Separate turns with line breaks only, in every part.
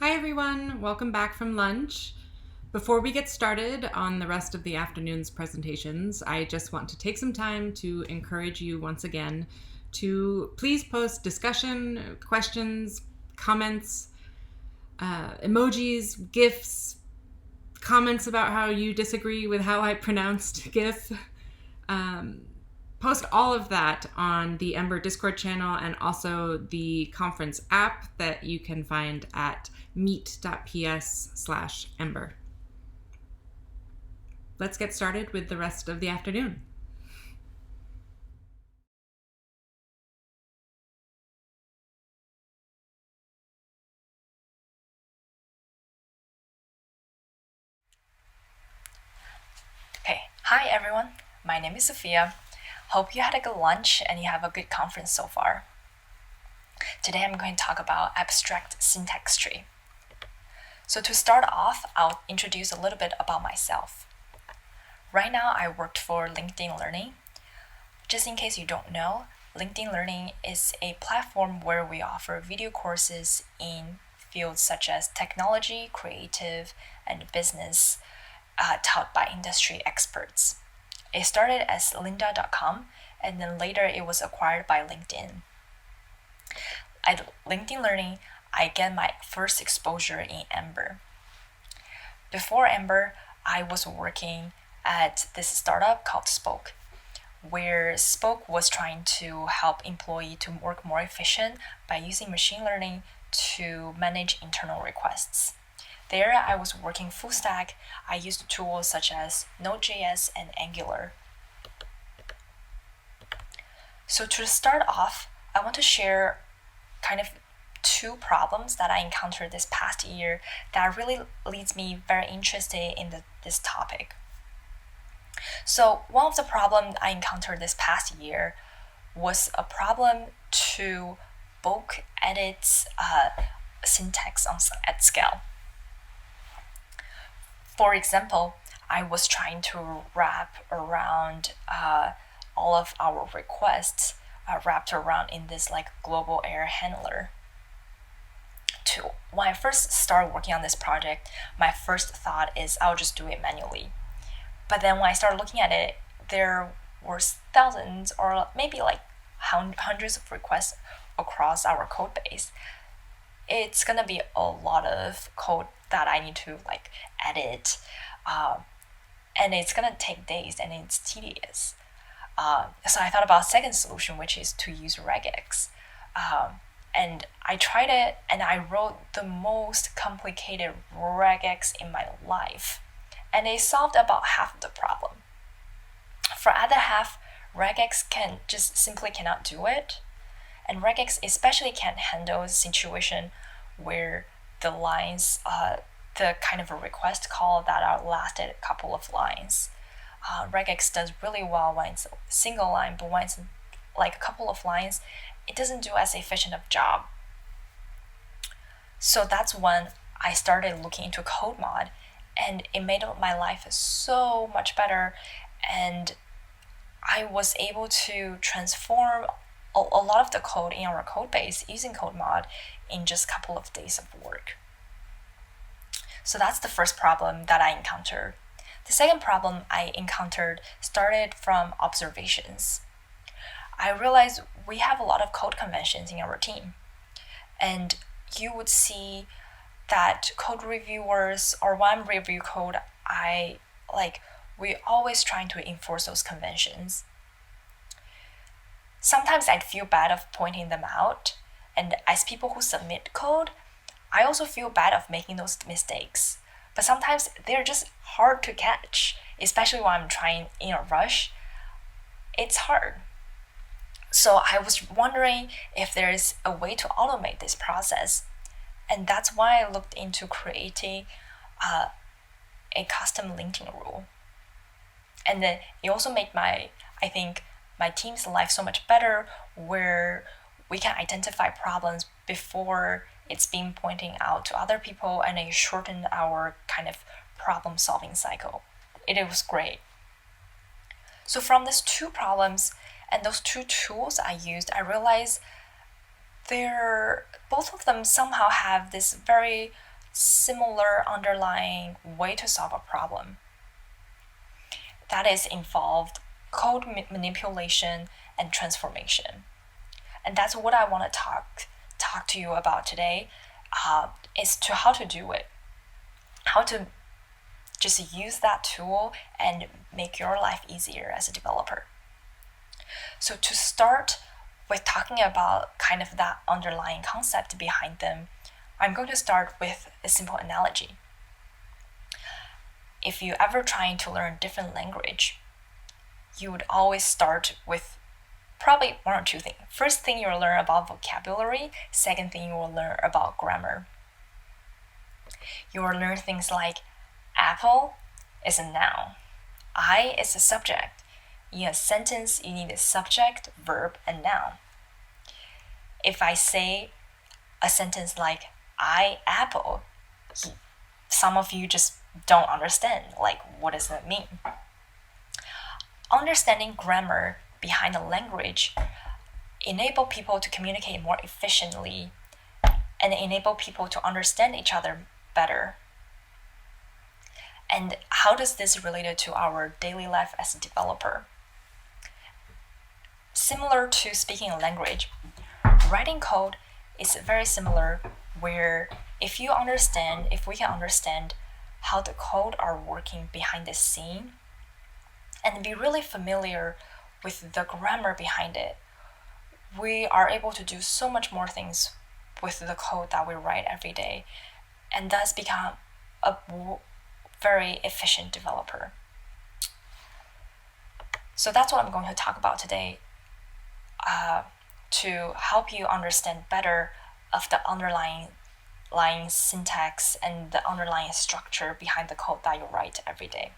Hi everyone, welcome back from lunch. Before we get started on the rest of the afternoon's presentations, I just want to take some time to encourage you once again to please post discussion, questions, comments, emojis, GIFs, comments about how you disagree with how I pronounced GIF. Post all of that on the Ember Discord channel and also the conference app that you can find at meet.ps/Ember. Let's get started with the rest of the afternoon.
Okay, hi everyone. My name is Sophia. Hope you had a good lunch and you have a good conference so far. Today I'm going to talk about abstract syntax tree. So to start off, I'll introduce a little bit about myself. Right now I worked for LinkedIn Learning. Just in case you don't know, LinkedIn Learning is a platform where we offer video courses in fields such as technology, creative, and business, taught by industry experts. It started as lynda.com, and then later it was acquired by LinkedIn. At LinkedIn Learning, I get my first exposure in Ember. Before Ember, I was working at this startup called Spoke, where Spoke was trying to help employees to work more efficient by using machine learning to manage internal requests. There, I was working full stack. I used tools such as Node.js and Angular. So to start off, I want to share kind of two problems that I encountered this past year that really leads me very interested in this topic. So one of the problems I encountered this past year was a problem to bulk edit syntax at scale. For example, I was trying to wrap around all of our requests wrapped around in this like global error handler. When I first started working on this project, my first thought is I'll just do it manually. But then when I started looking at it, there were thousands or maybe like hundreds of requests across our code base. It's gonna be a lot of code that I need to like edit, and it's gonna take days and it's tedious. So I thought about a second solution, which is to use regex. And I tried it and I wrote the most complicated regex in my life. And it solved about half of the problem. For other half, regex simply cannot do it. And regex especially can't handle a situation where the lines, the kind of a request call that are lasted a couple of lines. Regex does really well when it's a single line, but when it's like a couple of lines, it doesn't do as efficient of job. So that's when I started looking into code mod, and it made my life so much better, and I was able to transform a lot of the code in our code base using code mod in just a couple of days of work. So that's the first problem that I encountered. The second problem I encountered started from observations. I realized we have a lot of code conventions in our team, and you would see that code reviewers or when I review code, we always trying to enforce those conventions. Sometimes I'd feel bad of pointing them out, and as people who submit code, I also feel bad of making those mistakes. But sometimes they're just hard to catch, especially when I'm trying in a rush. It's hard. So I was wondering if there's a way to automate this process. And that's why I looked into creating a custom linting rule. And then it also made my team's life so much better, where we can identify problems before it's being pointing out to other people, and it shortened our kind of problem solving cycle. It was great. So from these two problems and those two tools I used, I realized both of them somehow have this very similar underlying way to solve a problem. That is involved code manipulation and transformation. And that's what I want to talk to you about today, is to how to do it, how to just use that tool and make your life easier as a developer. So to start with talking about kind of that underlying concept behind them, I'm going to start with a simple analogy. If you ever trying to learn a different language, you would always start with probably one or two things. First thing you'll learn about vocabulary, second thing you will learn about grammar. You will learn things like apple is a noun, I is a subject. In a sentence, you need a subject, verb, and noun. If I say a sentence like I apple, some of you just don't understand, like what does that mean? Understanding grammar behind a language enable people to communicate more efficiently and enable people to understand each other better. And how does this relate to our daily life as a developer? Similar to speaking a language, writing code is very similar, where if we can understand how the code are working behind the scene and be really familiar with the grammar behind it, we are able to do so much more things with the code that we write every day, and thus become a very efficient developer. So that's what I'm going to talk about today, to help you understand better of the underlying syntax and the underlying structure behind the code that you write every day.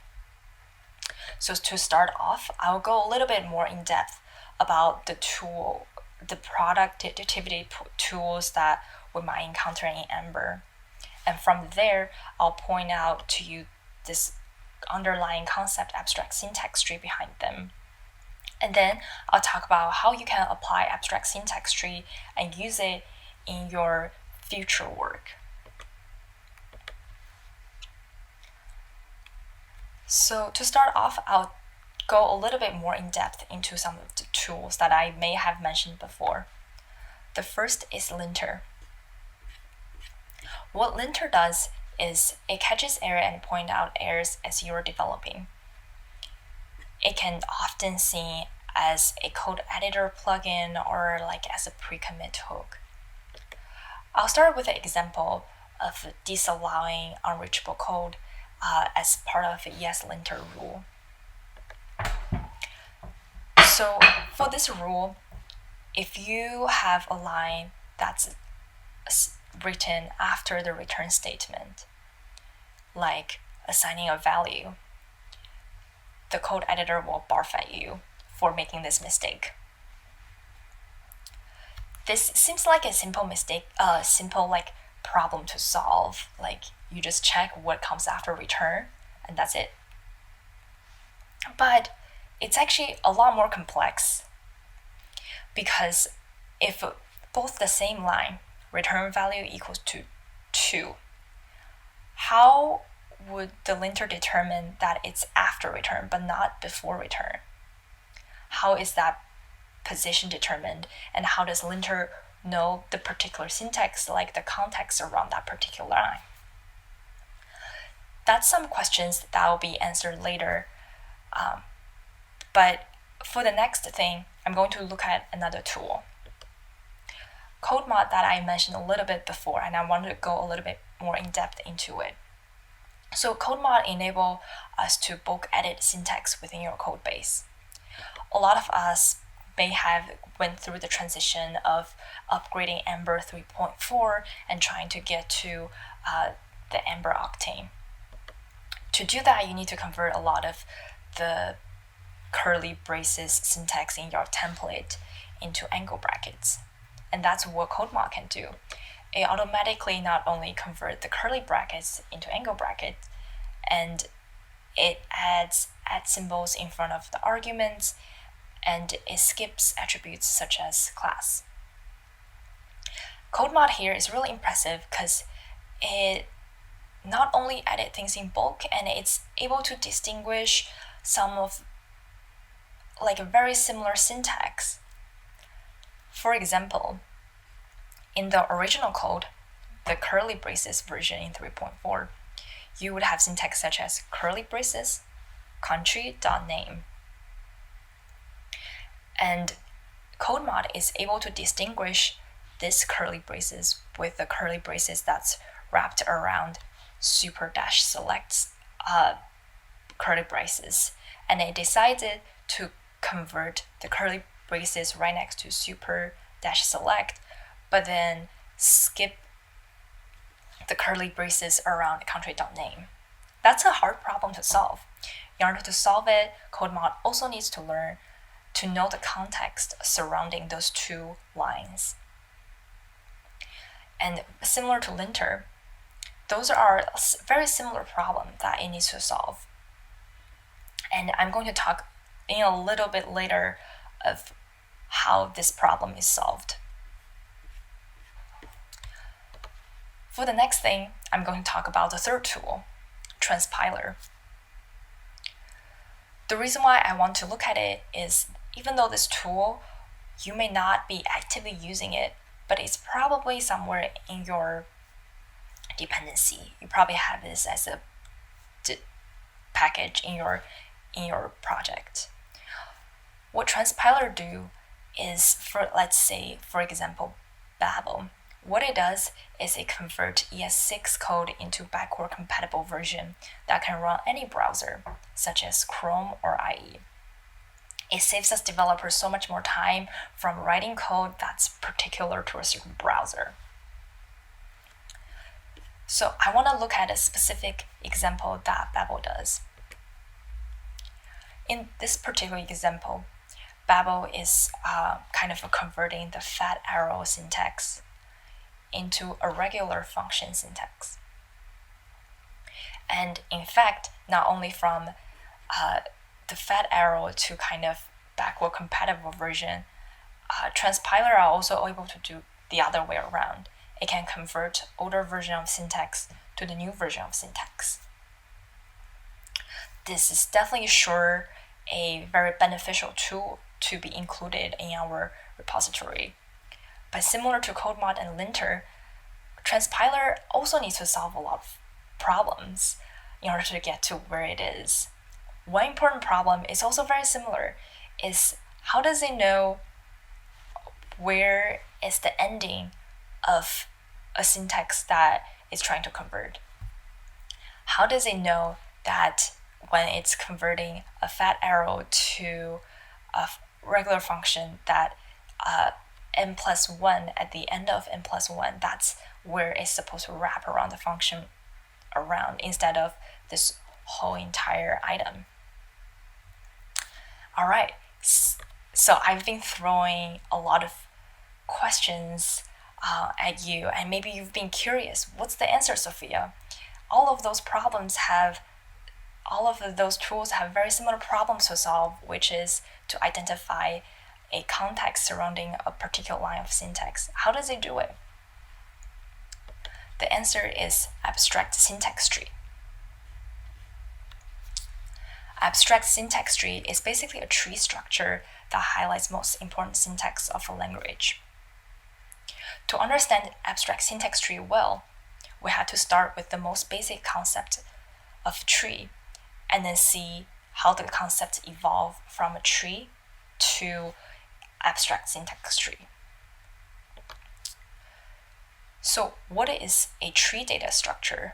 So to start off, I'll go a little bit more in depth about the productivity tools that we might encounter in Ember. And from there, I'll point out to you this underlying concept abstract syntax tree behind them. And then I'll talk about how you can apply abstract syntax tree and use it in your future work. So to start off, I'll go a little bit more in depth into some of the tools that I may have mentioned before. The first is linter. What linter does is it catches error and point out errors as you're developing. It can often seen as a code editor plugin or like as a pre-commit hook. I'll start with an example of disallowing unreachable code as part of the yes-linter rule. So for this rule, if you have a line that's written after the return statement, like assigning a value, the code editor will barf at you for making this mistake. This seems like a simple mistake, simple like problem to solve. Like you just check what comes after return and that's it. But it's actually a lot more complex, because if both the same line, return value equals to 2, how would the linter determine that it's after return but not before return? How is that position determined, and how does linter know the particular syntax, like the context around that particular line? That's some questions that will be answered later. But for the next thing, I'm going to look at another tool, CodeMod, that I mentioned a little bit before, and I want to go a little bit more in depth into it. So CodeMod enable us to bulk edit syntax within your code base. A lot of us may have went through the transition of upgrading Ember 3.4 and trying to get to the Ember Octane. To do that, you need to convert a lot of the curly braces syntax in your template into angle brackets. And that's what CodeMod can do. It automatically not only convert the curly brackets into angle brackets, and it adds symbols in front of the arguments, and it skips attributes such as class. CodeMod here is really impressive because it not only edit things in bulk, and it's able to distinguish some of like a very similar syntax. For example, in the original code, the curly braces version in 3.4, you would have syntax such as curly braces, country.name. And CodeMod is able to distinguish this curly braces with the curly braces that's wrapped around super dash selects curly braces. And it decided to convert the curly braces right next to super dash select, but then skip the curly braces around country.name. That's a hard problem to solve. In order to solve it, CodeMod also needs to learn to know the context surrounding those two lines. And similar to linter, those are a very similar problem that it needs to solve. And I'm going to talk in a little bit later of how this problem is solved. For the next thing, I'm going to talk about the third tool, transpiler. The reason why I want to look at it is even though this tool, you may not be actively using it, but it's probably somewhere in your dependency. You probably have this as a package in your project. What transpiler do is, for let's say, for example, Babel. What it does is it converts ES6 code into backward compatible version that can run any browser, such as Chrome or IE. It saves us developers so much more time from writing code that's particular to a certain browser. So I want to look at a specific example that Babel does. In this particular example, Babel is kind of converting the fat arrow syntax into a regular function syntax. And in fact, not only from the fat arrow to kind of backward compatible version, transpiler are also able to do the other way around. It can convert older version of syntax to the new version of syntax. This is definitely sure a very beneficial tool to be included in our repository. But similar to CodeMod and linter, transpiler also needs to solve a lot of problems in order to get to where it is. One important problem is also very similar, is how does it know where is the ending of a syntax that it's trying to convert? How does it know that when it's converting a fat arrow to a regular function that n+1 at the end of n+1, that's where it's supposed to wrap around the function around instead of this whole entire item? All right, so I've been throwing a lot of questions at you, and maybe you've been curious, what's the answer, Sophia? All of those tools have very similar problems to solve, which is to identify a context surrounding a particular line of syntax. How does it do it? The answer is abstract syntax tree. Abstract syntax tree is basically a tree structure that highlights most important syntax of a language. To understand abstract syntax tree well, we have to start with the most basic concept of tree and then see how the concept evolve from a tree to abstract syntax tree. So what is a tree data structure?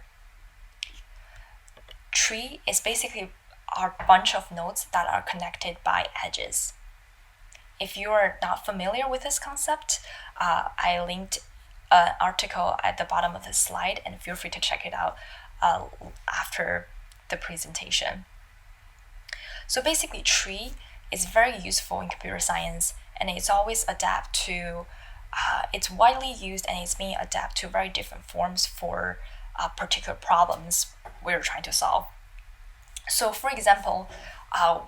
Tree is basically a bunch of nodes that are connected by edges. If you are not familiar with this concept, I linked an article at the bottom of the slide, and feel free to check it out after the presentation. So basically, tree is very useful in computer science, and it's always it's widely used, and it's being adapted to very different forms for particular problems we're trying to solve. So for example,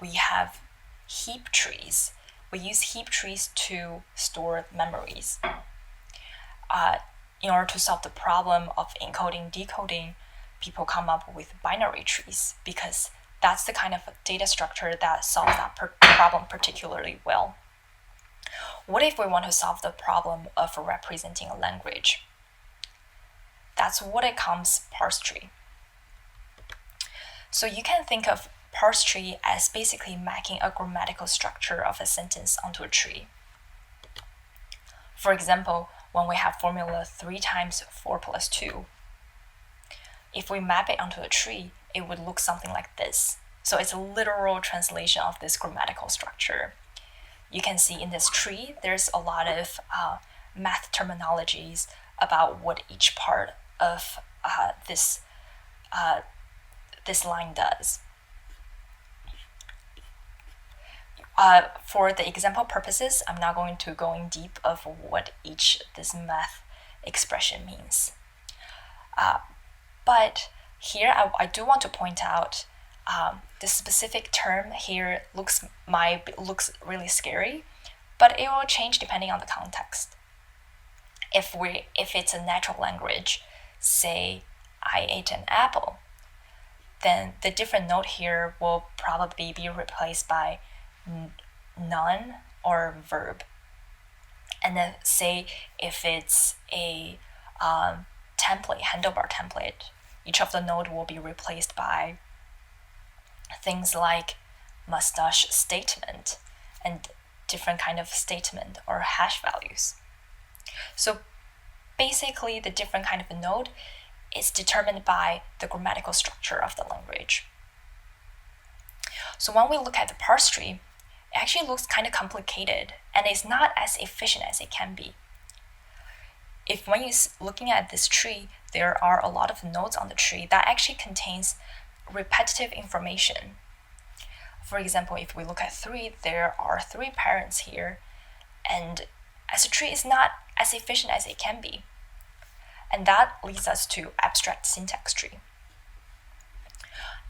we have heap trees. We use heap trees to store memories. In order to solve the problem of encoding, decoding, people come up with binary trees because that's the kind of data structure that solves that problem particularly well. What if we want to solve the problem of representing a language? That's what it comes parse tree. So you can think of parse tree as basically mapping a grammatical structure of a sentence onto a tree. For example, when we have formula 3 times 4 plus 2, if we map it onto a tree, it would look something like this. So it's a literal translation of this grammatical structure. You can see in this tree, there's a lot of math terminologies about what each part of this line does. For the example purposes, I'm not going to go in deep of what each this math expression means. But here I do want to point out the specific term here looks really scary, but it will change depending on the context. If it's a natural language, say I ate an apple, then the different note here will probably be replaced by noun or verb. And then say if it's a handlebar template, each of the note will be replaced by things like mustache statement and different kind of statement or hash values. So basically the different kind of node is determined by the grammatical structure of the language. So when we look at the parse tree, it actually looks kind of complicated and it's not as efficient as it can be. If when you're looking at this tree, there are a lot of nodes on the tree that actually contains repetitive information. For example, if we look at 3, there are 3 parents here, and as a tree is not as efficient as it can be. And that leads us to abstract syntax tree.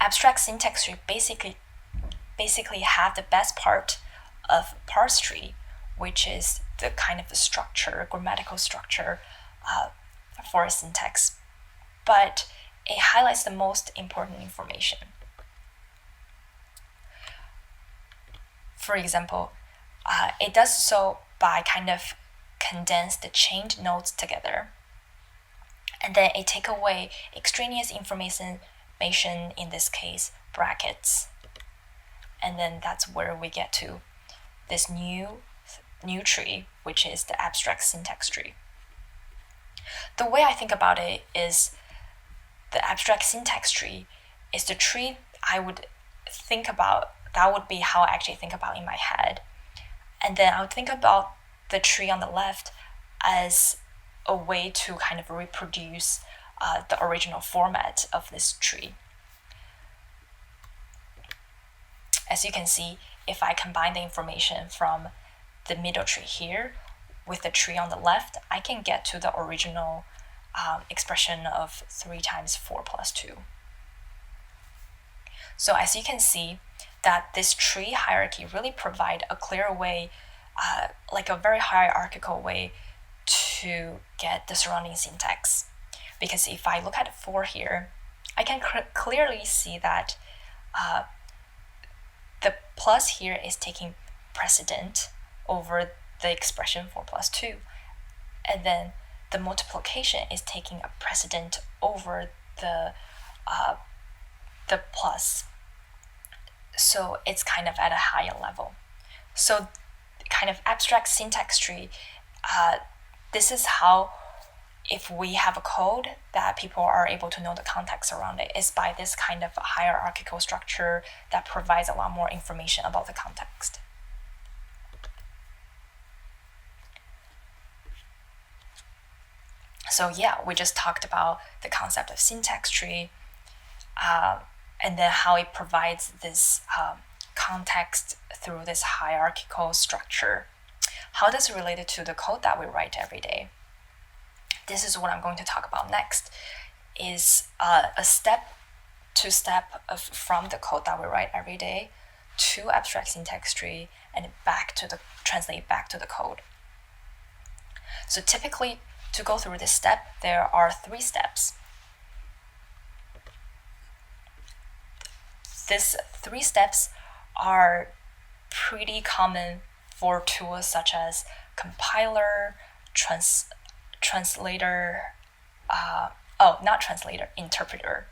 Abstract syntax tree basically have the best part of parse tree, which is the kind of structure, grammatical structure for a syntax, but it highlights the most important information. For example, it does so by kind of condense the chained nodes together, and then it take away extraneous information, in this case brackets, and then that's where we get to this new tree, which is the abstract syntax tree. The way I think about it is the abstract syntax tree is the tree I would think about. That would be how I actually think about in my head. And then I would think about the tree on the left as a way to kind of reproduce the original format of this tree. As you can see, if I combine the information from the middle tree here with the tree on the left, I can get to the original expression of 3 times 4 plus 2. So as you can see, that this tree hierarchy really provide a clear way, like a very hierarchical way to get the surrounding syntax. Because if I look at 4 here, I can clearly see that the plus here is taking precedent over the expression 4 plus 2. And then the multiplication is taking a precedent over the plus. So it's kind of at a higher level. So kind of abstract syntax tree, this is how, if we have a code that people are able to know the context around it, is by this kind of hierarchical structure that provides a lot more information about the context. So yeah, we just talked about the concept of syntax tree, and then how it provides this context through this hierarchical structure. How does it relate to the code that we write every day? This is what I'm going to talk about next, is a step-to-step from the code that we write every day to abstract syntax tree and translate back to the code. So typically, to go through this step, there are 3 steps. These 3 steps are pretty common for tools such as compiler, translator, not translator, interpreter.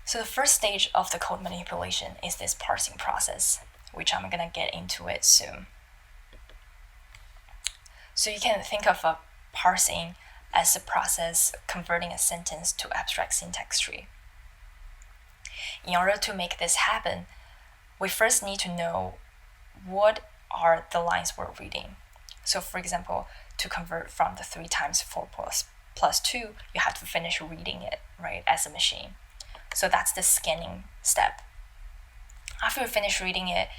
So the first stage of the code manipulation is this parsing process, which I'm gonna get into it soon. So you can think of a parsing as a process converting a sentence to abstract syntax tree. In order to make this happen, we first need to know what are the lines we're reading. So for example, to convert from the 3 times 4 plus 2, you have to finish reading it, right, as a machine. So that's the scanning step. After you finish reading it,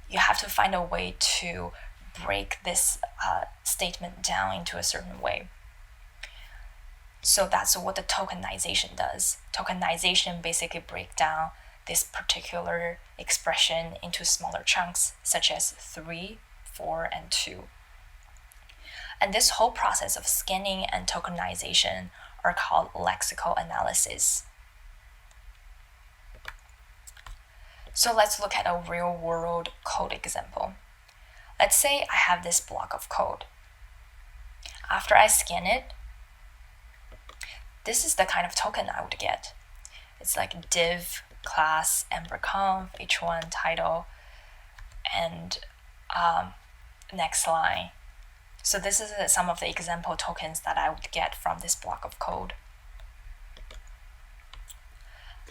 you have to find a way to break this statement down into a certain way. So that's what the tokenization does. Tokenization basically breaks down this particular expression into smaller chunks, such as 3, 4, and 2. And this whole process of scanning and tokenization are called lexical analysis. So let's look at a real-world code example. Let's say I have this block of code. After I scan it, this is the kind of token I would get. It's like div, class, EmberConf, h1, title, and next line. So this is some of the example tokens that I would get from this block of code.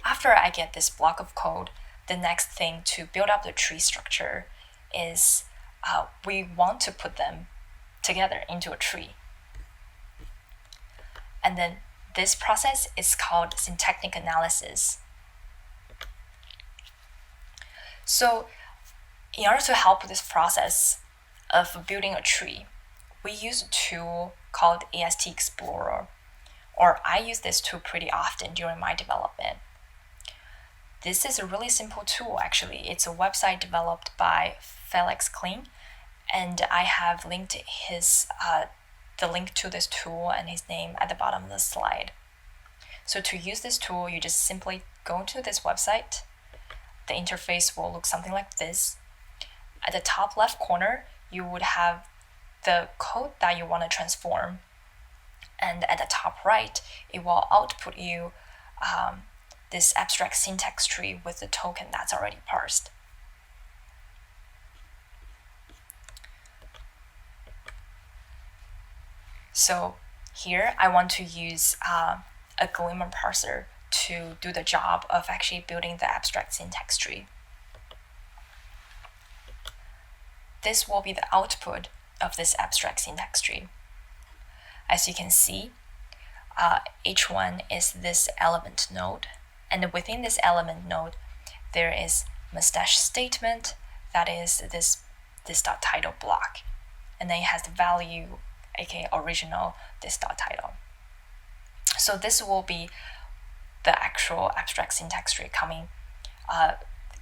After I get this block of code, the next thing to build up the tree structure is we want to put them together into a tree. And then this process is called syntactic analysis. So in order to help with this process of building a tree, we use a tool called AST Explorer, or I use this tool pretty often during my development. This is a really simple tool, actually. It's a website developed by Felix Kling, and I have linked the link to this tool and his name at the bottom of the slide. So to use this tool, you just simply go to this website. The interface will look something like this. At the top left corner, you would have the code that you want to transform. And at the top right, it will output you this abstract syntax tree with the token that's already parsed. So here I want to use a Glimmer parser to do the job of actually building the abstract syntax tree. This will be the output of this abstract syntax tree. As you can see, H1 is this element node, and within this element node, there is mustache statement, that is this .title block, and then it has the value, aka original, this .title. So this will be the actual abstract syntax tree coming,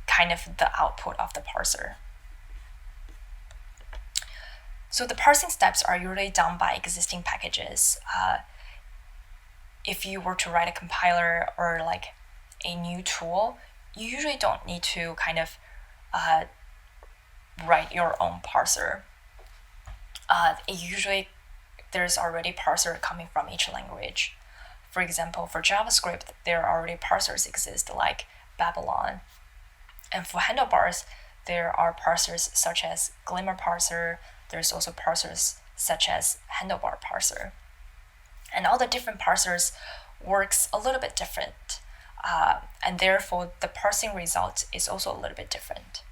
kind of the output of the parser. So the parsing steps are usually done by existing packages. If you were to write a compiler or like a new tool, you usually don't need to kind of write your own parser. Usually there's already parser coming from each language. For example, for JavaScript, there are already parsers exist like Babylon. And for handlebars, there are parsers such as Glimmer parser. There's also parsers such as handlebar parser. And all the different parsers works a little bit different. And therefore, the parsing result is also a little bit different.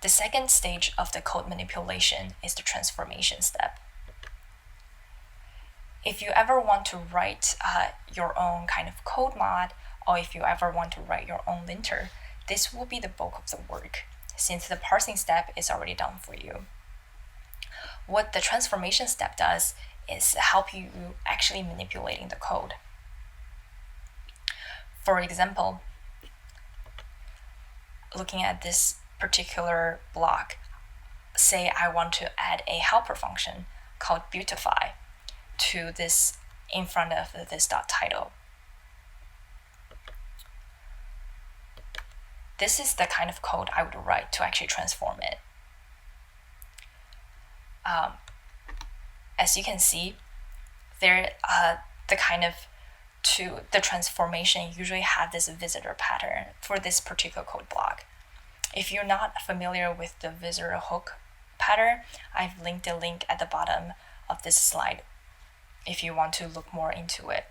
The second stage of the code manipulation is the transformation step. If you ever want to write your own kind of code mod, or if you ever want to write your own linter, this will be the bulk of the work, since the parsing step is already done for you. What the transformation step does is help you actually manipulating the code. For example, looking at this particular block, say I want to add a helper function called beautify to this in front of this dot title. This is the kind of code I would write to actually transform it. As you can see, there the transformation usually have this visitor pattern for this particular code block. If you're not familiar with the visitor hook pattern, I've linked a link at the bottom of this slide if you want to look more into it.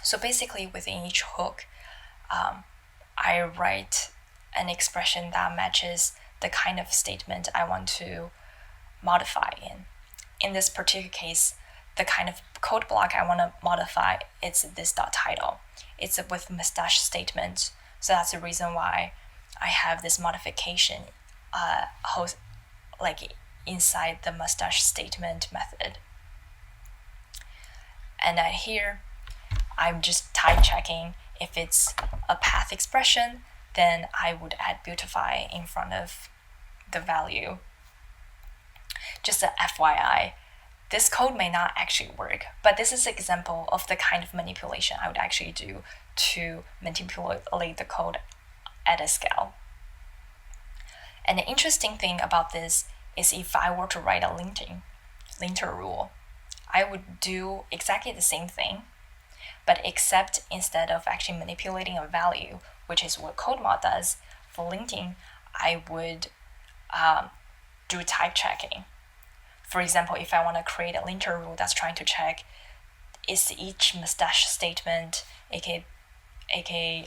So basically within each hook, I write an expression that matches the kind of statement I want to modify in. In this particular case, the kind of code block I want to modify is this dot title. It's with mustache statement, so that's the reason why I have this modification inside the mustache statement method. And here, I'm just type checking. If it's a path expression, then I would add beautify in front of the value. Just a FYI, this code may not actually work, but this is an example of the kind of manipulation I would actually do to manipulate the code at a scale. And the interesting thing about this is if I were to write a linter rule, I would do exactly the same thing, but except instead of actually manipulating a value, which is what CodeMod does, for linting, I would do type checking. For example, if I want to create a linter rule that's trying to check is each mustache statement, aka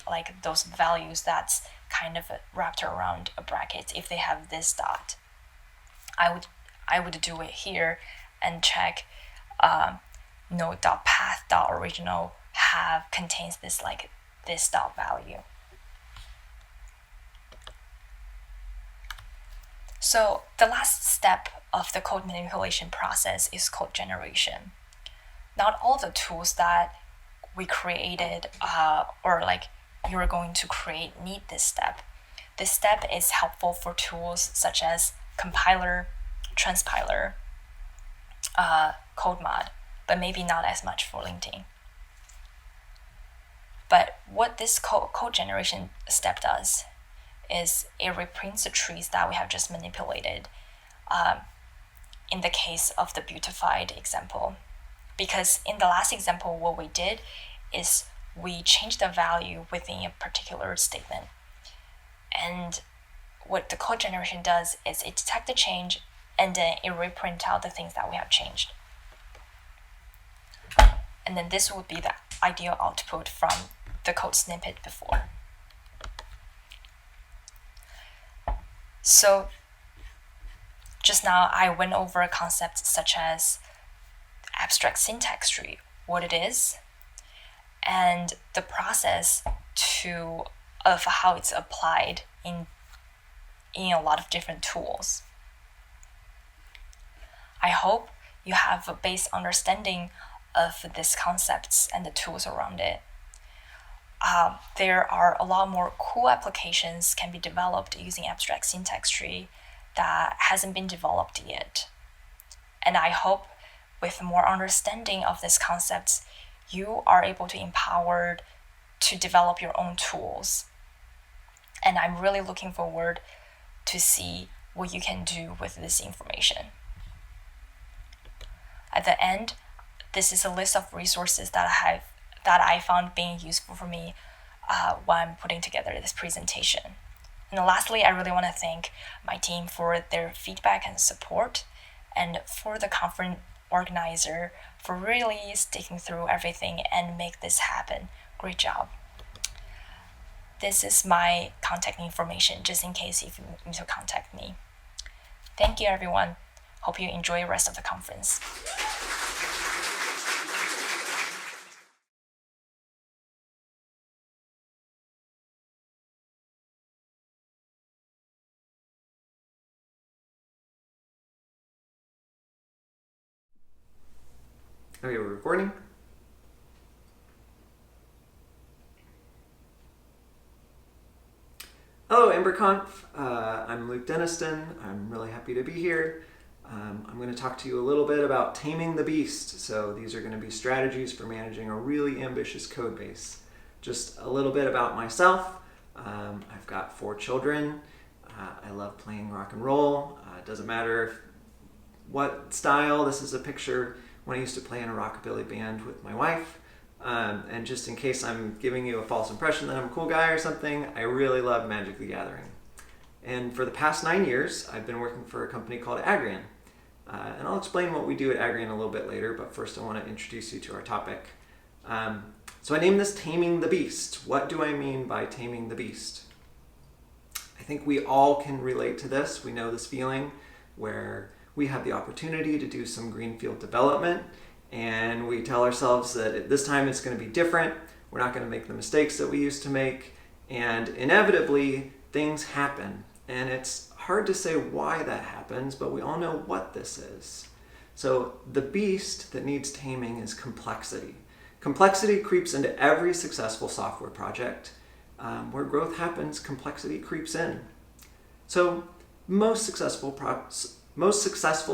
like those values that's kind of wrapped around a bracket, if they have this dot, I would do it here and check node.path.original contains this dot value. So the last step of the code manipulation process is code generation. Not all the tools that we created you're going to create need this step. This step is helpful for tools such as compiler, transpiler, CodeMod, but maybe not as much for linting. But what this code generation step does is it reprints the trees that we have just manipulated in the case of the beautified example. Because in the last example, what we did is we changed the value within a particular statement. And what the code generation does is it detects the change and then it reprint out the things that we have changed. And then this would be the ideal output from the code snippet before. So just now I went over concepts such as abstract syntax tree, what it is, and the process of how it's applied in a lot of different tools. I hope you have a base understanding of these concepts and the tools around it. There are a lot more cool applications can be developed using abstract syntax tree that hasn't been developed yet. And I hope with more understanding of these concepts, you are able to empowered to develop your own tools. And I'm really looking forward to see what you can do with this information. At the end, this is a list of resources that I found being useful for me when I'm putting together this presentation. And lastly, I really want to thank my team for their feedback and support, and for the conference organizer for really sticking through everything and make this happen. Great job. This is my contact information, just in case if you need to contact me. Thank you, everyone. Hope you enjoy the rest of the conference.
Okay, we're recording. Hello, EmberConf. I'm Luke Denniston. I'm really happy to be here. I'm going to talk to you a little bit about taming the beast. So these are going to be strategies for managing a really ambitious code base. Just a little bit about myself. I've got 4 children. I love playing rock and roll. It doesn't matter what style. This is a picture when I used to play in a rockabilly band with my wife. And just in case I'm giving you a false impression that I'm a cool guy or something, I really love Magic the Gathering. And for the past 9 years, I've been working for a company called Agrian. And I'll explain what we do at Agrian a little bit later, but first I want to introduce you to our topic. So I named this Taming the Beast. What do I mean by taming the beast? I think we all can relate to this. We know this feeling where we have the opportunity to do some greenfield development, and we tell ourselves that this time it's going to be different. We're not going to make the mistakes that we used to make, and inevitably things happen. And it's hard to say why that happens, but we all know what this is. So the beast that needs taming is complexity. Complexity creeps into every successful software project. Where growth happens, complexity creeps in. So most successful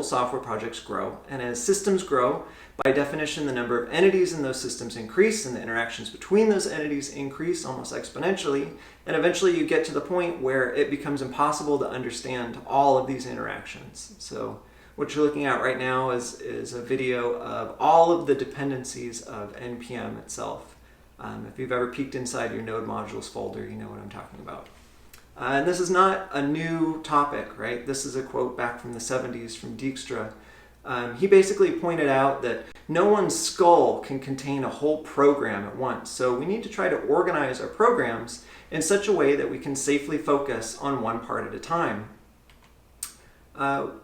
software projects grow, and as systems grow, by definition, the number of entities in those systems increase, and the interactions between those entities increase almost exponentially, and eventually you get to the point where it becomes impossible to understand all of these interactions. So what you're looking at right now is a video of all of the dependencies of NPM itself. If you've ever peeked inside your node modules folder, you know what I'm talking about. And this is not a new topic, right? This is a quote back from the 70s from Dijkstra. He basically pointed out that no one's skull can contain a whole program at once. So we need to try to organize our programs in such a way that we can safely focus on one part at a time.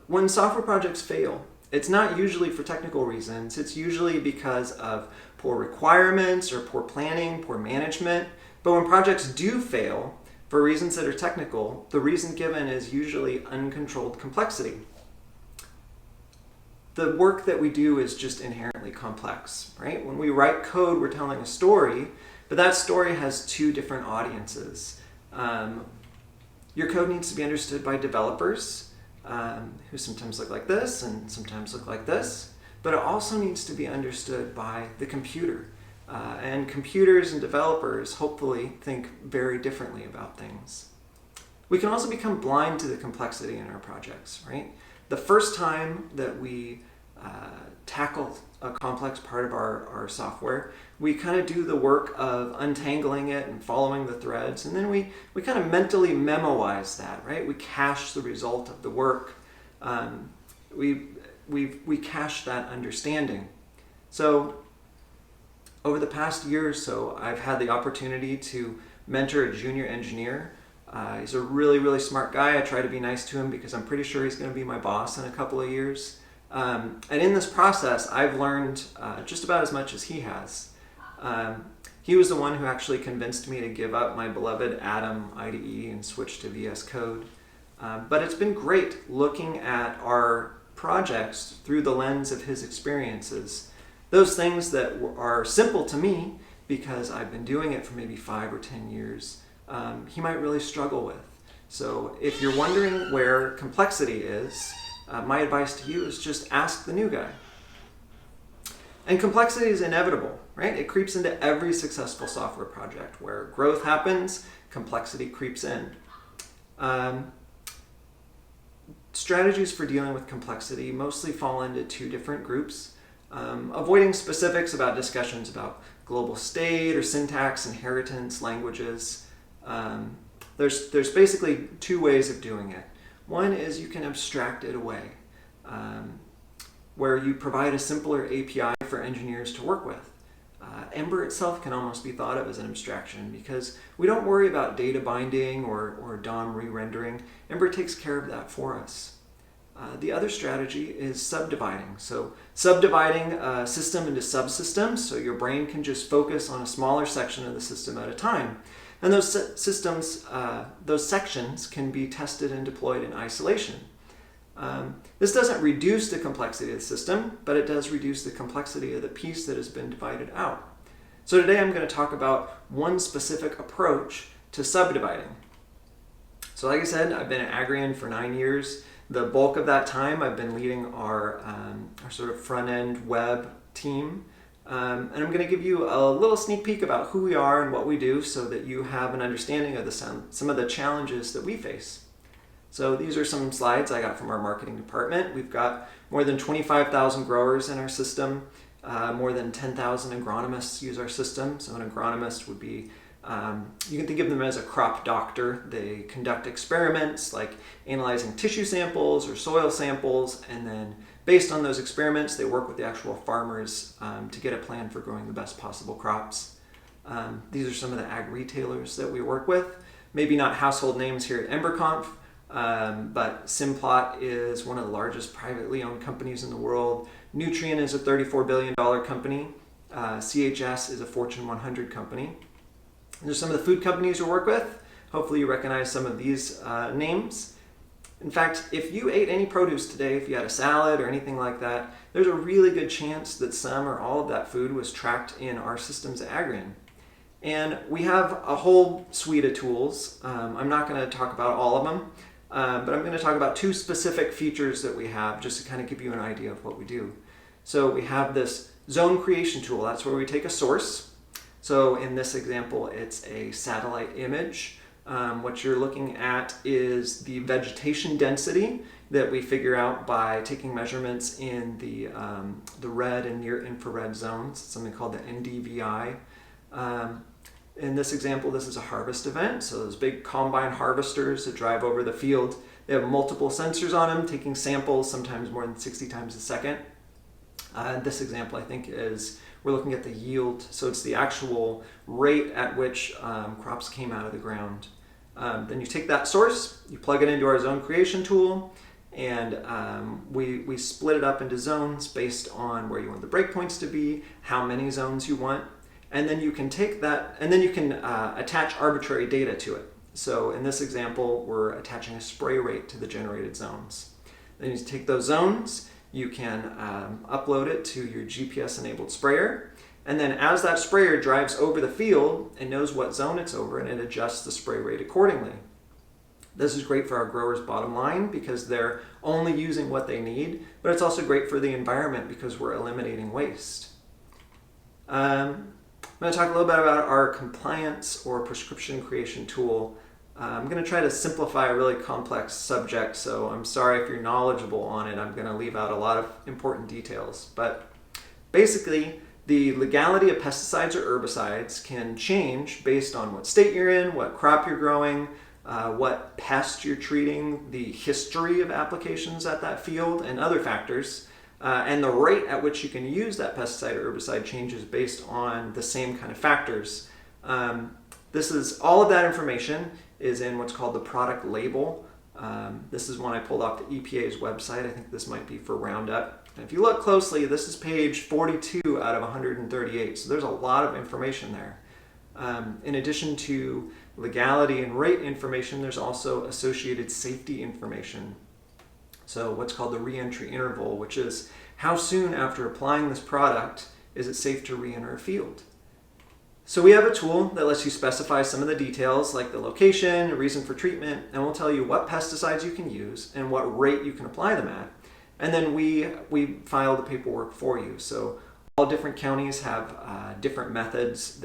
When software projects fail, it's not usually for technical reasons. It's usually because of poor requirements or poor planning, poor management. But when projects do fail, for reasons that are technical, the reason given is usually uncontrolled complexity. The work that we do is just inherently complex, right? When we write code, we're telling a story, but that story has 2 different audiences. Your code needs to be understood by developers, who sometimes look like this and sometimes look like this, but it also needs to be understood by the computer. And computers and developers hopefully think very differently about things. We can also become blind to the complexity in our projects, right? The first time that we tackle a complex part of our software, we kind of do the work of untangling it and following the threads, and then we kind of mentally memoize that, right? We cache the result of the work. We cache that understanding. So over the past year or so, I've had the opportunity to mentor a junior engineer. He's a really, really smart guy. I try to be nice to him because I'm pretty sure he's going to be my boss in a couple of years. And in this process, I've learned just about as much as he has. He was the one who actually convinced me to give up my beloved Atom IDE and switch to VS Code. But it's been great looking at our projects through the lens of his experiences. Those things that are simple to me because I've been doing it for maybe 5 or 10 years, he might really struggle with. So if you're wondering where complexity is, my advice to you is just ask the new guy. And complexity is inevitable, right? It creeps into every successful software project. Where growth happens, complexity creeps in. Strategies for dealing with complexity mostly fall into 2 different groups. Avoiding specifics about discussions about global state or syntax, inheritance, languages. There's basically 2 ways of doing it. One is you can abstract it away, where you provide a simpler API for engineers to work with. Ember itself can almost be thought of as an abstraction because we don't worry about data binding or DOM re-rendering. Ember takes care of that for us. The other strategy is subdividing. So subdividing a system into subsystems so your brain can just focus on a smaller section of the system at a time. And those those sections can be tested and deployed in isolation. This doesn't reduce the complexity of the system, but it does reduce the complexity of the piece that has been divided out. So today I'm going to talk about one specific approach to subdividing. So like I said, I've been at Agrian for 9 years. the bulk of that time, I've been leading our sort of front-end web team. And I'm going to give you a little sneak peek about who we are and what we do so that you have an understanding of some of the challenges that we face. So these are some slides I got from our marketing department. We've got more than 25,000 growers in our system. More than 10,000 agronomists use our system. So an agronomist would be, you can think of them as a crop doctor. They conduct experiments like analyzing tissue samples or soil samples, and then based on those experiments, they work with the actual farmers to get a plan for growing the best possible crops. These are some of the ag retailers that we work with. Maybe not household names here at EmberConf, but Simplot is one of the largest privately owned companies in the world. Nutrien is a $34 billion company. CHS is a Fortune 100 company. There's some of the food companies you work with. Hopefully you recognize some of these names. In fact, if you ate any produce today, if you had a salad or anything like that, there's a really good chance that some or all of that food was tracked in our systems at Agrian. And we have a whole suite of tools. I'm not going to talk about all of them, but I'm going to talk about two specific features that we have just to kind of give you an idea of what we do. So we have this zone creation tool. That's where we take a source. So in this example, it's a satellite image. What you're looking at is the vegetation density that we figure out by taking measurements in the red and near infrared zones, something called the NDVI. In this example, this is a harvest event. So those big combine harvesters that drive over the field, they have multiple sensors on them, taking samples sometimes more than 60 times a second. This example, I think, is we're looking at the yield. So it's the actual rate at which crops came out of the ground. Then you take that source, you plug it into our zone creation tool, and we split it up into zones based on where you want the breakpoints to be, how many zones you want, and then you can take that, and then you can attach arbitrary data to it. So in this example, we're attaching a spray rate to the generated zones. Then you take those zones, you can upload it to your GPS-enabled sprayer, and then as that sprayer drives over the field, it knows what zone it's over and it adjusts the spray rate accordingly. This is great for our growers' bottom line because they're only using what they need, but it's also great for the environment because we're eliminating waste. I'm going to talk a little bit about our compliance or prescription creation tool. I'm going to try to simplify a really complex subject, so I'm sorry if you're knowledgeable on it. I'm going to leave out a lot of important details. But basically, the legality of pesticides or herbicides can change based on what state you're in, what crop you're growing, what pest you're treating, the history of applications at that field, and other factors. And the rate at which you can use that pesticide or herbicide changes based on the same kind of factors. All of that information is in what's called the product label. This is one I pulled off the EPA's website. I think this might be for Roundup. And if you look closely, this is page 42 out of 138. So there's a lot of information there. In addition to legality and rate information, there's also associated safety information. So what's called the re-entry interval, which is how soon after applying this product is it safe to re-enter a field. So we have a tool that lets you specify some of the details like the location, reason for treatment, and we'll tell you what pesticides you can use and what rate you can apply them at. And then we file the paperwork for you. So all different counties have different methods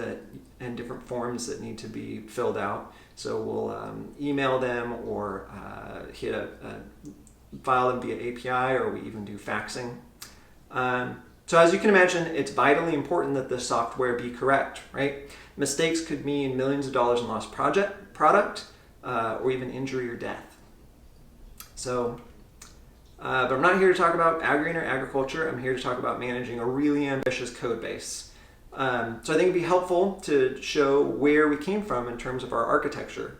and different forms that need to be filled out. So we'll email them or file them via API, or we even do faxing. So as you can imagine, it's vitally important that the software be correct, right? Mistakes could mean millions of dollars in lost product, or even injury or death. So, but I'm not here to talk about Agrian or agriculture. I'm here to talk about managing a really ambitious code base. So I think it'd be helpful to show where we came from in terms of our architecture.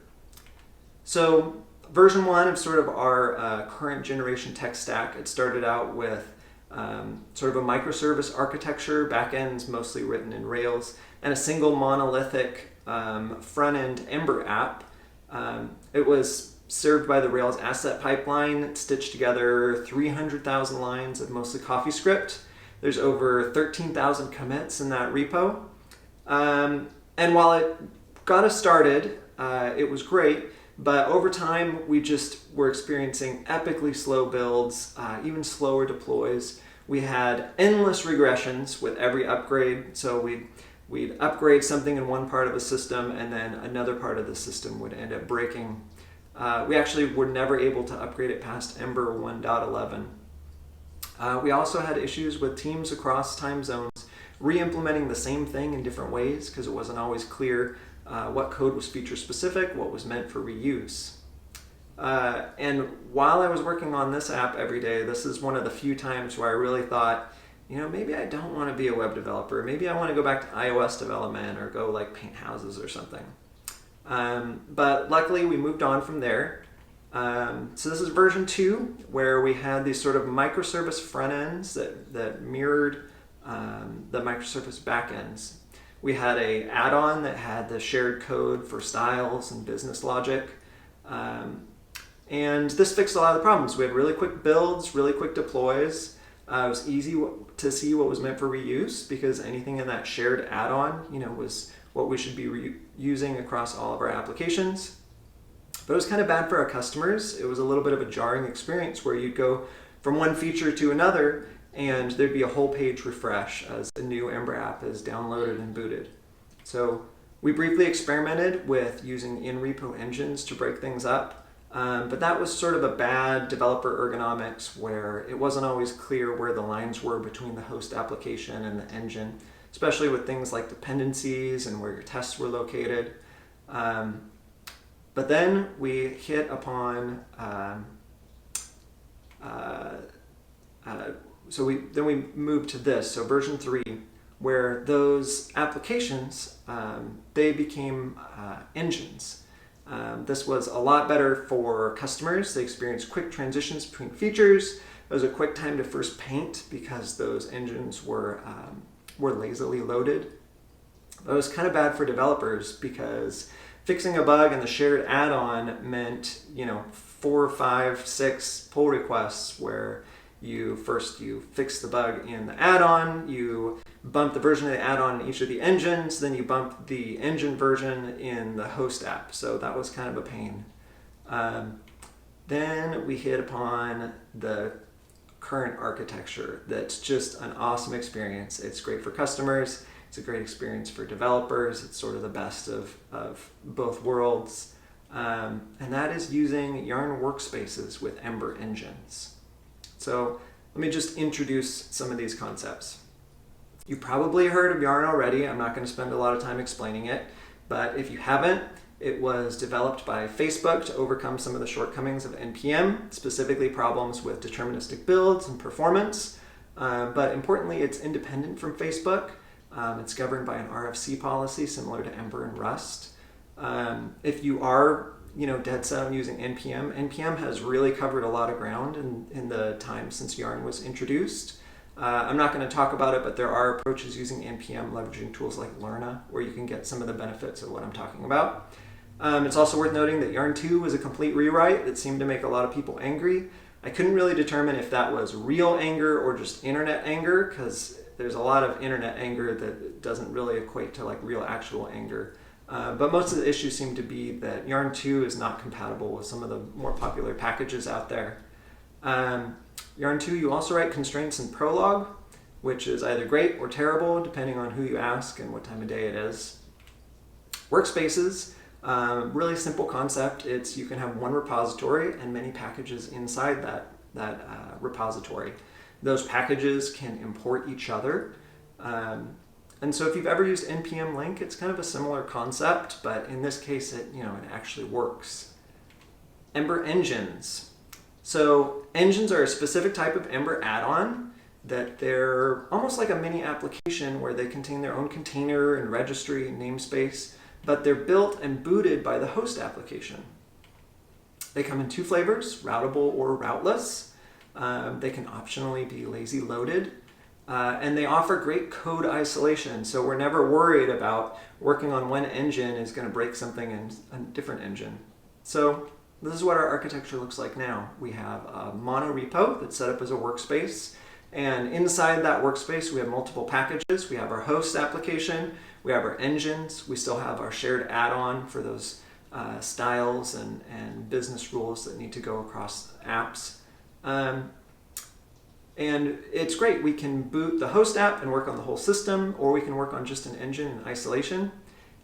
So version 1 of sort of our current generation tech stack, it started out with sort of a microservice architecture, backends mostly written in Rails, and a single monolithic front-end Ember app. It was served by the Rails asset pipeline. It stitched together 300,000 lines of mostly CoffeeScript. There's over 13,000 commits in that repo. And while it got us started, it was great, But over time, we just were experiencing epically slow builds, even slower deploys. We had endless regressions with every upgrade. So we'd upgrade something in one part of a system, and then another part of the system would end up breaking. We actually were never able to upgrade it past Ember 1.11. We also had issues with teams across time zones re-implementing the same thing in different ways because it wasn't always clear what code was feature specific, what was meant for reuse. And while I was working on this app every day, this is one of the few times where I really thought, maybe I don't want to be a web developer. Maybe I want to go back to iOS development or go like paint houses or something. But luckily we moved on from there. So this is version 2, where we had these sort of microservice front ends that mirrored the microservice backends. We had a add-on that had the shared code for styles and business logic. And this fixed a lot of the problems. We had really quick builds, really quick deploys. It was easy to see what was meant for reuse because anything in that shared add-on, was what we should be using across all of our applications. But it was kind of bad for our customers. It was a little bit of a jarring experience where you'd go from one feature to another and there'd be a whole page refresh as a new Ember app is downloaded and booted. So we briefly experimented with using in-repo engines to break things up, but that was sort of a bad developer ergonomics where it wasn't always clear where the lines were between the host application and the engine, especially with things like dependencies and where your tests were located. But then we hit upon, we moved to this, so version 3, where those applications, they became engines. This was a lot better for customers. They experienced quick transitions between features. It was a quick time to first paint because those engines were lazily loaded. But it was kind of bad for developers because fixing a bug in the shared add-on meant, 4, 5, 6 pull requests where you fix the bug in the add-on, you bump the version of the add-on in each of the engines, then you bump the engine version in the host app. So that was kind of a pain. Then we hit upon the current architecture that's just an awesome experience. It's great for customers. It's a great experience for developers. It's sort of the best of both worlds. And that is using Yarn workspaces with Ember engines. So let me just introduce some of these concepts. You probably heard of Yarn already. I'm not going to spend a lot of time explaining it. But if you haven't, it was developed by Facebook to overcome some of the shortcomings of NPM, specifically problems with deterministic builds and performance. But importantly, it's independent from Facebook. It's governed by an RFC policy similar to Ember and Rust. If you are, dead set on using NPM has really covered a lot of ground in the time since Yarn was introduced. I'm not going to talk about it, but there are approaches using NPM leveraging tools like Lerna where you can get some of the benefits of what I'm talking about. It's also worth noting that Yarn 2 was a complete rewrite that seemed to make a lot of people angry. I couldn't really determine if that was real anger or just internet anger because there's a lot of internet anger that doesn't really equate to like real actual anger. But most of the issues seem to be that Yarn 2 is not compatible with some of the more popular packages out there. Yarn 2, you also write constraints in Prolog, which is either great or terrible depending on who you ask and what time of day it is. Workspaces, really simple concept. It's you can have one repository and many packages inside that repository. Those packages can import each other. And so if you've ever used npm link, it's kind of a similar concept, but in this case, it actually works. Ember engines. So engines are a specific type of Ember add-on that they're almost like a mini application where they contain their own container and registry and namespace, but they're built and booted by the host application. They come in 2 flavors, routable or routeless. They can optionally be lazy loaded. And they offer great code isolation, so we're never worried about working on one engine is going to break something in a different engine. So this is what our architecture looks like now. We have a mono repo that's set up as a workspace, and inside that workspace we have multiple packages. We have our host application, we have our engines, we still have our shared add-on for those styles and business rules that need to go across apps. And it's great. We can boot the host app and work on the whole system, or we can work on just an engine in isolation.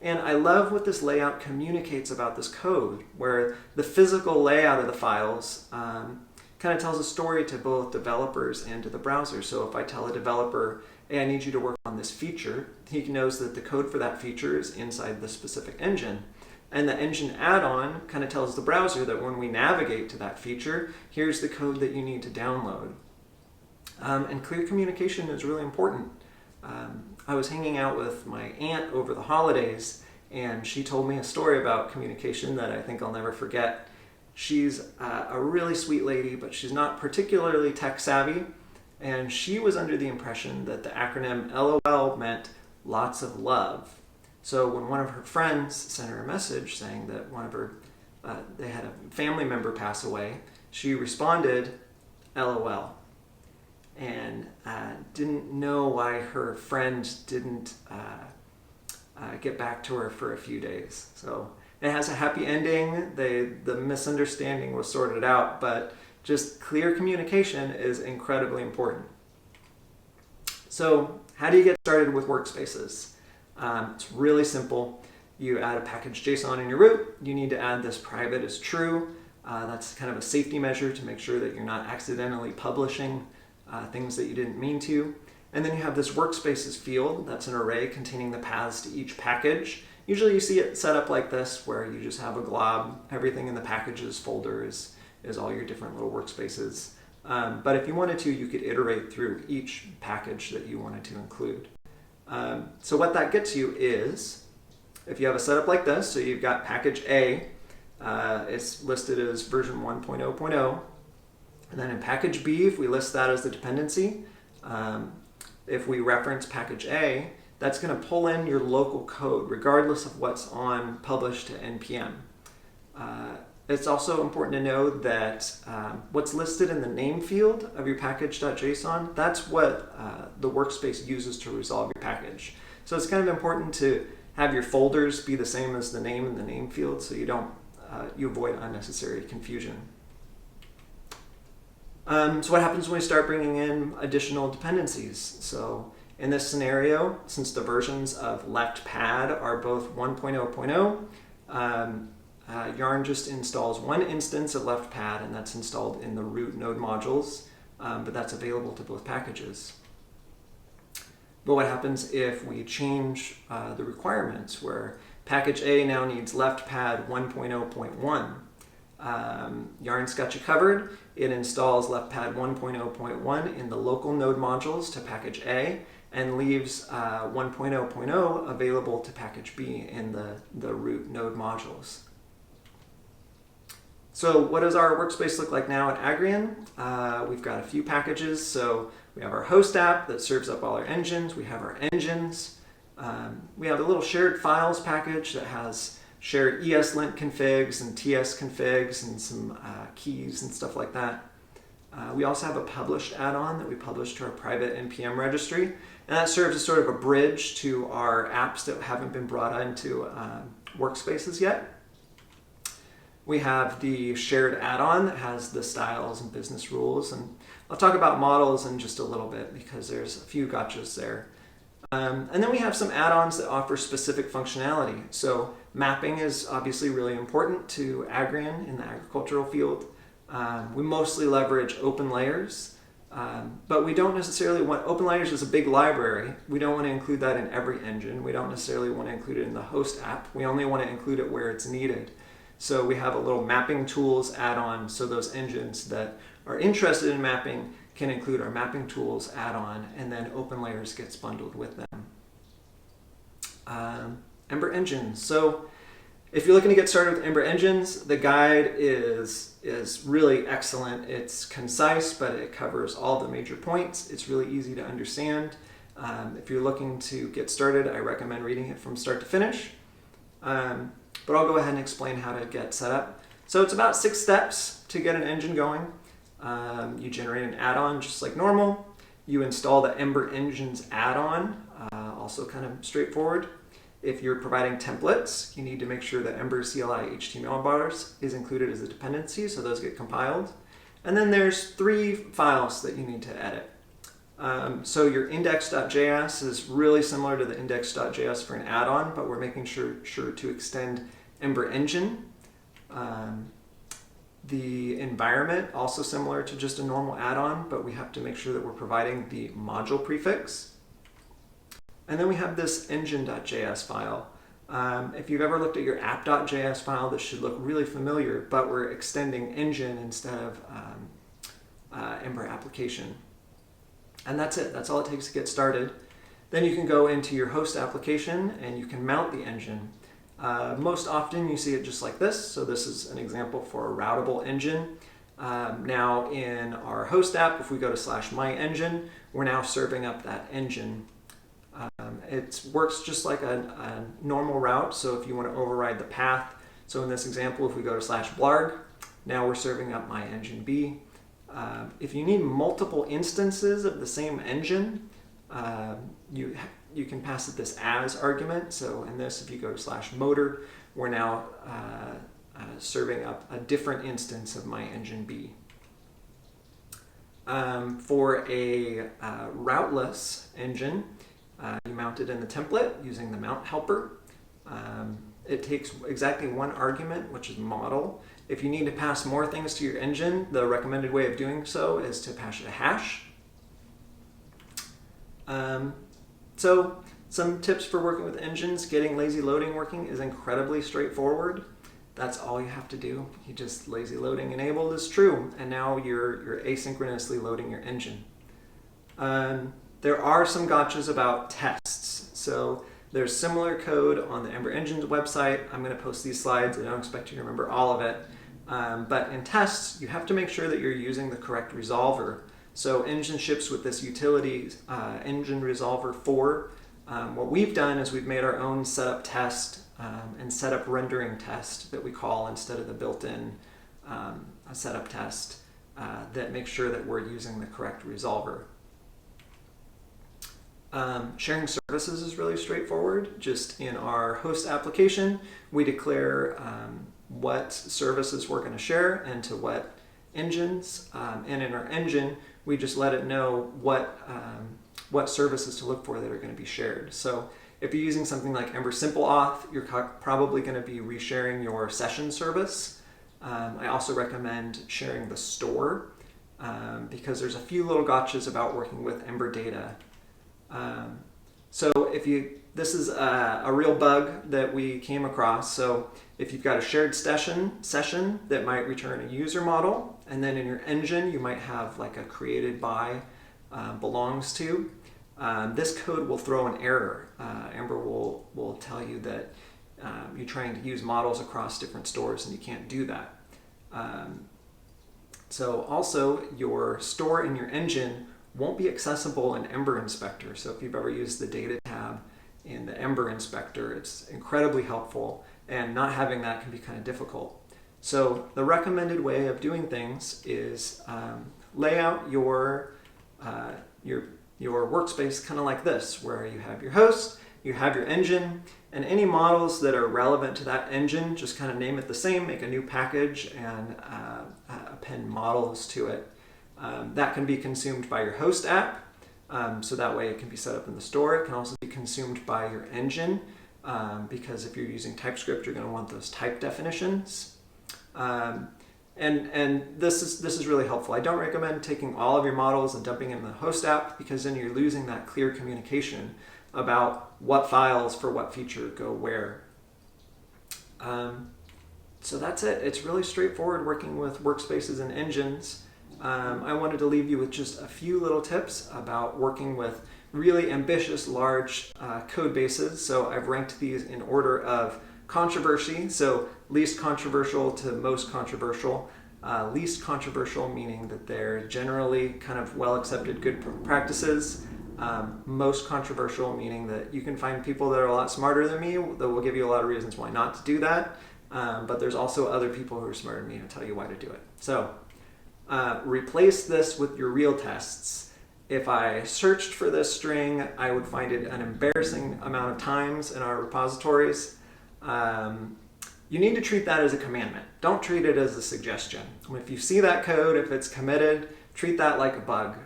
And I love what this layout communicates about this code, where the physical layout of the files kind of tells a story to both developers and to the browser. So if I tell a developer, hey, I need you to work on this feature, he knows that the code for that feature is inside the specific engine. And the engine add-on kind of tells the browser that when we navigate to that feature, here's the code that you need to download. And clear communication is really important. I was hanging out with my aunt over the holidays, and she told me a story about communication that I think I'll never forget. She's a really sweet lady, but she's not particularly tech savvy, and she was under the impression that the acronym LOL meant lots of love. So when one of her friends sent her a message saying that they had a family member pass away, she responded, LOL. And didn't know why her friend didn't get back to her for a few days. So it has a happy ending. The misunderstanding was sorted out, but just clear communication is incredibly important. So how do you get started with workspaces? It's really simple. You add a package JSON in your root. You need to add this private as true. That's kind of a safety measure to make sure that you're not accidentally publishing things that you didn't mean to. And then you have this workspaces field. That's an array containing the paths to each package. Usually you see it set up like this, where you just have a glob. Everything in the packages folder is all your different little workspaces. But if you wanted to, you could iterate through each package that you wanted to include. So what that gets you is, if you have a setup like this, so you've got package A, it's listed as version 1.0.0. And then in package B, if we list that as the dependency, if we reference package A, that's going to pull in your local code, regardless of what's on publish to NPM. It's also important to know that what's listed in the name field of your package.json, that's what the workspace uses to resolve your package. So it's kind of important to have your folders be the same as the name in the name field, so you avoid unnecessary confusion. So what happens when we start bringing in additional dependencies? So in this scenario, since the versions of left pad are both 1.0.0, Yarn just installs one instance of left pad, and that's installed in the root node modules, but that's available to both packages. But what happens if we change the requirements, where package A now needs left pad 1.0.1? Yarn's got you covered. It installs leftpad 1.0.1 in the local node modules to package A, and leaves 1.0.0 available to package B in the root node modules. So what does our workspace look like now at Agrian? We've got a few packages. So we have our host app that serves up all our engines. We have our engines. We have a little shared files package that has shared ESLint configs and TS configs and some keys and stuff like that. We also have a published add-on that we publish to our private NPM registry, and that serves as sort of a bridge to our apps that haven't been brought into workspaces yet. We have the shared add-on that has the styles and business rules, and I'll talk about models in just a little bit because there's a few gotchas there. And then we have some add-ons that offer specific functionality. So mapping is obviously really important to Agrian in the agricultural field. We mostly leverage open layers, but we don't necessarily want, open layers is a big library. We don't want to include that in every engine. We don't necessarily want to include it in the host app. We only want to include it where it's needed. So we have a little mapping tools add-on, so those engines that are interested in mapping can include our mapping tools add-on, and then open layers gets bundled with them. Ember engines. So if you're looking to get started with Ember engines, the guide is really excellent. It's concise, but it covers all the major points. It's really easy to understand. If you're looking to get started, I recommend reading it from start to finish. But I'll go ahead and explain how to get set up. So it's about 6 steps to get an engine going. You generate an add-on just like normal. You install the Ember Engines add-on, also kind of straightforward. If you're providing templates, you need to make sure that Ember CLI HTML bars is included as a dependency, so those get compiled. And then there's 3 files that you need to edit. So your index.js is really similar to the index.js for an add-on, but we're making sure to extend Ember Engine. The environment, also similar to just a normal add-on, but we have to make sure that we're providing the module prefix. And then we have this engine.js file. If you've ever looked at your app.js file, this should look really familiar, but we're extending engine instead of Ember application. And that's it. That's all it takes to get started. Then you can go into your host application and you can mount the engine. Most often you see it just like this. So this is an example for a routable engine. Now in our host app, if we go to /myengine, we're now serving up that engine. It works just like a normal route. So if you want to override the path, so in this example, if we go to /blarg, now we're serving up my engine B. If you need multiple instances of the same engine, you can pass it this as argument. So in this, if you go to /motor, we're now serving up a different instance of my engine B. For a routeless engine, you mount it in the template using the mount helper. It takes exactly 1 argument, which is model. If you need to pass more things to your engine, the recommended way of doing so is to pass it a hash. So some tips for working with engines. Getting lazy loading working is incredibly straightforward. That's all you have to do. You just lazy loading enabled is true, and now you're asynchronously loading your engine. There are some gotchas about tests. So there's similar code on the Ember Engine's website. I'm going to post these slides. I don't expect you to remember all of it. But in tests, you have to make sure that you're using the correct resolver. So Engine ships with this utility, Engine Resolver 4. What we've done is we've made our own setup test and setup rendering test that we call instead of the built-in setup test that makes sure that we're using the correct resolver. Sharing services is really straightforward. Just in our host application, we declare what services we're going to share and to what engines. And in our engine, we just let it know what services to look for that are going to be shared. So if you're using something like Ember Simple Auth, you're probably going to be resharing your session service. I also recommend sharing the store because there's a few little gotchas about working with Ember data. So this is a real bug that we came across. So if you've got a shared session that might return a user model, and then in your engine you might have like a created by belongs to, this code will throw an error. Ember will tell you that you're trying to use models across different stores and you can't do that. So also your store in your engine won't be accessible in Ember Inspector. So if you've ever used the data tab in the Ember Inspector, it's incredibly helpful, and not having that can be kind of difficult. So the recommended way of doing things is lay out your workspace kind of like this, where you have your host, you have your engine, and any models that are relevant to that engine, just kind of name it the same, make a new package, and append models to it. That can be consumed by your host app, so that way it can be set up in the store. It can also be consumed by your engine, because if you're using TypeScript, you're going to want those type definitions. And this is really helpful. I don't recommend taking all of your models and dumping them in the host app, because then you're losing that clear communication about what files for what feature go where. So that's it. It's really straightforward working with workspaces and engines. I wanted to leave you with just a few little tips about working with really ambitious, large code bases. So I've ranked these in order of controversy, so least controversial to most controversial. Least controversial meaning that they're generally kind of well accepted good practices. Most controversial meaning that you can find people that are a lot smarter than me that will give you a lot of reasons why not to do that. But there's also other people who are smarter than me who tell you why to do it. So replace this with your real tests. if I searched for this string, I would find it an embarrassing amount of times in our repositories. You need to treat that as a commandment. Don't treat it as a suggestion. If you see that code, if it's committed, treat that like a bug.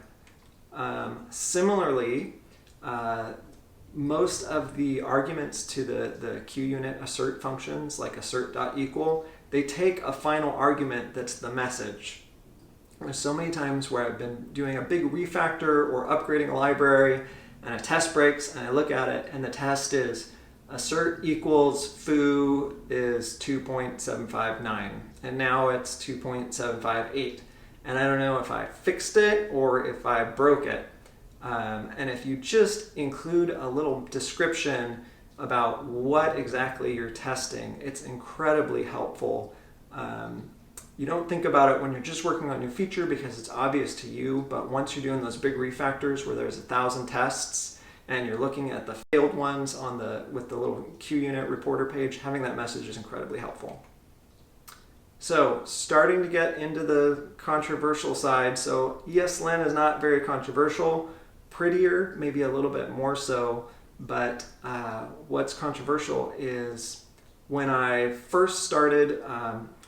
Similarly, most of the arguments to the QUnit assert functions, like assert.equal, they take a final argument that's the message. There's so many times where I've been doing a big refactor or upgrading a library and a test breaks and I look at it and the test is assert equals foo is 2.759 and now it's 2.758 and I don't know if I fixed it or if I broke it. And if you just include a little description about what exactly you're testing, it's incredibly helpful. You don't think about it when you're just working on a new feature because it's obvious to you, but once you're doing those big refactors where there's 1,000 tests and you're looking at the failed ones with the little QUnit reporter page, having that message is incredibly helpful. So starting to get into the controversial side. So ESLint is not very controversial. Prettier, maybe a little bit more so, but what's controversial is when I first started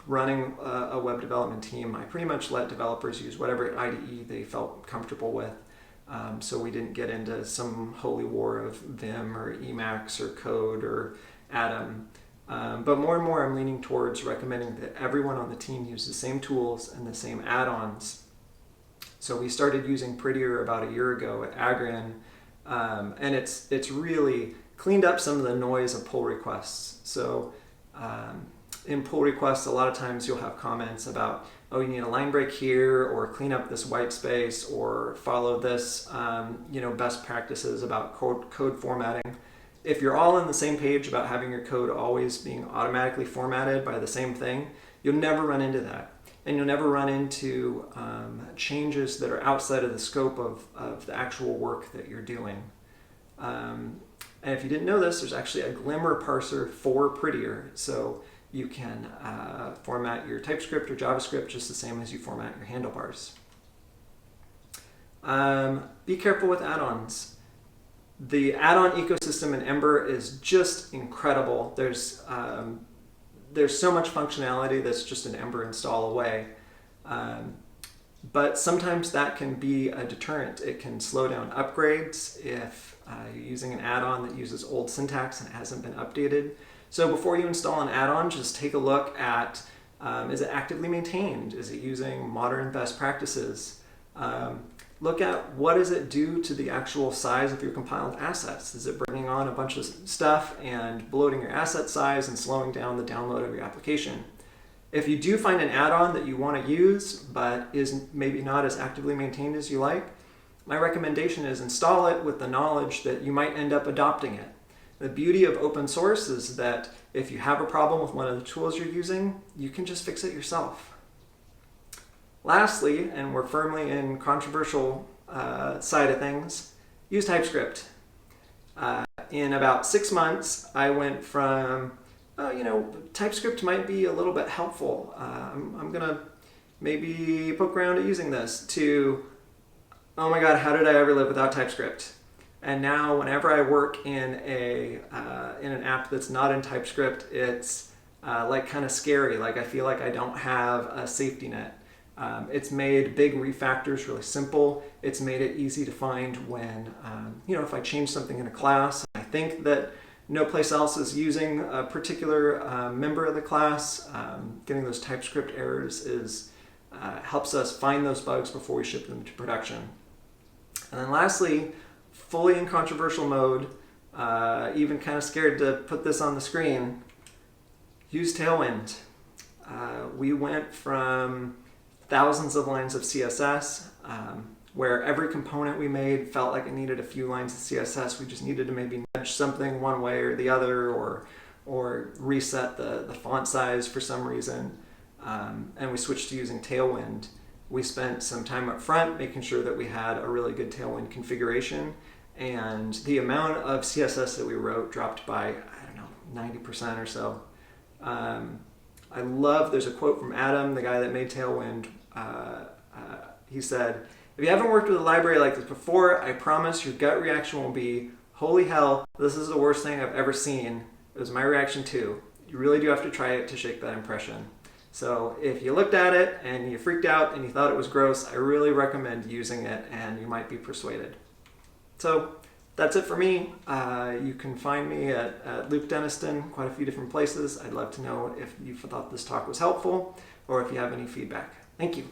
running a web development team, I pretty much let developers use whatever IDE they felt comfortable with. So we didn't get into some holy war of Vim or Emacs or Code or Atom. But more and more I'm leaning towards recommending that everyone on the team use the same tools and the same add-ons. So we started using Prettier about a year ago at Agrian, and it's really cleaned up some of the noise of pull requests. So in pull requests, a lot of times you'll have comments about, oh, you need a line break here, or clean up this white space, or follow this, best practices about code formatting. If you're all on the same page about having your code always being automatically formatted by the same thing, you'll never run into that. And you'll never run into changes that are outside of the scope of the actual work that you're doing. And if you didn't know this, there's actually a Glimmer parser for Prettier. So you can format your TypeScript or JavaScript just the same as you format your handlebars. Be careful with add-ons. The add-on ecosystem in Ember is just incredible. There's so much functionality that's just an Ember install away. But sometimes that can be a deterrent. It can slow down upgrades if you're using an add-on that uses old syntax and it hasn't been updated. So before you install an add-on, just take a look at, is it actively maintained? Is it using modern best practices? Look at what does it do to the actual size of your compiled assets. Is it bringing on a bunch of stuff and bloating your asset size and slowing down the download of your application? If you do find an add-on that you want to use but is maybe not as actively maintained as you like, my recommendation is install it with the knowledge that you might end up adopting it. The beauty of open source is that if you have a problem with one of the tools you're using, you can just fix it yourself. Lastly, and we're firmly in controversial side of things, use TypeScript. In about 6 months, I went from, TypeScript might be a little bit helpful. I'm going to maybe poke around at using this, to, oh my God, how did I ever live without TypeScript? And now whenever I work in an app that's not in TypeScript, it's kind of scary. Like I feel like I don't have a safety net. It's made big refactors really simple. It's made it easy to find when, if I change something in a class, I think that no place else is using a particular member of the class, getting those TypeScript errors helps us find those bugs before we ship them to production. And then lastly, fully in controversial mode, even kind of scared to put this on the screen, use Tailwind. We went from thousands of lines of CSS, where every component we made felt like it needed a few lines of CSS. We just needed to maybe nudge something one way or the other, or reset the font size for some reason. And we switched to using Tailwind. We spent some time up front making sure that we had a really good Tailwind configuration, and the amount of CSS that we wrote dropped by, 90% or so. There's a quote from Adam, the guy that made Tailwind. He said, If you haven't worked with a library like this before, I promise your gut reaction will be, holy hell, this is the worst thing I've ever seen. It was my reaction too. You really do have to try it to shake that impression. So if you looked at it and you freaked out and you thought it was gross, I really recommend using it and you might be persuaded. So that's it for me. You can find me at Luke Deniston, quite a few different places. I'd love to know if you thought this talk was helpful or if you have any feedback. Thank you.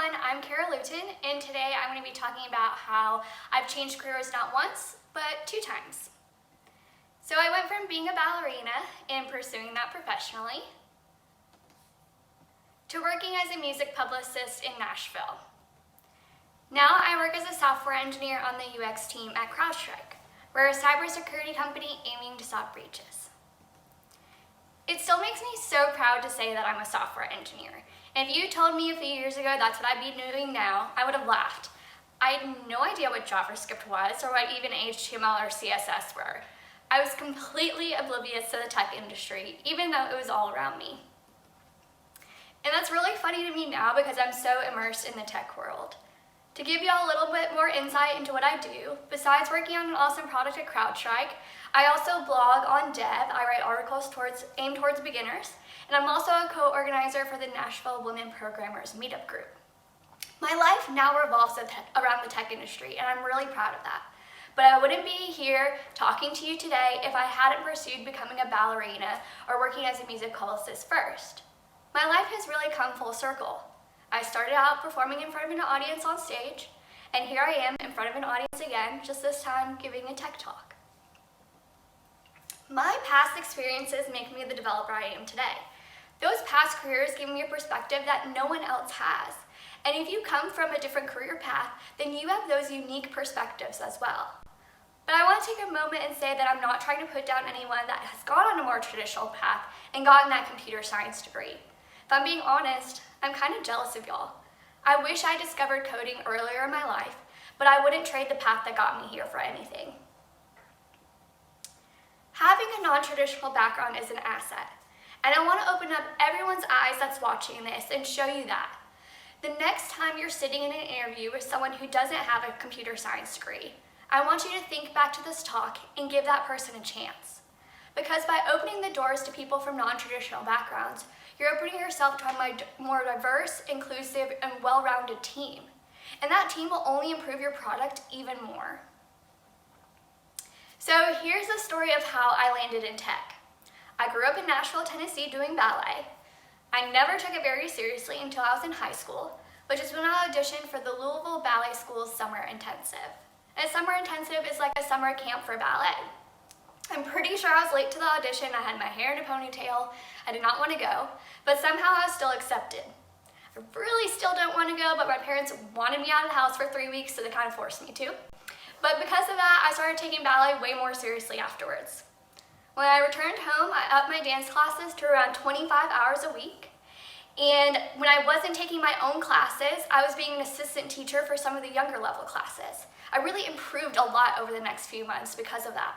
everyone, I'm Kara Luton, and today I'm going to be talking about how I've changed careers not once, but 2 times. So I went from being a ballerina and pursuing that professionally to working as a music publicist in Nashville. Now I work as a software engineer on the UX team at CrowdStrike. We're a cybersecurity company aiming to stop breaches. It still makes me so proud to say that I'm a software engineer. And if you told me a few years ago that's what I'd be doing now, I would have laughed. I had no idea what JavaScript was or what even HTML or CSS were. I was completely oblivious to the tech industry, even though it was all around me. And that's really funny to me now because I'm so immersed in the tech world. To give you all a little bit more insight into what I do, besides working on an awesome product at CrowdStrike, I also blog on Dev. I write articles aimed towards beginners, and I'm also a co-organizer for the Nashville Women Programmers Meetup Group. My life now revolves around the tech industry, and I'm really proud of that. But I wouldn't be here talking to you today if I hadn't pursued becoming a ballerina or working as a music publicist first. My life has really come full circle. I started out performing in front of an audience on stage, and here I am in front of an audience again, just this time giving a tech talk. My past experiences make me the developer I am today. Those past careers give me a perspective that no one else has. And if you come from a different career path, then you have those unique perspectives as well. But I want to take a moment and say that I'm not trying to put down anyone that has gone on a more traditional path and gotten that computer science degree. If I'm being honest, I'm kind of jealous of y'all. I wish I discovered coding earlier in my life, but I wouldn't trade the path that got me here for anything. Having a non-traditional background is an asset, and I want to open up everyone's eyes that's watching this and show you that. The next time you're sitting in an interview with someone who doesn't have a computer science degree, I want you to think back to this talk and give that person a chance. Because by opening the doors to people from non-traditional backgrounds, you're opening yourself to a more diverse, inclusive, and well-rounded team. And that team will only improve your product even more. So here's the story of how I landed in tech. I grew up in Nashville, Tennessee doing ballet. I never took it very seriously until I was in high school, which is when I auditioned for the Louisville Ballet School's Summer Intensive. A summer intensive is like a summer camp for ballet. I'm pretty sure I was late to the audition. I had my hair in a ponytail. I did not want to go, but somehow I was still accepted. I really still don't want to go, but my parents wanted me out of the house for 3 weeks, so they kind of forced me to. But because of that, I started taking ballet way more seriously afterwards. When I returned home, I upped my dance classes to around 25 hours a week. And when I wasn't taking my own classes, I was being an assistant teacher for some of the younger level classes. I really improved a lot over the next few months because of that.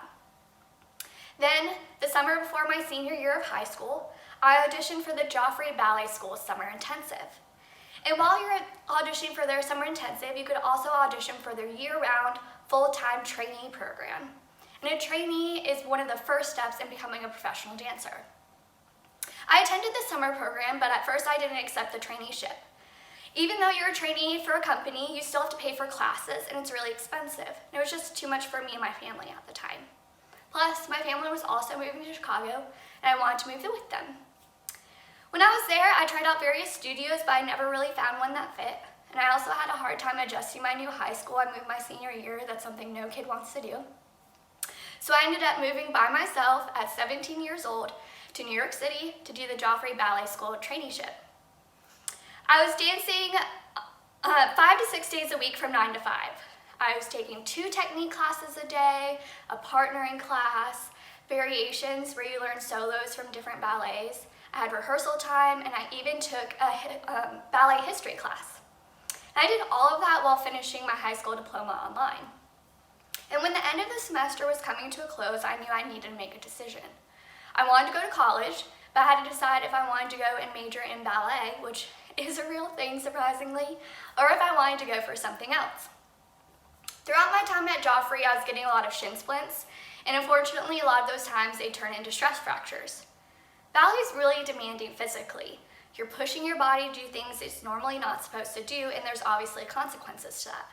Then, the summer before my senior year of high school, I auditioned for the Joffrey Ballet School's Summer Intensive. And while you're auditioning for their Summer Intensive, you could also audition for their year-round, full-time trainee program. And a trainee is one of the first steps in becoming a professional dancer. I attended the summer program, but at first I didn't accept the traineeship. Even though you're a trainee for a company, you still have to pay for classes, and it's really expensive. And it was just too much for me and my family at the time. Plus, my family was also moving to Chicago, and I wanted to move with them. When I was there, I tried out various studios, but I never really found one that fit. And I also had a hard time adjusting my new high school. I moved my senior year. That's something no kid wants to do. So I ended up moving by myself at 17 years old to New York City to do the Joffrey Ballet School traineeship. I was dancing 5 to 6 days a week from 9 to 5. I was taking 2 technique classes a day, a partnering class, variations where you learn solos from different ballets. I had rehearsal time, and I even took a ballet history class. And I did all of that while finishing my high school diploma online. And when the end of the semester was coming to a close, I knew I needed to make a decision. I wanted to go to college, but I had to decide if I wanted to go and major in ballet, which is a real thing, surprisingly, or if I wanted to go for something else. Throughout my time at Joffrey, I was getting a lot of shin splints, and unfortunately, a lot of those times they turn into stress fractures. Ballet is really demanding physically. You're pushing your body to do things it's normally not supposed to do, and there's obviously consequences to that.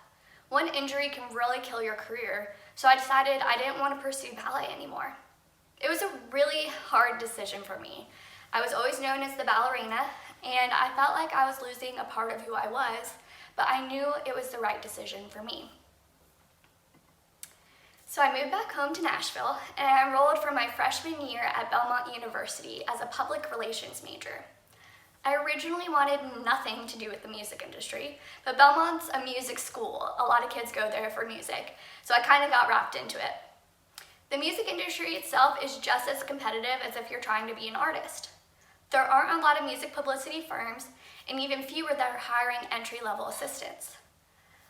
One injury can really kill your career, so I decided I didn't want to pursue ballet anymore. It was a really hard decision for me. I was always known as the ballerina, and I felt like I was losing a part of who I was but I knew it was the right decision for me. So I moved back home to Nashville, and I enrolled for my freshman year at Belmont University as a public relations major. I originally wanted nothing to do with the music industry, but Belmont's a music school. A lot of kids go there for music, so I kind of got wrapped into it. The music industry itself is just as competitive as if you're trying to be an artist. There aren't a lot of music publicity firms, and even fewer that are hiring entry-level assistants.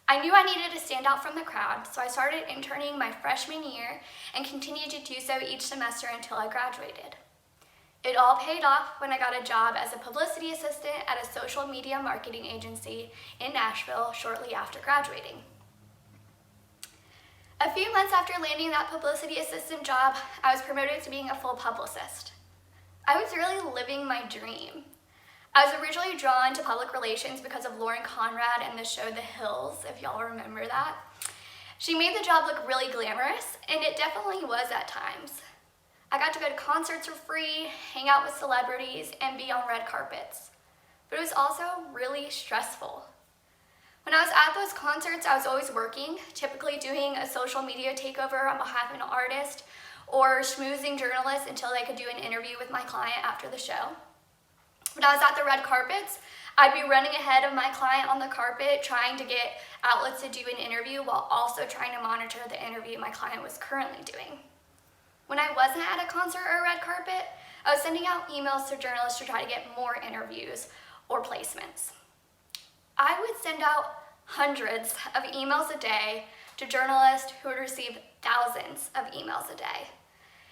I knew I needed to stand out from the crowd, so I started interning my freshman year and continued to do so each semester until I graduated. It all paid off when I got a job as a publicity assistant at a social media marketing agency in Nashville shortly after graduating. A few months after landing that publicity assistant job, I was promoted to being a full publicist. I was really living my dream. I was originally drawn to public relations because of Lauren Conrad and the show The Hills, if y'all remember that. She made the job look really glamorous, and it definitely was at times. I got to go to concerts for free, hang out with celebrities, and be on red carpets. But it was also really stressful. When I was at those concerts, I was always working, typically doing a social media takeover on behalf of an artist, or schmoozing journalists until they could do an interview with my client after the show. When I was at the red carpets, I'd be running ahead of my client on the carpet, trying to get outlets to do an interview while also trying to monitor the interview my client was currently doing. When I wasn't at a concert or a red carpet, I was sending out emails to journalists to try to get more interviews or placements. I would send out hundreds of emails a day to journalists who would receive thousands of emails a day.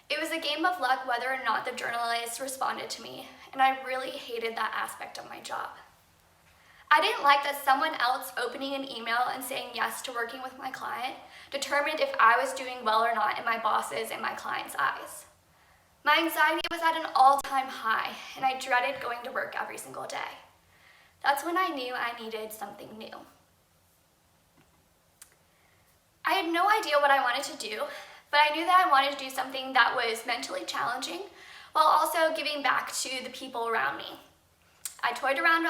It was a game of luck whether or not the journalists responded to me, and I really hated that aspect of my job. I didn't like that someone else opening an email and saying yes to working with my client determined if I was doing well or not in my boss's and my client's eyes. My anxiety was at an all-time high, and I dreaded going to work every single day. That's when I knew I needed something new. I had no idea what I wanted to do, but I knew that I wanted to do something that was mentally challenging while also giving back to the people around me. I toyed around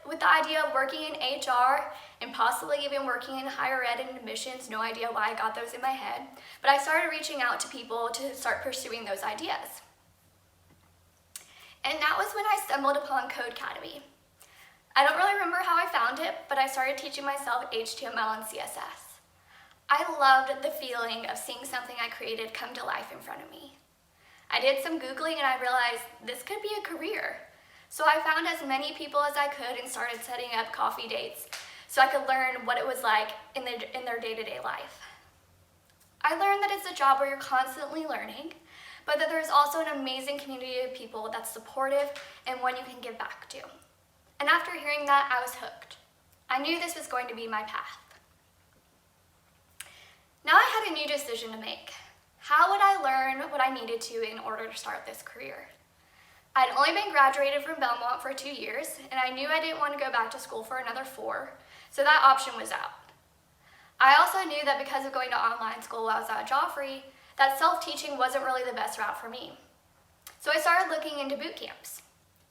with the idea of working in HR and possibly even working in higher ed and admissions, no idea why I got those in my head, but I started reaching out to people to start pursuing those ideas. And that was when I stumbled upon Codecademy. I don't really remember how I found it, but I started teaching myself HTML and CSS. I loved the feeling of seeing something I created come to life in front of me. I did some Googling and I realized this could be a career. So I found as many people as I could and started setting up coffee dates so I could learn what it was like in their day-to-day life. I learned that it's a job where you're constantly learning, but that there's also an amazing community of people that's supportive and one you can give back to. And after hearing that, I was hooked. I knew this was going to be my path. Now I had a new decision to make. How would I learn what I needed to in order to start this career? I'd only been graduated from Belmont for 2 years, and I knew I didn't want to go back to school for another 4, so that option was out. I also knew that because of going to online school while I was at Joffrey, that self-teaching wasn't really the best route for me. So I started looking into boot camps.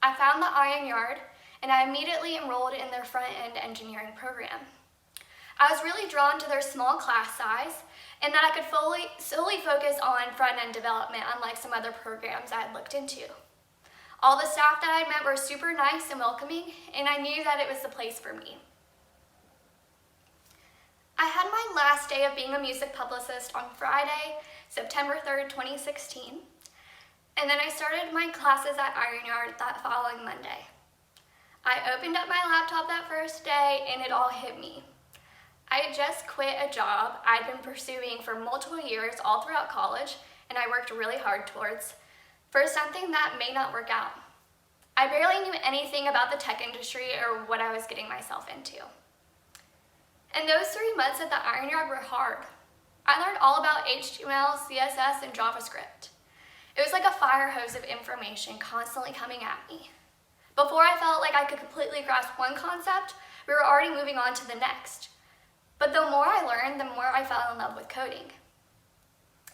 I found the Iron Yard, and I immediately enrolled in their front-end engineering program. I was really drawn to their small class size and that I could solely focus on front-end development, unlike some other programs I had looked into. All the staff that I met were super nice and welcoming, and I knew that it was the place for me. I had my last day of being a music publicist on Friday, September 3rd, 2016, and then I started my classes at Iron Yard that following Monday. I opened up my laptop that first day and it all hit me. I had just quit a job I'd been pursuing for multiple years all throughout college, and I worked really hard towards, for something that may not work out. I barely knew anything about the tech industry or what I was getting myself into. And those 3 months at the Iron Yard were hard. I learned all about HTML, CSS, and JavaScript. It was like a fire hose of information constantly coming at me. Before I felt like I could completely grasp one concept, we were already moving on to the next. But the more I learned, the more I fell in love with coding.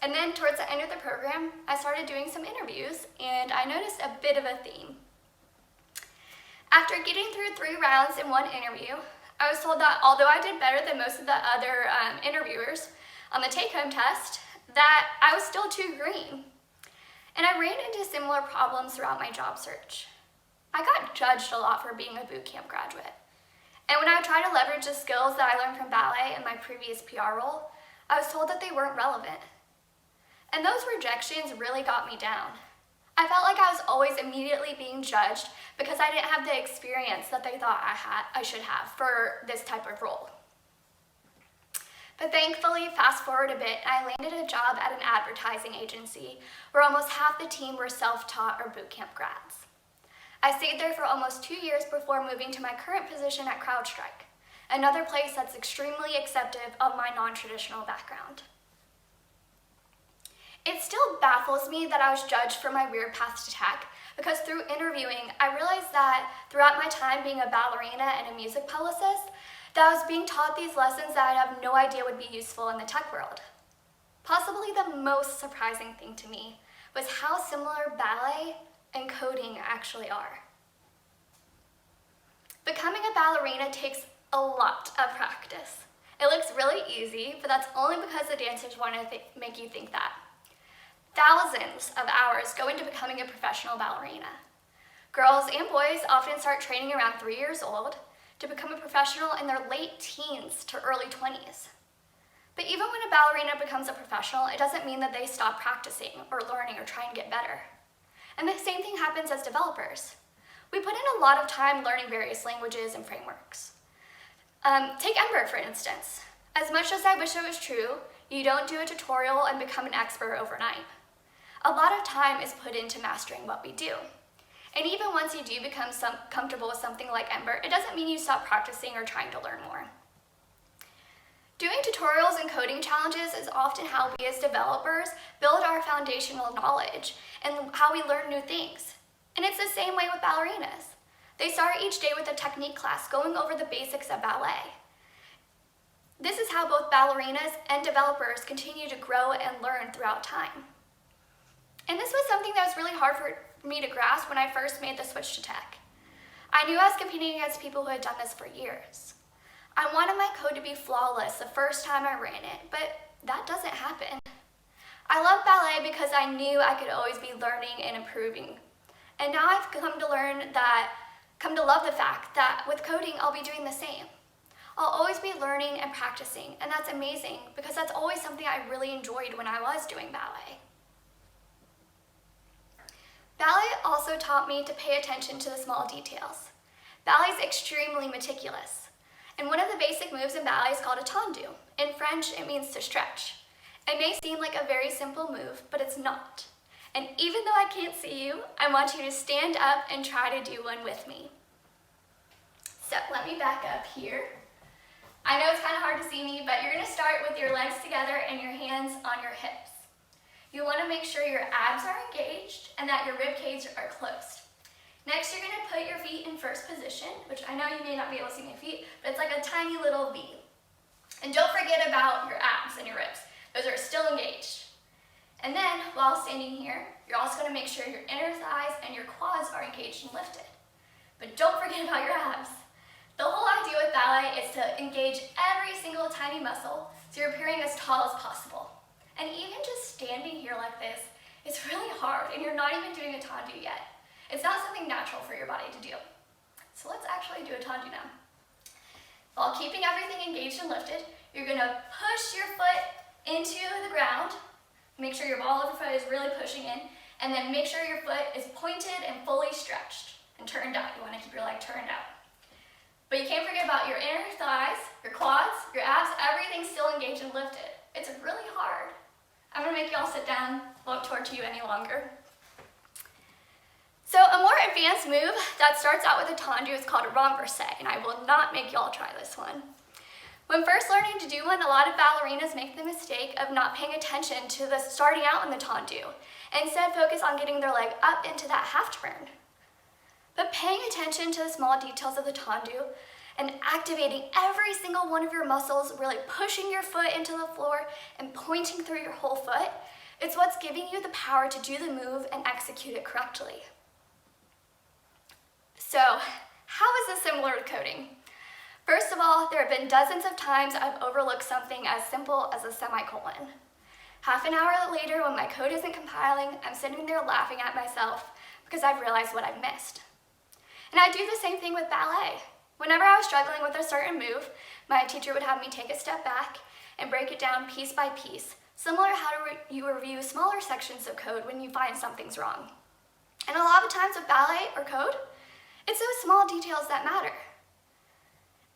And then towards the end of the program, I started doing some interviews, and I noticed a bit of a theme. After getting through 3 rounds in one interview, I was told that although I did better than most of the other interviewers on the take-home test, that I was still too green. And I ran into similar problems throughout my job search. I got judged a lot for being a boot camp graduate. And when I tried to leverage the skills that I learned from ballet in my previous PR role, I was told that they weren't relevant. And those rejections really got me down. I felt like I was always immediately being judged because I didn't have the experience that they thought I should have for this type of role. But thankfully, fast forward a bit, I landed a job at an advertising agency where almost half the team were self-taught or boot camp grads. I stayed there for almost 2 years before moving to my current position at CrowdStrike, another place that's extremely accepting of my non-traditional background. It still baffles me that I was judged for my weird path to tech, because through interviewing, I realized that throughout my time being a ballerina and a music publicist, that I was being taught these lessons that I have no idea would be useful in the tech world. Possibly the most surprising thing to me was how similar ballet and coding actually are. Becoming a ballerina takes a lot of practice. It looks really easy, but that's only because the dancers want to make you think that. Thousands of hours go into becoming a professional ballerina. Girls and boys often start training around 3 years old to become a professional in their late teens to early 20s. But even when a ballerina becomes a professional, it doesn't mean that they stop practicing or learning or trying to get better. And the same thing happens as developers. We put in a lot of time learning various languages and frameworks. Take Ember, for instance. As much as I wish it was true, you don't do a tutorial and become an expert overnight. A lot of time is put into mastering what we do. And even once you do become comfortable with something like Ember, it doesn't mean you stop practicing or trying to learn more. Doing tutorials and coding challenges is often how we as developers build our foundational knowledge and how we learn new things. And it's the same way with ballerinas. They start each day with a technique class going over the basics of ballet. This is how both ballerinas and developers continue to grow and learn throughout time. And this was something that was really hard for me to grasp when I first made the switch to tech. I knew I was competing against people who had done this for years. I wanted my code to be flawless the first time I ran it, but that doesn't happen. I love ballet because I knew I could always be learning and improving. And now I've come to love the fact that with coding, I'll be doing the same. I'll always be learning and practicing, and that's amazing because that's always something I really enjoyed when I was doing ballet. Ballet also taught me to pay attention to the small details. Ballet is extremely meticulous, and one of the basic moves in ballet is called a tendu. In French, it means to stretch. It may seem like a very simple move, but it's not. And even though I can't see you, I want you to stand up and try to do one with me. So let me back up here. I know it's kind of hard to see me, but you're going to start with your legs together and your hands on your hips. You want to make sure your abs are engaged and that your rib cage are closed. Next, you're going to put your feet in first position, which I know you may not be able to see my feet, but it's like a tiny little V. And don't forget about your abs and your ribs. Those are still engaged. And then, while standing here, you're also going to make sure your inner thighs and your quads are engaged and lifted. But don't forget about your abs. The whole idea with ballet is to engage every single tiny muscle so you're appearing as tall as possible. And even just standing here like this, it's really hard and you're not even doing a tendu yet. It's not something natural for your body to do. So let's actually do a tendu now. While keeping everything engaged and lifted, you're going to push your foot into the ground. Make sure your ball of your foot is really pushing in, and then make sure your foot is pointed and fully stretched and turned out. You want to keep your leg turned out. But you can't forget about your inner thighs, your quads, your abs, everything's still engaged and lifted. It's really hard. I'm going to make you all sit down, won't torture you any longer. So a more advanced move that starts out with a tendu is called a renverse, and I will not make you all try this one. When first learning to do one, a lot of ballerinas make the mistake of not paying attention to the starting out in the tendu, and instead focus on getting their leg up into that half turn. But paying attention to the small details of the tendu and activating every single one of your muscles, really pushing your foot into the floor and pointing through your whole foot, it's what's giving you the power to do the move and execute it correctly. So, how is this similar to coding? First of all, there have been dozens of times I've overlooked something as simple as a semicolon. Half an hour later, when my code isn't compiling, I'm sitting there laughing at myself because I've realized what I've missed. And I do the same thing with ballet. Whenever I was struggling with a certain move, my teacher would have me take a step back and break it down piece by piece, similar to how you review smaller sections of code when you find something's wrong. And a lot of times with ballet or code, it's those small details that matter.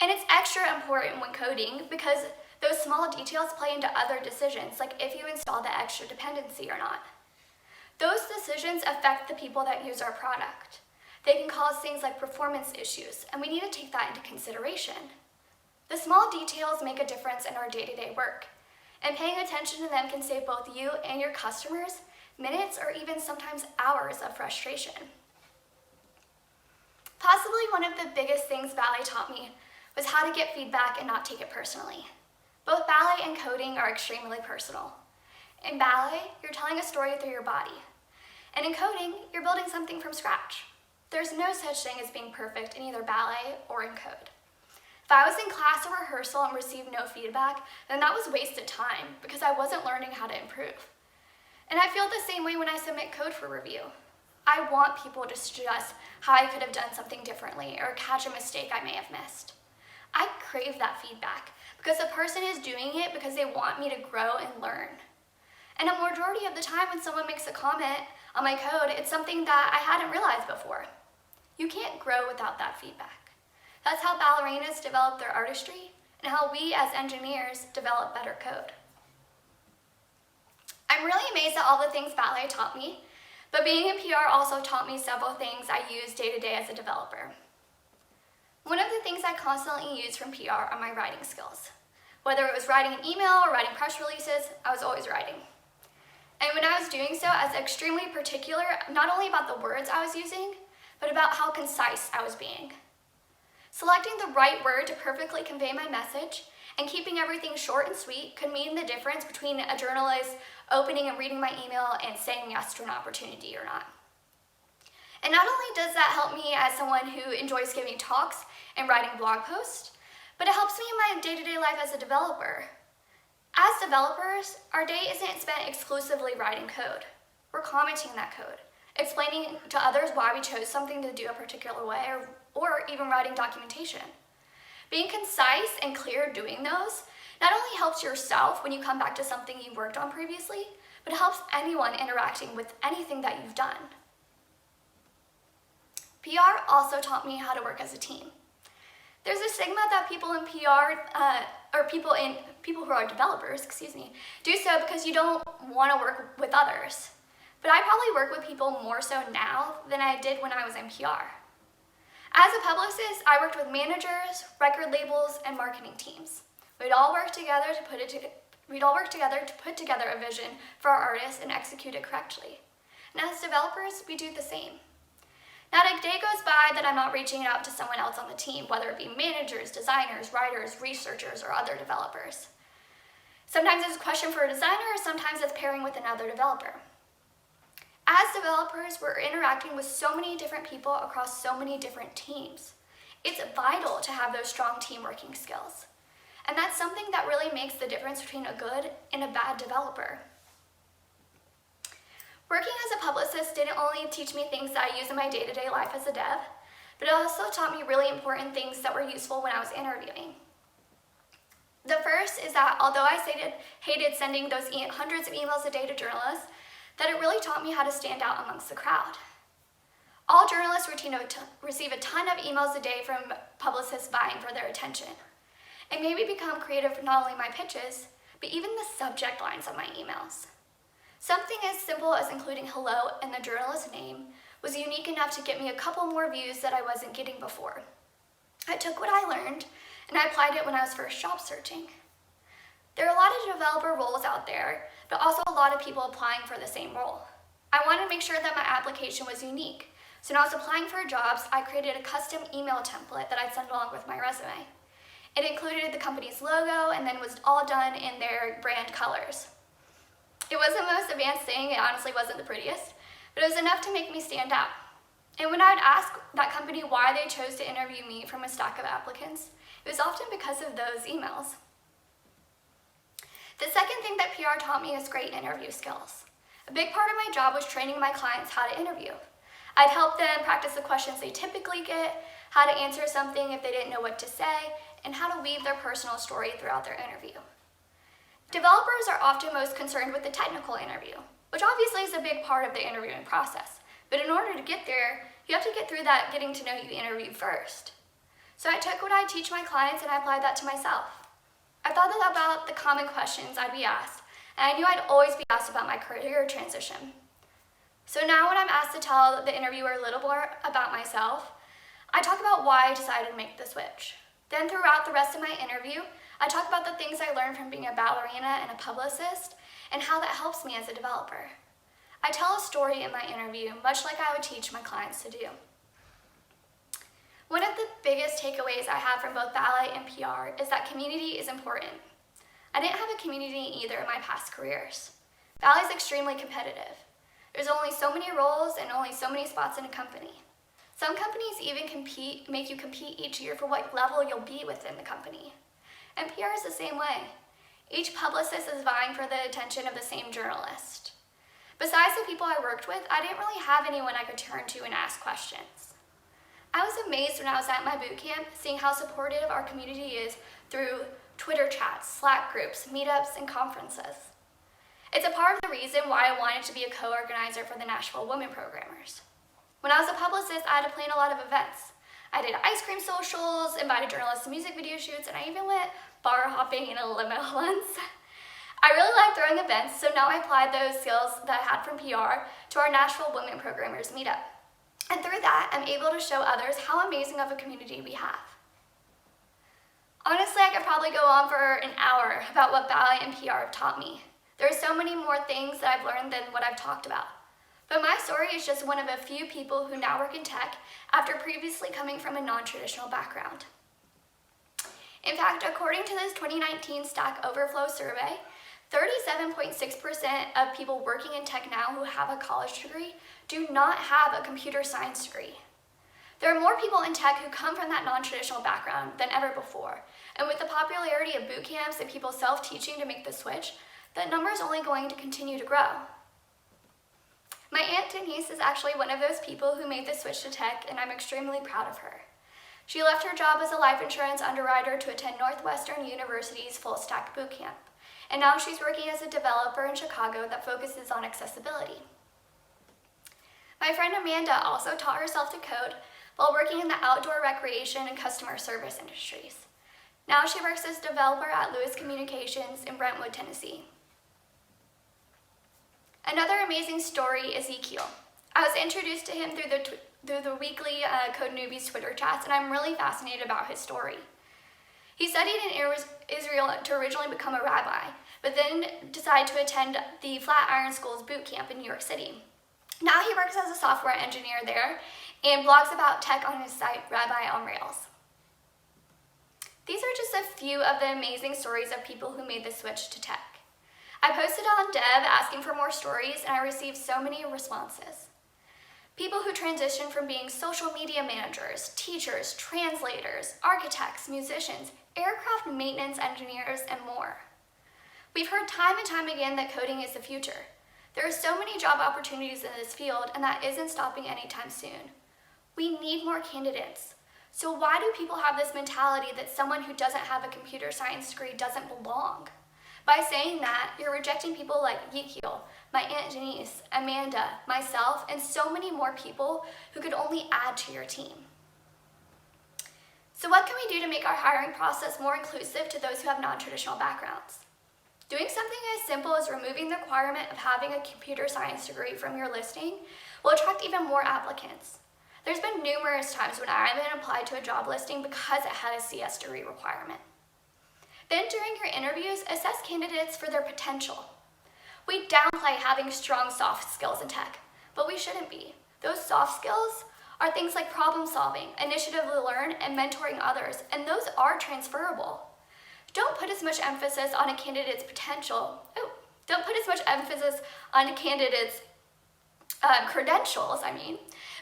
And it's extra important when coding because those small details play into other decisions, like if you install the extra dependency or not. Those decisions affect the people that use our product. They can cause things like performance issues, and we need to take that into consideration. The small details make a difference in our day-to-day work, and paying attention to them can save both you and your customers minutes or even sometimes hours of frustration. Possibly one of the biggest things ballet taught me was how to get feedback and not take it personally. Both ballet and coding are extremely personal. In ballet, you're telling a story through your body. And in coding, you're building something from scratch. There's no such thing as being perfect in either ballet or in code. If I was in class or rehearsal and received no feedback, then that was wasted time because I wasn't learning how to improve. And I feel the same way when I submit code for review. I want people to suggest how I could have done something differently or catch a mistake I may have missed. I crave that feedback because the person is doing it because they want me to grow and learn. And a majority of the time when someone makes a comment on my code, it's something that I hadn't realized before. You can't grow without that feedback. That's how ballerinas develop their artistry and how we as engineers develop better code. I'm really amazed at all the things ballet taught me, but being in PR also taught me several things I use day to day as a developer. One of the things I constantly use from PR are my writing skills. Whether it was writing an email or writing press releases, I was always writing. And when I was doing so, I was extremely particular, not only about the words I was using, but about how concise I was being. Selecting the right word to perfectly convey my message and keeping everything short and sweet could mean the difference between a journalist opening and reading my email and saying yes to an opportunity or not. And not only does that help me as someone who enjoys giving talks and writing blog posts, but it helps me in my day-to-day life as a developer. As developers, our day isn't spent exclusively writing code. We're commenting that code, explaining to others why we chose something to do a particular way, or even writing documentation. Being concise and clear doing those not only helps yourself when you come back to something you worked on previously, but it helps anyone interacting with anything that you've done. PR also taught me how to work as a team. There's a stigma that people in PR, or people who are developers, do so because you don't want to work with others. But I probably work with people more so now than I did when I was in PR. As a publicist, I worked with managers, record labels, and marketing teams. We'd all work together to put together a vision for our artists and execute it correctly. And as developers, we do the same. Not a day goes by that I'm not reaching out to someone else on the team, whether it be managers, designers, writers, researchers, or other developers. Sometimes it's a question for a designer, or sometimes it's pairing with another developer. As developers, we're interacting with so many different people across so many different teams. It's vital to have those strong team working skills. And that's something that really makes the difference between a good and a bad developer. Working as a publicist didn't only teach me things that I use in my day-to-day life as a dev, but it also taught me really important things that were useful when I was interviewing. The first is that although I hated sending those hundreds of emails a day to journalists, that it really taught me how to stand out amongst the crowd. All journalists receive a ton of emails a day from publicists vying for their attention. It made me become creative for not only my pitches, but even the subject lines of my emails. Something as simple as including hello and the journalist's name was unique enough to get me a couple more views that I wasn't getting before. I took what I learned and I applied it when I was first job searching. There are a lot of developer roles out there, but also a lot of people applying for the same role. I wanted to make sure that my application was unique, so when I was applying for jobs, I created a custom email template that I'd send along with my resume. It included the company's logo and then was all done in their brand colors. It wasn't the most advanced thing, it honestly wasn't the prettiest, but it was enough to make me stand out. And when I'd ask that company why they chose to interview me from a stack of applicants, it was often because of those emails. The second thing that PR taught me is great interview skills. A big part of my job was training my clients how to interview. I'd help them practice the questions they typically get, how to answer something if they didn't know what to say, and how to weave their personal story throughout their interview. Developers are often most concerned with the technical interview, which obviously is a big part of the interviewing process. But in order to get there, you have to get through that getting to know you interview first. So I took what I teach my clients and I applied that to myself. I thought about the common questions I'd be asked, and I knew I'd always be asked about my career transition. So now when I'm asked to tell the interviewer a little more about myself, I talk about why I decided to make the switch. Then throughout the rest of my interview, I talk about the things I learned from being a ballerina and a publicist, and how that helps me as a developer. I tell a story in my interview, much like I would teach my clients to do. One of the biggest takeaways I have from both ballet and PR is that community is important. I didn't have a community in either of my past careers. Ballet is extremely competitive. There's only so many roles and only so many spots in a company. Some companies even make you compete each year for what level you'll be within the company. And PR is the same way. Each publicist is vying for the attention of the same journalist. Besides the people I worked with, I didn't really have anyone I could turn to and ask questions. I was amazed when I was at my boot camp, seeing how supportive our community is through Twitter chats, Slack groups, meetups, and conferences. It's a part of the reason why I wanted to be a co-organizer for the Nashville Women Programmers. When I was a publicist, I had to plan a lot of events. I did ice cream socials, invited journalists to music video shoots, and I even went bar hopping in a limo once. I really like throwing events, so now I applied those skills that I had from PR to our Nashville Women Programmers meetup. And through that, I'm able to show others how amazing of a community we have. Honestly, I could probably go on for an hour about what ballet and PR have taught me. There are so many more things that I've learned than what I've talked about. But my story is just one of a few people who now work in tech after previously coming from a non-traditional background. In fact, according to this 2019 Stack Overflow survey, 37.6% of people working in tech now who have a college degree do not have a computer science degree. There are more people in tech who come from that non-traditional background than ever before, and with the popularity of boot camps and people self-teaching to make the switch, that number is only going to continue to grow. My Aunt Denise is actually one of those people who made the switch to tech, and I'm extremely proud of her. She left her job as a life insurance underwriter to attend Northwestern University's Full Stack Bootcamp, and now she's working as a developer in Chicago that focuses on accessibility. My friend Amanda also taught herself to code while working in the outdoor recreation and customer service industries. Now she works as a developer at Lewis Communications in Brentwood, Tennessee. Another amazing story is Ezekiel. I was introduced to him through the weekly Code Newbies Twitter chats, and I'm really fascinated about his story. He studied in Israel to originally become a rabbi, but then decided to attend the Flatiron School's boot camp in New York City. Now he works as a software engineer there and blogs about tech on his site, Rabbi on Rails. These are just a few of the amazing stories of people who made the switch to tech. I posted on Dev asking for more stories, and I received so many responses. People who transitioned from being social media managers, teachers, translators, architects, musicians, aircraft maintenance engineers, and more. We've heard time and time again that coding is the future. There are so many job opportunities in this field, and that isn't stopping anytime soon. We need more candidates. So why do people have this mentality that someone who doesn't have a computer science degree doesn't belong? By saying that, you're rejecting people like Ezekiel, my Aunt Denise, Amanda, myself, and so many more people who could only add to your team. So what can we do to make our hiring process more inclusive to those who have non-traditional backgrounds? Doing something as simple as removing the requirement of having a computer science degree from your listing will attract even more applicants. There's been numerous times when I haven't applied to a job listing because it had a CS degree requirement. Then during your interviews, assess candidates for their potential. We downplay having strong soft skills in tech, but we shouldn't be. Those soft skills are things like problem solving, initiative to learn, and mentoring others, and those are transferable. Don't put as much emphasis on a candidate's potential. Don't put as much emphasis on a candidate's credentials,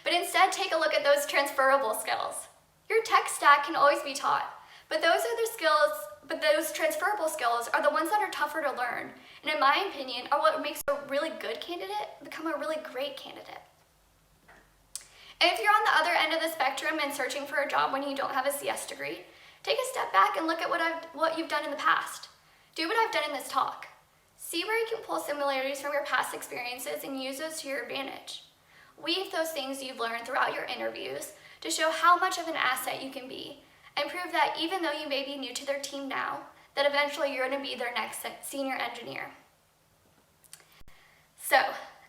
but instead take a look at those transferable skills. Your tech stack can always be taught, But those transferable skills are the ones that are tougher to learn, and in my opinion, are what makes a really good candidate become a really great candidate. And if you're on the other end of the spectrum and searching for a job when you don't have a CS degree, take a step back and look at what you've done in the past. Do what I've done in this talk. See where you can pull similarities from your past experiences and use those to your advantage. Weave those things you've learned throughout your interviews to show how much of an asset you can be, and prove that even though you may be new to their team now, that eventually you're going to be their next senior engineer. So,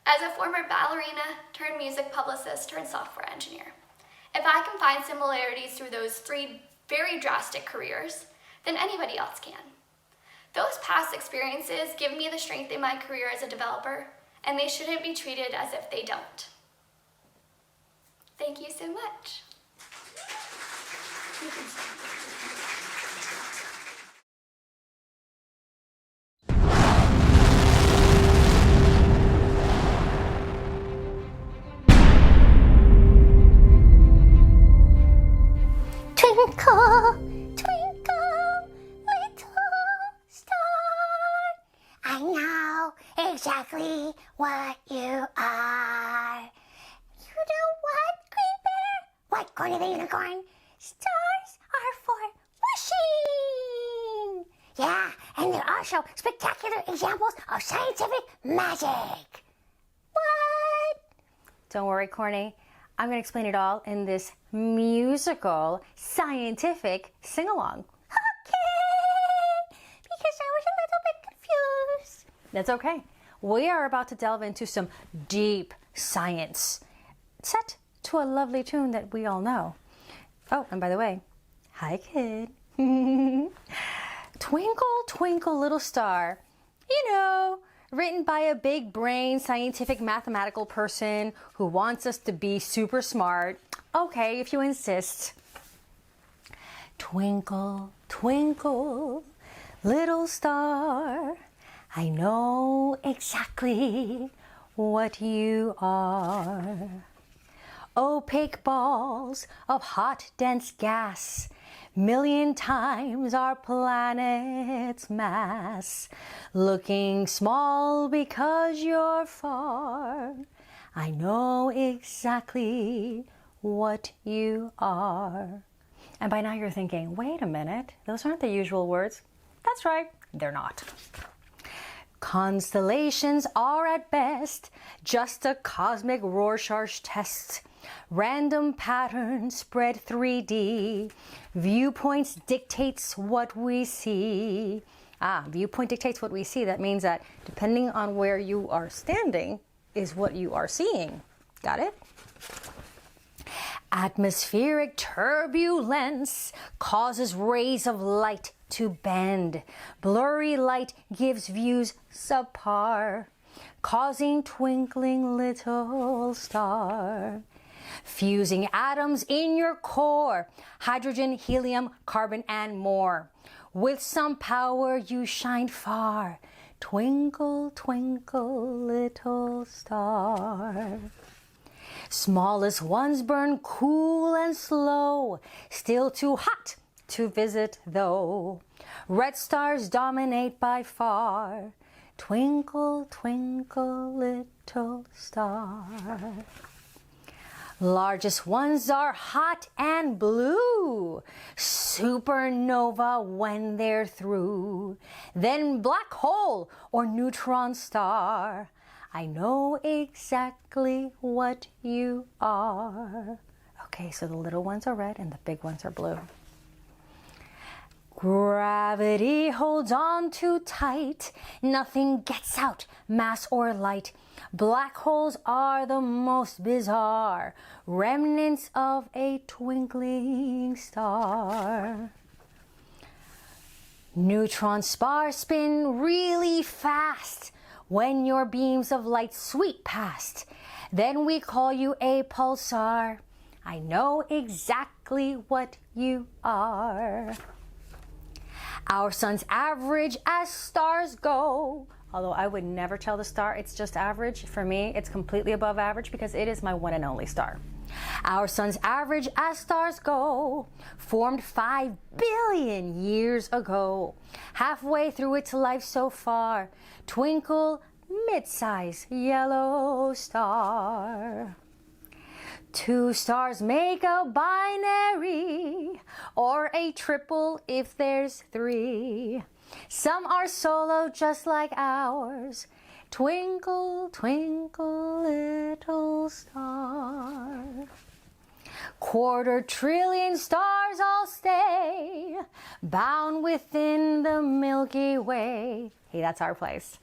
as a former ballerina turned music publicist turned software engineer, if I can find similarities through those 3 very drastic careers, then anybody else can. Those past experiences give me the strength in my career as a developer, and they shouldn't be treated as if they don't. Thank you so much.
Twinkle, twinkle, little star, I know exactly what you are. You know what, Green Bear? What, Corny the Unicorn? Stars are for wishing. Yeah, and they're also spectacular examples of scientific magic. What? Don't worry, Corny. I'm going to explain it all in this musical, scientific sing-along. Okay, because I was a little bit confused. That's okay. We are about to delve into some deep science, set to a lovely tune that we all know. Oh, and by the way, hi, kid. Twinkle, twinkle, little star. You know, written by a big brain, scientific, mathematical person who wants us to be super smart. Okay, if you insist. Twinkle, twinkle, little star, I know exactly what you are. Opaque balls of hot, dense gas, 1,000,000 times our planet's mass. Looking small because you're far, I know exactly what you are. And by now you're thinking, wait a minute, those aren't the usual words. That's right, they're not. Constellations are at best just a cosmic Rorschach test. Random patterns spread 3D. Viewpoints dictates what we see. Viewpoint dictates what we see. That means that depending on where you are standing is what you are seeing. Got it? Atmospheric turbulence causes rays of light to bend. Blurry light gives views subpar, causing twinkling little star. Fusing atoms in your core, hydrogen, helium, carbon, and more. With some power you shine far. Twinkle, twinkle, little star. Smallest ones burn cool and slow, still too hot to visit though. Red stars dominate by far. Twinkle, twinkle, little star. Largest ones are hot and blue, supernova when they're through. Then black hole or neutron star. I know exactly what you are. Okay, so the little ones are red and the big ones are blue. Gravity holds on too tight. Nothing gets out, mass or light. Black holes are the most bizarre, remnants of a twinkling star. Neutron stars spin really fast when your beams of light sweep past. Then we call you a pulsar. I know exactly what you are. Our sun's average as stars go. Although I would never tell the star it's just average. For me, it's completely above average because it is my one and only star. Our sun's average as stars go, formed 5 billion years ago. Halfway through its life so far, twinkle, mid-size yellow star. 2 stars make a binary, or a triple if there's 3. Some are solo just like ours. Twinkle, twinkle, little star. 250 stars all stay, bound within the Milky Way. Hey, that's our place.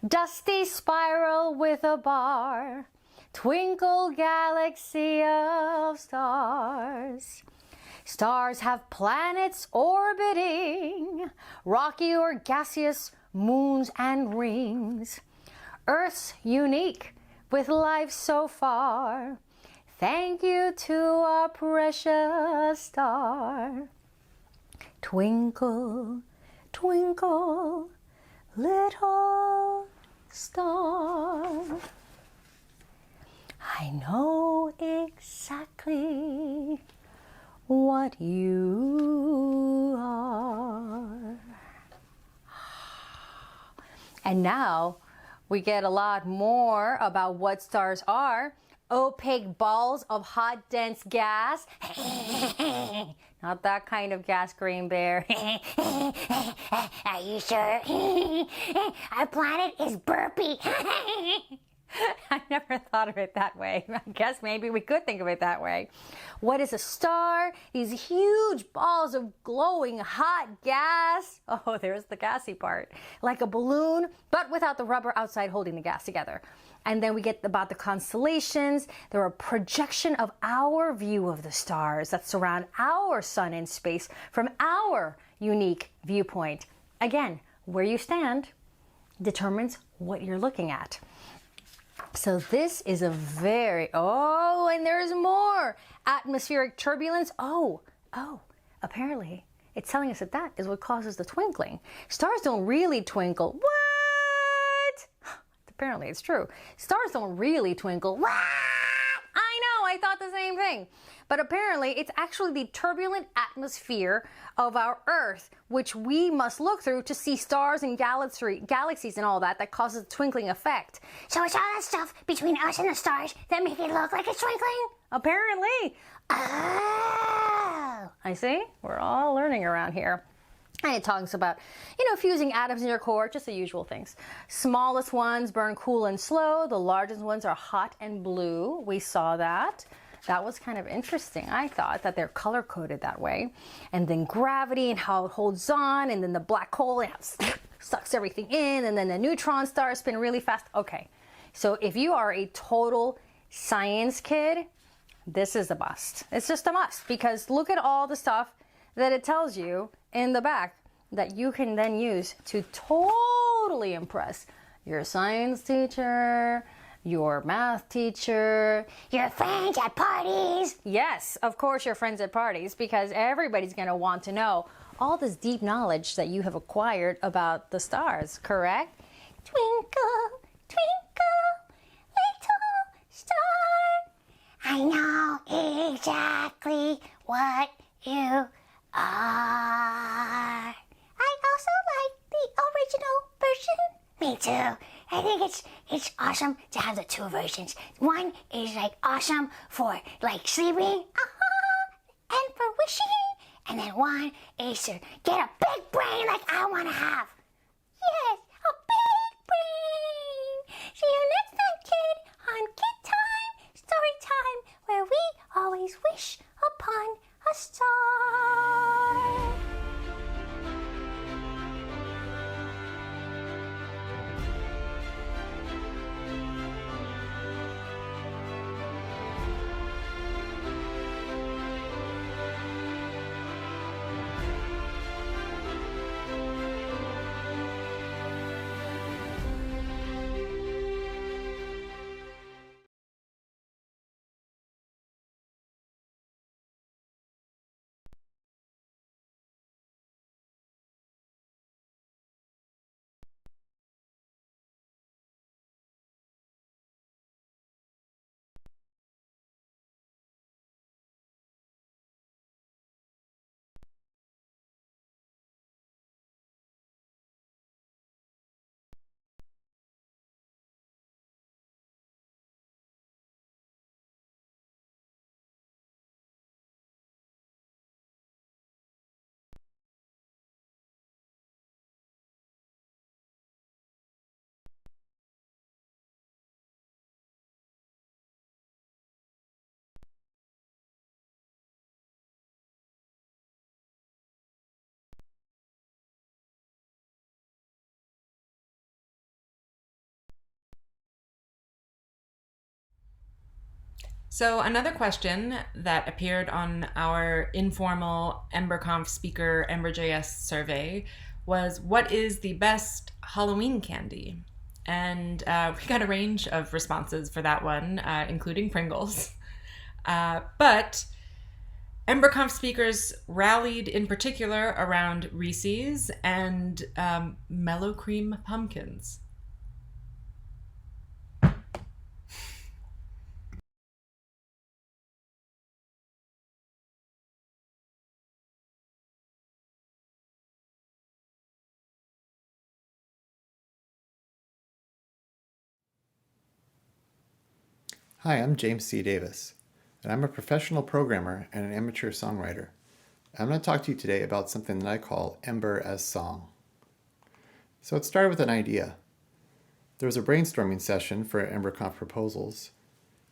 Dusty spiral with a bar. Twinkle galaxy of stars. Stars have planets orbiting, rocky or gaseous moons and rings. Earth's unique with life so far. Thank you to our precious star. Twinkle, twinkle, little star. I know exactly what you are. And now we get a lot more about what stars are. Opaque balls of hot, dense gas. Not that kind of gas, Green Bear. Are you sure? Our planet is burpy. I never thought of it that way. I guess maybe we could think of it that way. What is a star? These huge balls of glowing hot gas. Oh, there's the gassy part. Like a balloon, but without the rubber outside holding the gas together. And then we get about the constellations. They're a projection of our view of the stars that surround our sun in space from our unique viewpoint. Again, where you stand determines what you're looking at. So this is a very, and there's more. Atmospheric turbulence. Apparently it's telling us that that is what causes the twinkling. Stars don't really twinkle. What? Apparently it's true. Stars don't really twinkle. What? I know, I thought the same thing. But apparently it's actually the turbulent atmosphere of our Earth, which we must look through to see stars and galaxies and all that causes the twinkling effect.
So it's all that stuff between us and the stars that make it look like it's twinkling?
Apparently.
Oh!
I see. We're all learning around here. And it talks about, fusing atoms in your core, just the usual things. Smallest ones burn cool and slow. The largest ones are hot and blue. We saw that. That was kind of interesting. I thought that they're color-coded that way. And then gravity and how it holds on, and then the black hole and how it sucks everything in, and then the neutron stars spin really fast. Okay, so if you are a total science kid, this is a must. It's just a must, because look at all the stuff that it tells you in the back that you can then use to totally impress your science teacher, your math teacher,
your friends at parties.
Yes, of course, your friends at parties, because everybody's going to want to know all this deep knowledge that you have acquired about the stars, correct?
Twinkle, twinkle, little star. I know exactly what you are. I also like the original version. Me too. I think it's awesome to have the 2 versions. One is awesome for sleeping, and for wishing, and then one is to get a big brain like I want to have. Yes, a big brain. See you next time, kid, on Kid Time, Story Time, where we always wish upon a star.
So another question that appeared on our informal EmberConf speaker EmberJS survey was, what is the best Halloween candy? And we got a range of responses for that one, including Pringles. But EmberConf speakers rallied in particular around Reese's and mellow cream pumpkins.
Hi, I'm James C. Davis, and I'm a professional programmer and an amateur songwriter. I'm going to talk to you today about something that I call Ember as Song. So it started with an idea. There was a brainstorming session for EmberConf proposals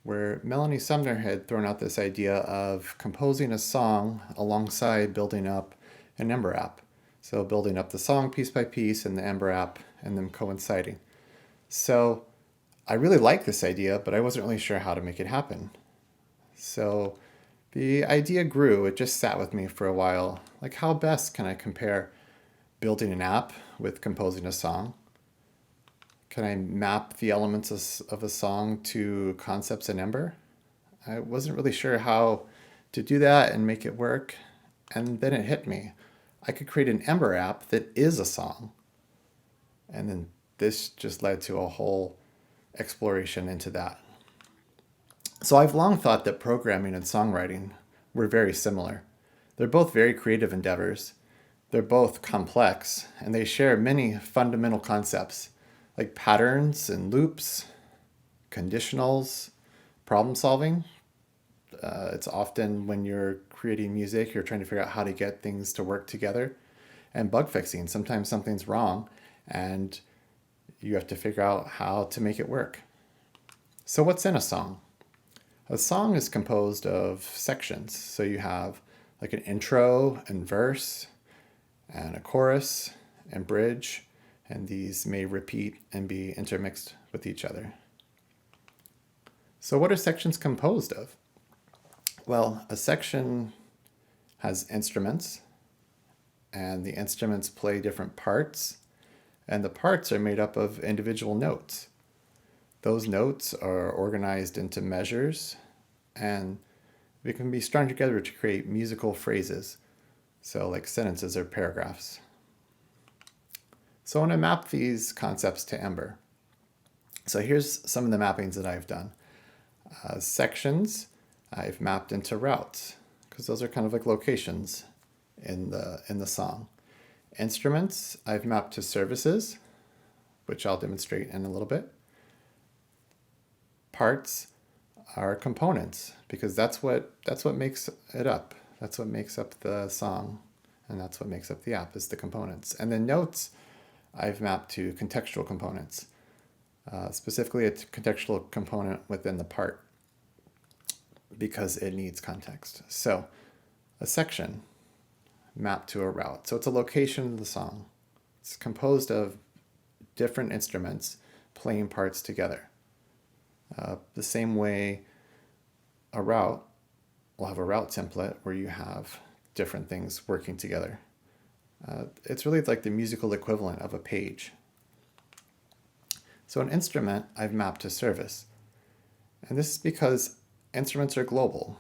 where Melanie Sumner had thrown out this idea of composing a song alongside building up an Ember app. So building up the song piece by piece and the Ember app and them coinciding. So I really liked this idea, but I wasn't really sure how to make it happen. So the idea grew. It just sat with me for a while. Like, how best can I compare building an app with composing a song? Can I map the elements of a song to concepts in Ember? I wasn't really sure how to do that and make it work. And then it hit me. I could create an Ember app that is a song. And then this just led to a whole exploration into that. So I've long thought that programming and songwriting were very similar. They're both very creative endeavors. They're both complex, and they share many fundamental concepts like patterns and loops, conditionals, problem solving. It's often when you're creating music, you're trying to figure out how to get things to work together, and bug fixing. Sometimes something's wrong, and you have to figure out how to make it work. So what's in a song? A song is composed of sections. So you have like an intro and verse and a chorus and bridge, and these may repeat and be intermixed with each other. So what are sections composed of? Well, a section has instruments, and the instruments play different parts, and the parts are made up of individual notes. Those notes are organized into measures, and they can be strung together to create musical phrases, so like sentences or paragraphs. So I want to map these concepts to Ember. So here's some of the mappings that I've done. Sections I've mapped into routes, because those are kind of like locations in the song. Instruments I've mapped to services, which I'll demonstrate in a little bit. Parts are components, because that's what makes it up. That's what makes up the song, and that's what makes up the app, is the components. And then notes I've mapped to contextual components, specifically a contextual component within the part, because it needs context. So a section mapped to a route. So it's a location of the song. It's composed of different instruments playing parts together. The same way a route will have a route template where you have different things working together. It's really like the musical equivalent of a page. So an instrument I've mapped to service. And this is because instruments are global.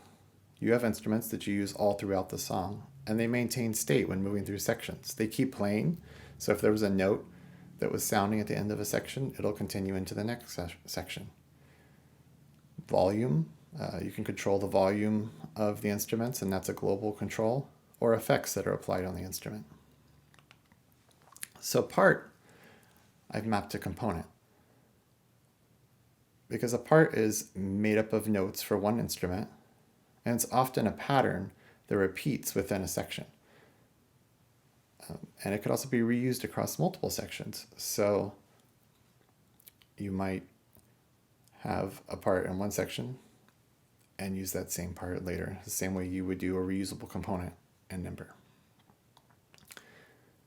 You have instruments that you use all throughout the song, and they maintain state when moving through sections. They keep playing, so if there was a note that was sounding at the end of a section, it'll continue into the next section. Volume, you can control the volume of the instruments, and that's a global control, or effects that are applied on the instrument. So part, I've mapped to component, because a part is made up of notes for one instrument, and it's often a pattern that repeats within a section. And it could also be reused across multiple sections. So you might have a part in one section and use that same part later, the same way you would do a reusable component in Ember.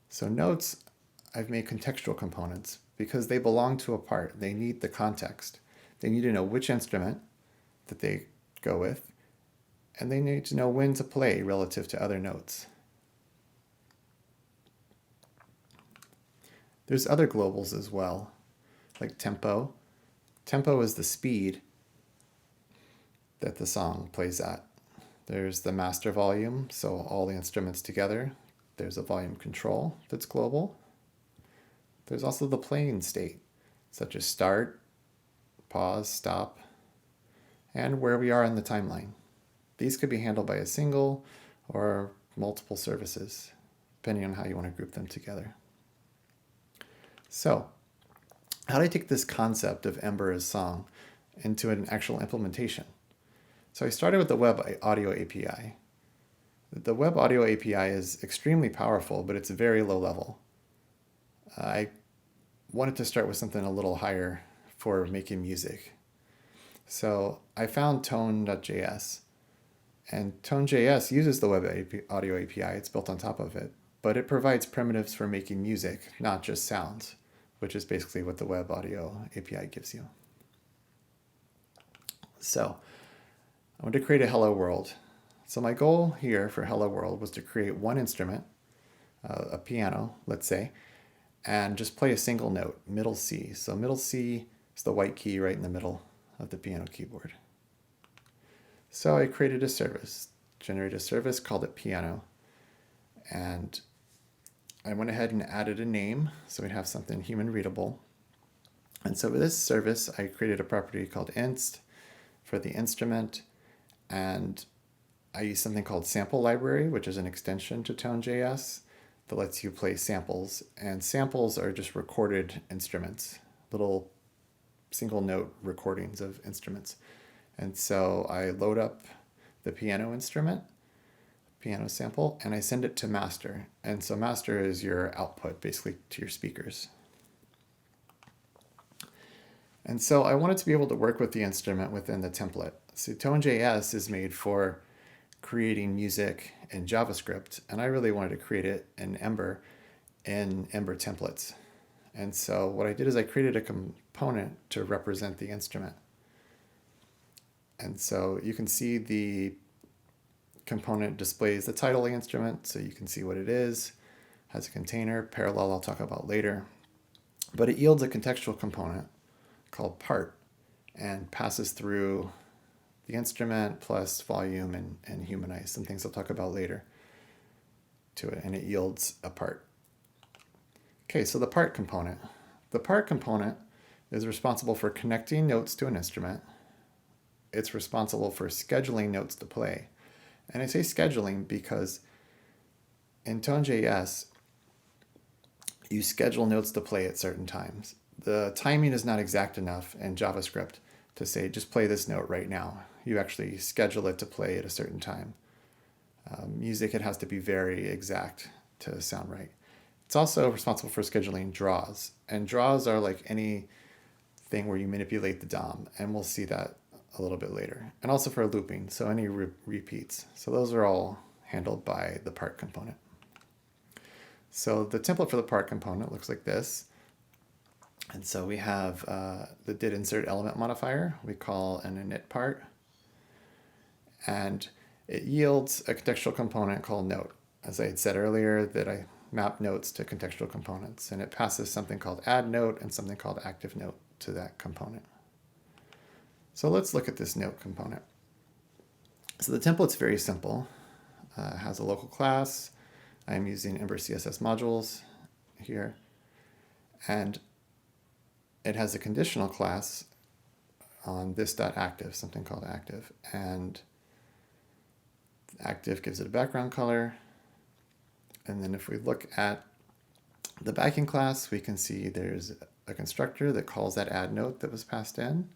So notes, I've made contextual components because they belong to a part. They need the context. They need to know which instrument that they go with, and they need to know when to play relative to other notes. There's other globals as well, like tempo. Tempo is the speed that the song plays at. There's the master volume, so all the instruments together. There's a volume control that's global. There's also the playing state, such as start, pause, stop, and where we are in the timeline. These could be handled by a single or multiple services, depending on how you want to group them together. So, how do I take this concept of Ember as song into an actual implementation? So I started with the Web Audio API. The Web Audio API is extremely powerful, but it's very low level. I wanted to start with something a little higher for making music. So I found tone.js, and tone.js uses the Web Audio API. It's built on top of it, but it provides primitives for making music, not just sounds, which is basically what the Web Audio API gives you. So I want to create a hello world. So my goal here for hello world was to create one instrument, a piano, let's say, and just play a single note, middle C. So middle C is the white key right in the middle of the piano keyboard. So I created a service, generated a service, called it piano, and I went ahead and added a name so we'd have something human readable. And so with this service, I created a property called inst for the instrument, and I use something called sample library, which is an extension to tone.js that lets you play samples. And samples are just recorded instruments, little single note recordings of instruments. And so I load up the piano instrument, piano sample, and I send it to master. And so master is your output, basically, to your speakers. And so I wanted to be able to work with the instrument within the template. So tone.js is made for creating music in JavaScript, and I really wanted to create it in Ember templates. And so what I did is I created a component to represent the instrument. And so you can see the component displays the title of the instrument, so you can see what it is, has a container, parallel I'll talk about later. But it yields a contextual component called part and passes through the instrument plus volume and humanize, some things I'll talk about later to it, and it yields a part. Okay, so the part component. The part component is responsible for connecting notes to an instrument. It's responsible for scheduling notes to play. And I say scheduling because in tone.js, you schedule notes to play at certain times. The timing is not exact enough in JavaScript to say, just play this note right now. You actually schedule it to play at a certain time. Music, it has to be very exact to sound right. It's also responsible for scheduling draws. And draws are like any thing where you manipulate the DOM, and we'll see that a little bit later. And also for looping, so any repeats. So those are all handled by the part component. So the template for the part component looks like this. And so we have the did insert element modifier we call an init part. And it yields a contextual component called note. As I had said earlier, that I map notes to contextual components. And it passes something called add note and something called active note to that component. So let's look at this note component. So the template's very simple. It has a local class. I'm using Ember CSS modules here. And it has a conditional class on this.active, something called active. And active gives it a background color. And then if we look at the backing class, we can see there's a constructor that calls that add note that was passed in.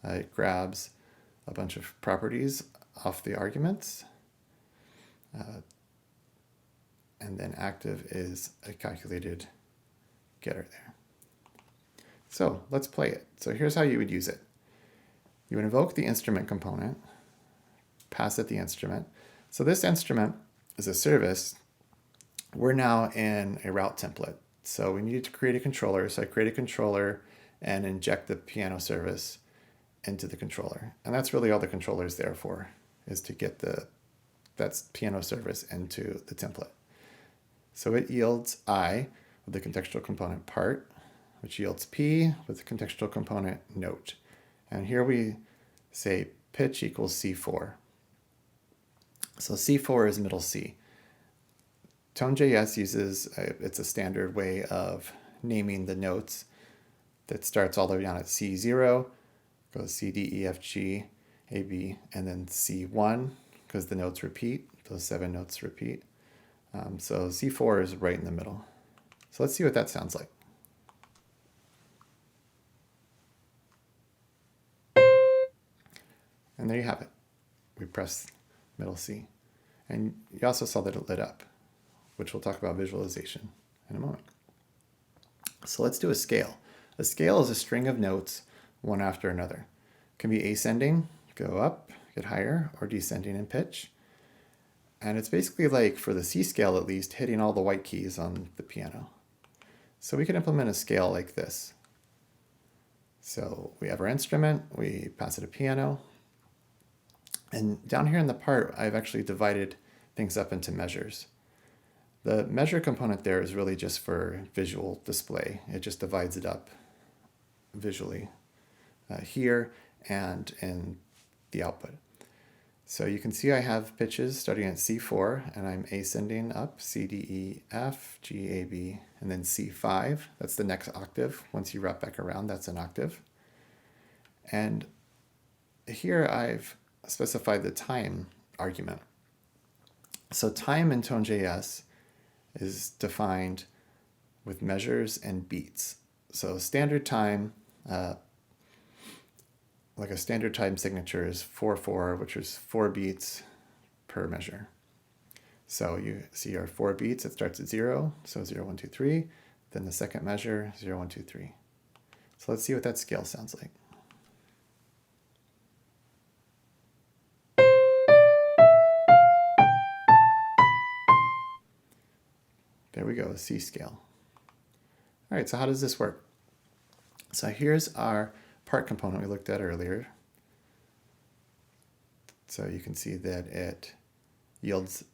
It grabs a bunch of properties off the arguments. And then active is a calculated getter there. So let's play it. So here's how you would use it. You would invoke the instrument component, pass it the instrument. So this instrument is a service. We're now in a route template. So we needed to create a controller. So I create a controller and inject the piano service into the controller. And that's really all the controller is there for, is to get that's piano service into the template. So it yields I with the contextual component part, which yields P with the contextual component note. And here we say pitch equals C4. So C4 is middle C. Tone.js uses, it's a standard way of naming the notes that starts all the way down at C0, goes C, D, E, F, G, A, B, and then C1, because the notes repeat, those 7 notes repeat. So C4 is right in the middle. So let's see what that sounds like. And there you have it. We press middle C. And you also saw that it lit up, which we'll talk about visualization in a moment. So let's do a scale. A scale is a string of notes, one after another. It can be ascending, go up, get higher, or descending in pitch. And it's basically like, for the C scale at least, hitting all the white keys on the piano. So we can implement a scale like this. So we have our instrument, we pass it a piano. And down here in the part, I've actually divided things up into measures. The measure component there is really just for visual display. It just divides it up visually here and in the output. So you can see I have pitches starting at C4, and I'm ascending up C, D, E, F, G, A, B, and then C5. That's the next octave. Once you wrap back around, that's an octave. And here I've specified the time argument. So time in Tone.js is defined with measures and beats. So standard time, like a standard time signature is 4/4, which is 4 beats per measure. So you see our 4 beats, it starts at 0, so 0, 1, 2, 3. Then the second measure, 0, 1, 2, 3. So let's see what that scale sounds like. There we go, C scale. All right, so how does this work? So here's our part component we looked at earlier. So you can see that it yields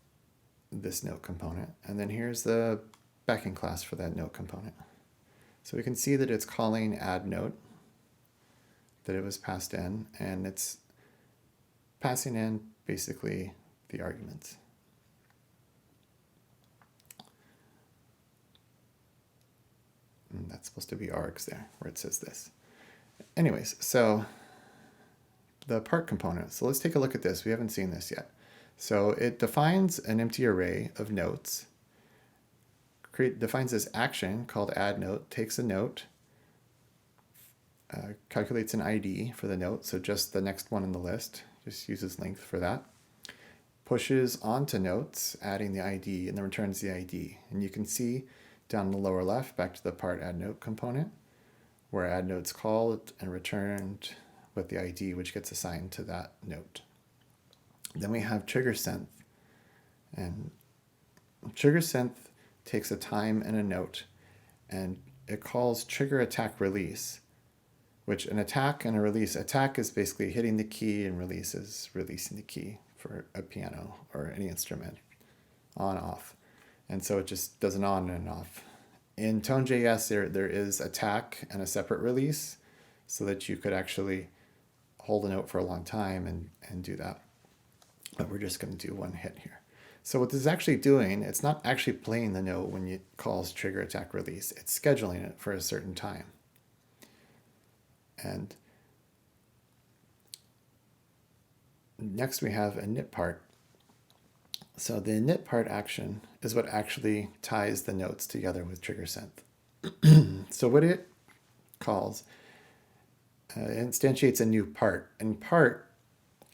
this note component. And then here's the backing class for that note component. So we can see that it's calling add note, that it was passed in, and it's passing in basically the arguments. And that's supposed to be args there, where it says this. Anyways, so the part component. So let's take a look at this. We haven't seen this yet. So it defines an empty array of notes, defines this action called add note, takes a note, calculates an ID for the note, so just the next one in the list, just uses length for that, pushes onto notes, adding the ID, and then returns the ID. And you can see down in the lower left, back to the part add note component, where add note's called and returned with the ID, which gets assigned to that note. Then we have trigger synth, and trigger synth takes a time and a note, and it calls trigger attack release, which an attack and a release. Attack is basically hitting the key, and release is releasing the key for a piano or any instrument, on, off. And so it just does an on and an off. In Tone.js, there is attack and a separate release, so that you could actually hold a note for a long time and do that. But we're just going to do one hit here. So what this is actually doing, it's not actually playing the note when it calls trigger attack release. It's scheduling it for a certain time. And next we have a init part. So the init part action is what actually ties the notes together with trigger synth. So what it calls, instantiates a new part. And part,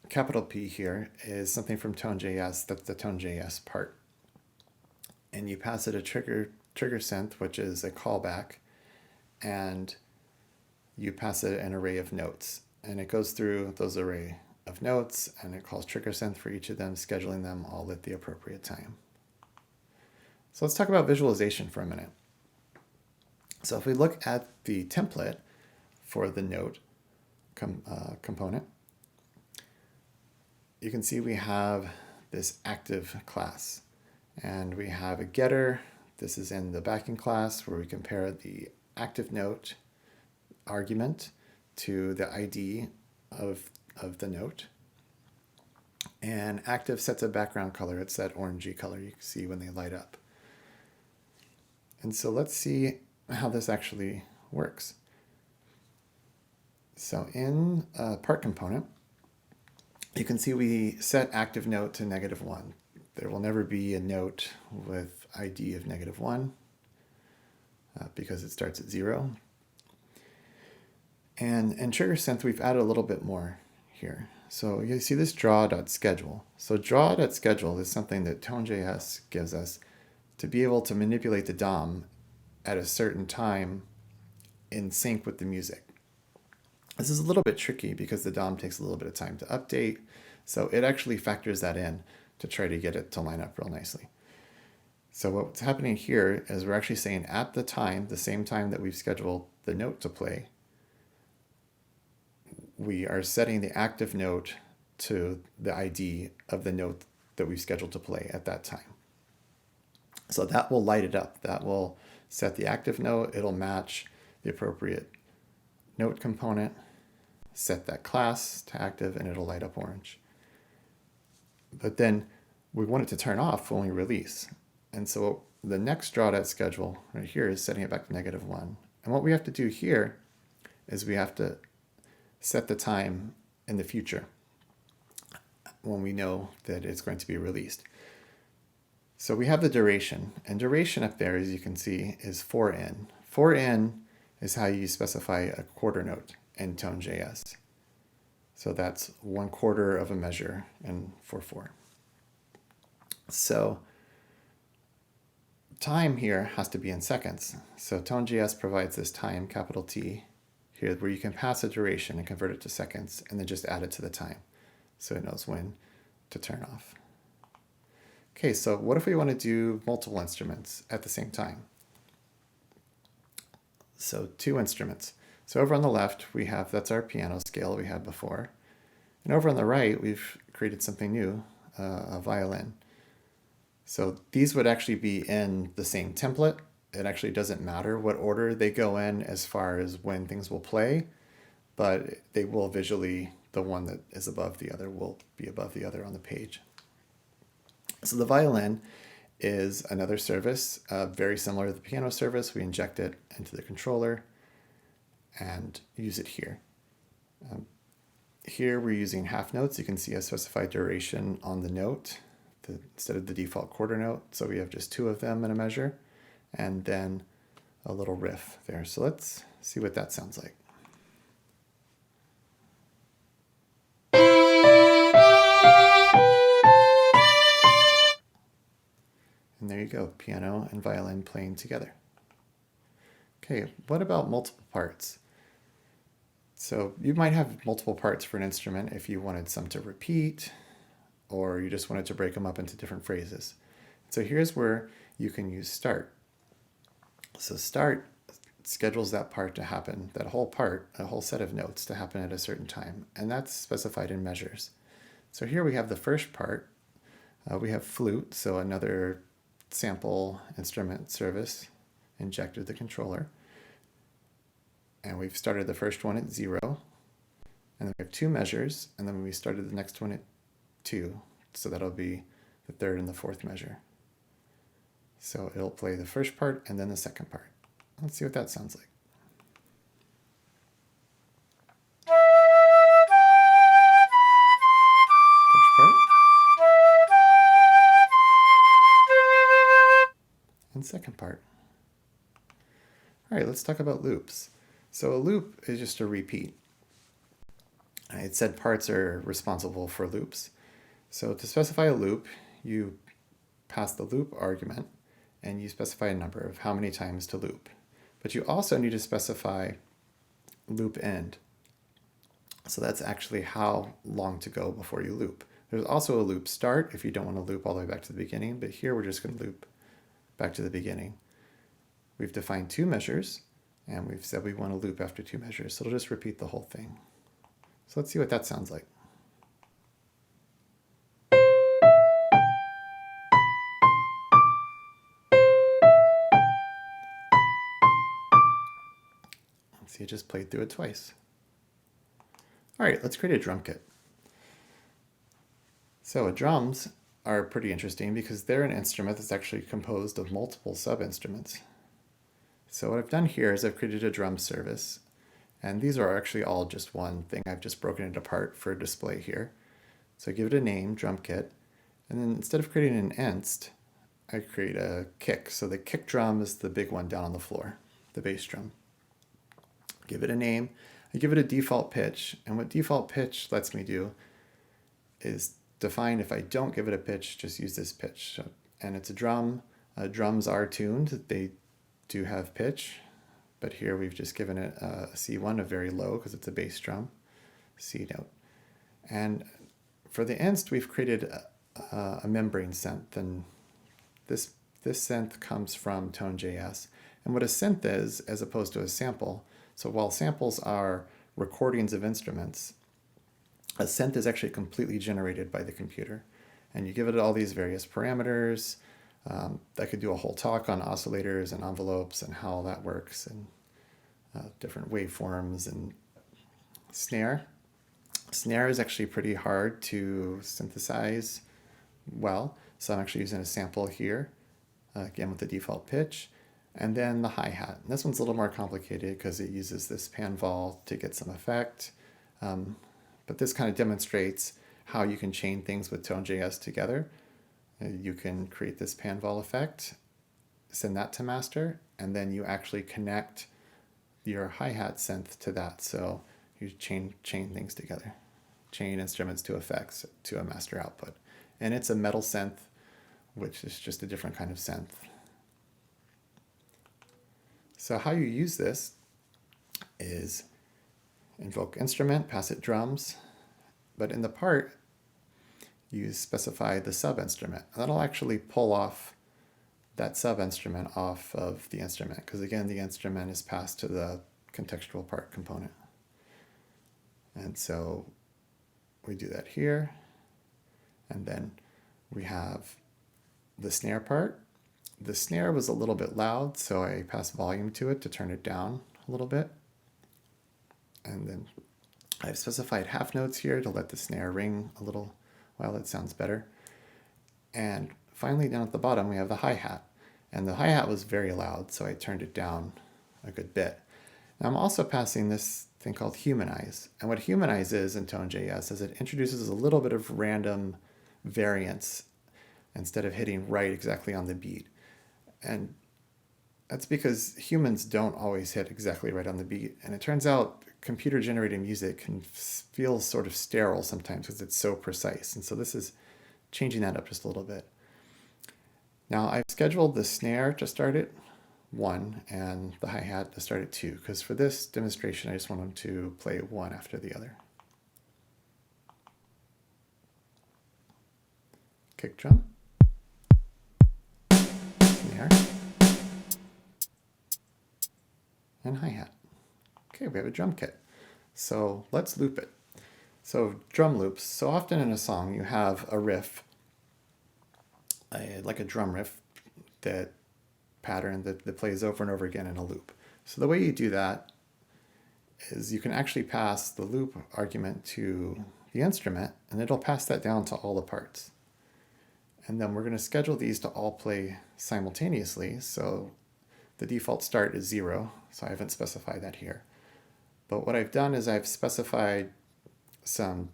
capital P here, is something from Tone.js. That's the Tone.js part. And you pass it a trigger synth, which is a callback, and you pass it an array of notes. And it goes through those array of notes, and it calls trigger synth for each of them, scheduling them all at the appropriate time. So let's talk about visualization for a minute. So if we look at the template for the note, component, you can see we have this active class, and we have a getter. This is in the backing class where we compare the active note argument to the ID of the note. And active sets a background color. It's that orangey color you can see when they light up. And so let's see how this actually works. So in part component, you can see we set active note to -1. There will never be a note with ID of -1 because it starts at 0. And in trigger synth, we've added a little bit more here. So you see this draw.schedule. So draw.schedule is something that Tone.js gives us to be able to manipulate the DOM at a certain time in sync with the music. This is a little bit tricky because the DOM takes a little bit of time to update. So it actually factors that in to try to get it to line up real nicely. So what's happening here is we're actually saying at the time, the same time that we've scheduled the note to play, we are setting the active note to the ID of the note that we've scheduled to play at that time. So that will light it up. That will set the active note. It'll match the appropriate note component, set that class to active, and it'll light up orange. But then we want it to turn off when we release. And so the next draw.schedule right here is setting it back to -1. And what we have to do here is we have to set the time in the future when we know that it's going to be released. So we have the duration, and duration up there, as you can see, is 4n. 4n is how you specify a quarter note in Tone.js. So that's 1/4 of a measure in 4/4. So time here has to be in seconds. So Tone.js provides this time, capital T, here where you can pass a duration and convert it to seconds and then just add it to the time so it knows when to turn off. Okay, so what if we want to do multiple instruments at the same time? So 2 instruments. So over on the left, we have, that's our piano scale we had before. And over on the right, we've created something new, a violin. So these would actually be in the same template. It actually doesn't matter what order they go in as far as when things will play, but they will visually, the one that is above the other will be above the other on the page. So the violin is another service, very similar to the piano service. We inject it into the controller and use it here. Here we're using half notes. You can see a specified duration on the note instead of the default quarter note. So we have just 2 of them in a measure, and then a little riff there. So let's see what that sounds like. And there you go, piano and violin playing together. Okay, what about multiple parts? So you might have multiple parts for an instrument if you wanted some to repeat, or you just wanted to break them up into different phrases. So here's where you can use start. So start schedules that part to happen, that whole part, a whole set of notes to happen at a certain time, and that's specified in measures. So here we have the first part. We have flute, so another sample instrument service injected the controller. And we've started the first one at 0, and then we have 2 measures, and then we started the next one at 2, so that'll be the 3rd and the 4th measure. So it'll play the first part and then the second part. Let's see what that sounds like. First part. And second part. All right, let's talk about loops. So a loop is just a repeat. It said parts are responsible for loops. So to specify a loop, you pass the loop argument and you specify a number of how many times to loop. But you also need to specify loop end. So that's actually how long to go before you loop. There's also a loop start if you don't want to loop all the way back to the beginning, but here we're just going to loop back to the beginning. We've defined 2 measures, and we've said we want to loop after 2 measures, so it'll just repeat the whole thing. So let's see what that sounds like. Let's see, it just played through it twice. All right, let's create a drum kit. So drums are pretty interesting because they're an instrument that's actually composed of multiple sub-instruments. So what I've done here is I've created a drum service, and these are actually all just one thing. I've just broken it apart for display here. So I give it a name, drum kit, and then instead of creating an inst, I create a kick. So the kick drum is the big one down on the floor, the bass drum. Give it a name, I give it a default pitch, and what default pitch lets me do is define if I don't give it a pitch, just use this pitch. And it's a drum. Drums are tuned. They do have pitch, but here we've just given it a C1, a very low because it's a bass drum, C note. And for the inst, we've created a membrane synth, and this synth comes from Tone.js. And what a synth is, as opposed to a sample, so while samples are recordings of instruments, a synth is actually completely generated by the computer. And you give it all these various parameters. I could do a whole talk on oscillators and envelopes and how that works, and different waveforms and snare. Snare is actually pretty hard to synthesize well, so I'm actually using a sample here, again with the default pitch. And then the hi-hat. And this one's a little more complicated because it uses this pan vol to get some effect. But this kind of demonstrates how you can chain things with Tone.js together. You can create this pan vol effect, send that to master, and then you actually connect your hi-hat synth to that. So you chain things together, chain instruments to effects to a master output. And it's a metal synth, which is just a different kind of synth. So how you use this is invoke instrument, pass it drums, but in the part, you specify the sub-instrument. That'll actually pull off that sub-instrument off of the instrument, because again, the instrument is passed to the contextual part component. And so we do that here, and then we have the snare part. The snare was a little bit loud, so I passed volume to it to turn it down a little bit. And then I've specified half notes here to let the snare ring a little while it sounds better. And finally, down at the bottom, we have the hi-hat. And the hi-hat was very loud, so I turned it down a good bit. Now I'm also passing this thing called humanize. And what humanize is in Tone.js is it introduces a little bit of random variance instead of hitting right exactly on the beat. And that's because humans don't always hit exactly right on the beat. And it turns out computer-generated music can feel sort of sterile sometimes because it's so precise. And so this is changing that up just a little bit. Now I've scheduled the snare to start at 1 and the hi-hat to start at 2, because for this demonstration I just want them to play one after the other. Kick drum. Snare, and hi-hat. Okay, we have a drum kit. So let's loop it. So drum loops. So often in a song you have a riff, like a drum riff, that pattern that plays over and over again in a loop. So the way you do that is you can actually pass the loop argument to the instrument, and it'll pass that down to all the parts. And then we're going to schedule these to all play simultaneously. So the default start is 0, so I haven't specified that here. But what I've done is I've specified some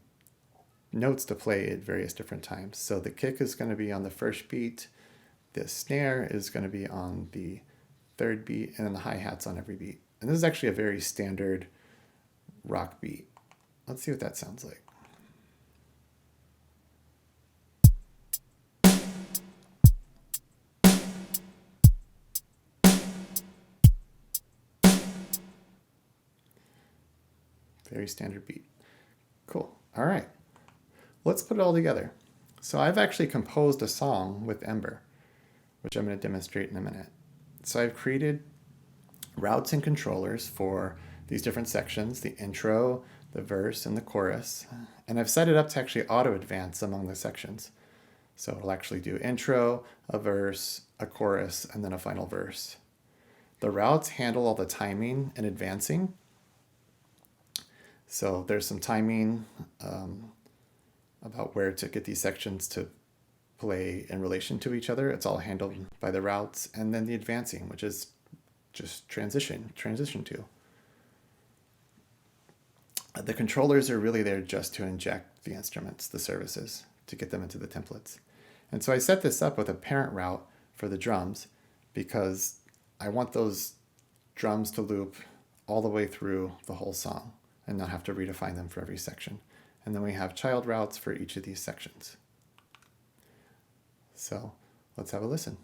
notes to play at various different times. So the kick is going to be on the first beat, the snare is going to be on the third beat, and then the hi-hat's on every beat. And this is actually a very standard rock beat. Let's see what that sounds like. Very standard beat. Cool. All right. Let's put it all together. So I've actually composed a song with Ember, which I'm going to demonstrate in a minute. So I've created routes and controllers for these different sections, the intro, the verse and the chorus. And I've set it up to actually auto-advance among the sections. So it'll actually do intro, a verse, a chorus, and then a final verse. The routes handle all the timing and advancing. So there's some timing about where to get these sections to play in relation to each other. It's all handled by the routes, and then the advancing, which is just transition to. The controllers are really there just to inject the instruments, the services, to get them into the templates. And so I set this up with a parent route for the drums because I want those drums to loop all the way through the whole song and not have to redefine them for every section. And then we have child routes for each of these sections. So let's have a listen.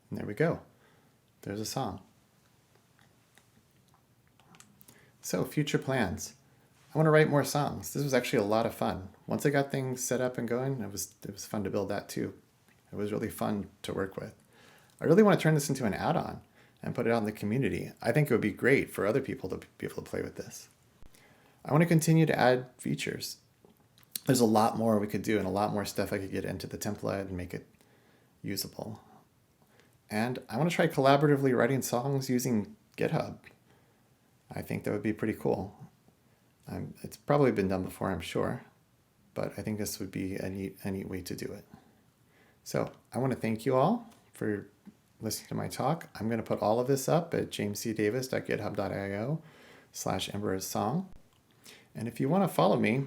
And there we go. There's a song. So, future plans. I want to write more songs. This was actually a lot of fun. Once I got things set up and going, it was fun to build that too. It was really fun to work with. I really want to turn this into an add-on and put it out in the community. I think it would be great for other people to be able to play with this. I want to continue to add features. There's a lot more we could do and a lot more stuff I could get into the template and make it usable. And I want to try collaboratively writing songs using GitHub. I think that would be pretty cool. It's probably been done before, I'm sure, but I think this would be a neat way to do it. So I want to thank you all for listening to my talk. I'm going to put all of this up at jamescdavis.github.io/EmberConf. And if you want to follow me,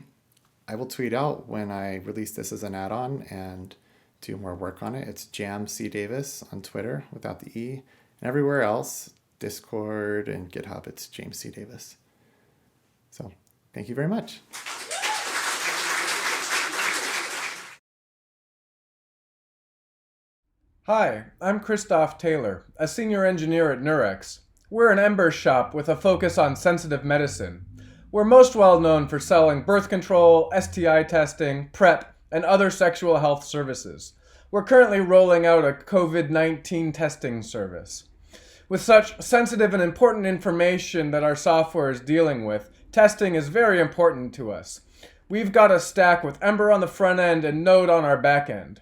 I will tweet out when I release this as an add-on and do more work on it. It's JamCDavis on Twitter without the E. And everywhere else, Discord and GitHub, it's James C. Davis. So thank you very much.
Hi, I'm Christoph Taylor, a senior engineer at Nurex. We're an Ember shop with a focus on sensitive medicine. We're most well known for selling birth control, STI testing, PrEP, and other sexual health services. We're currently rolling out a COVID-19 testing service. With such sensitive and important information that our software is dealing with, testing is very important to us. We've got a stack with Ember on the front end and Node on our back end.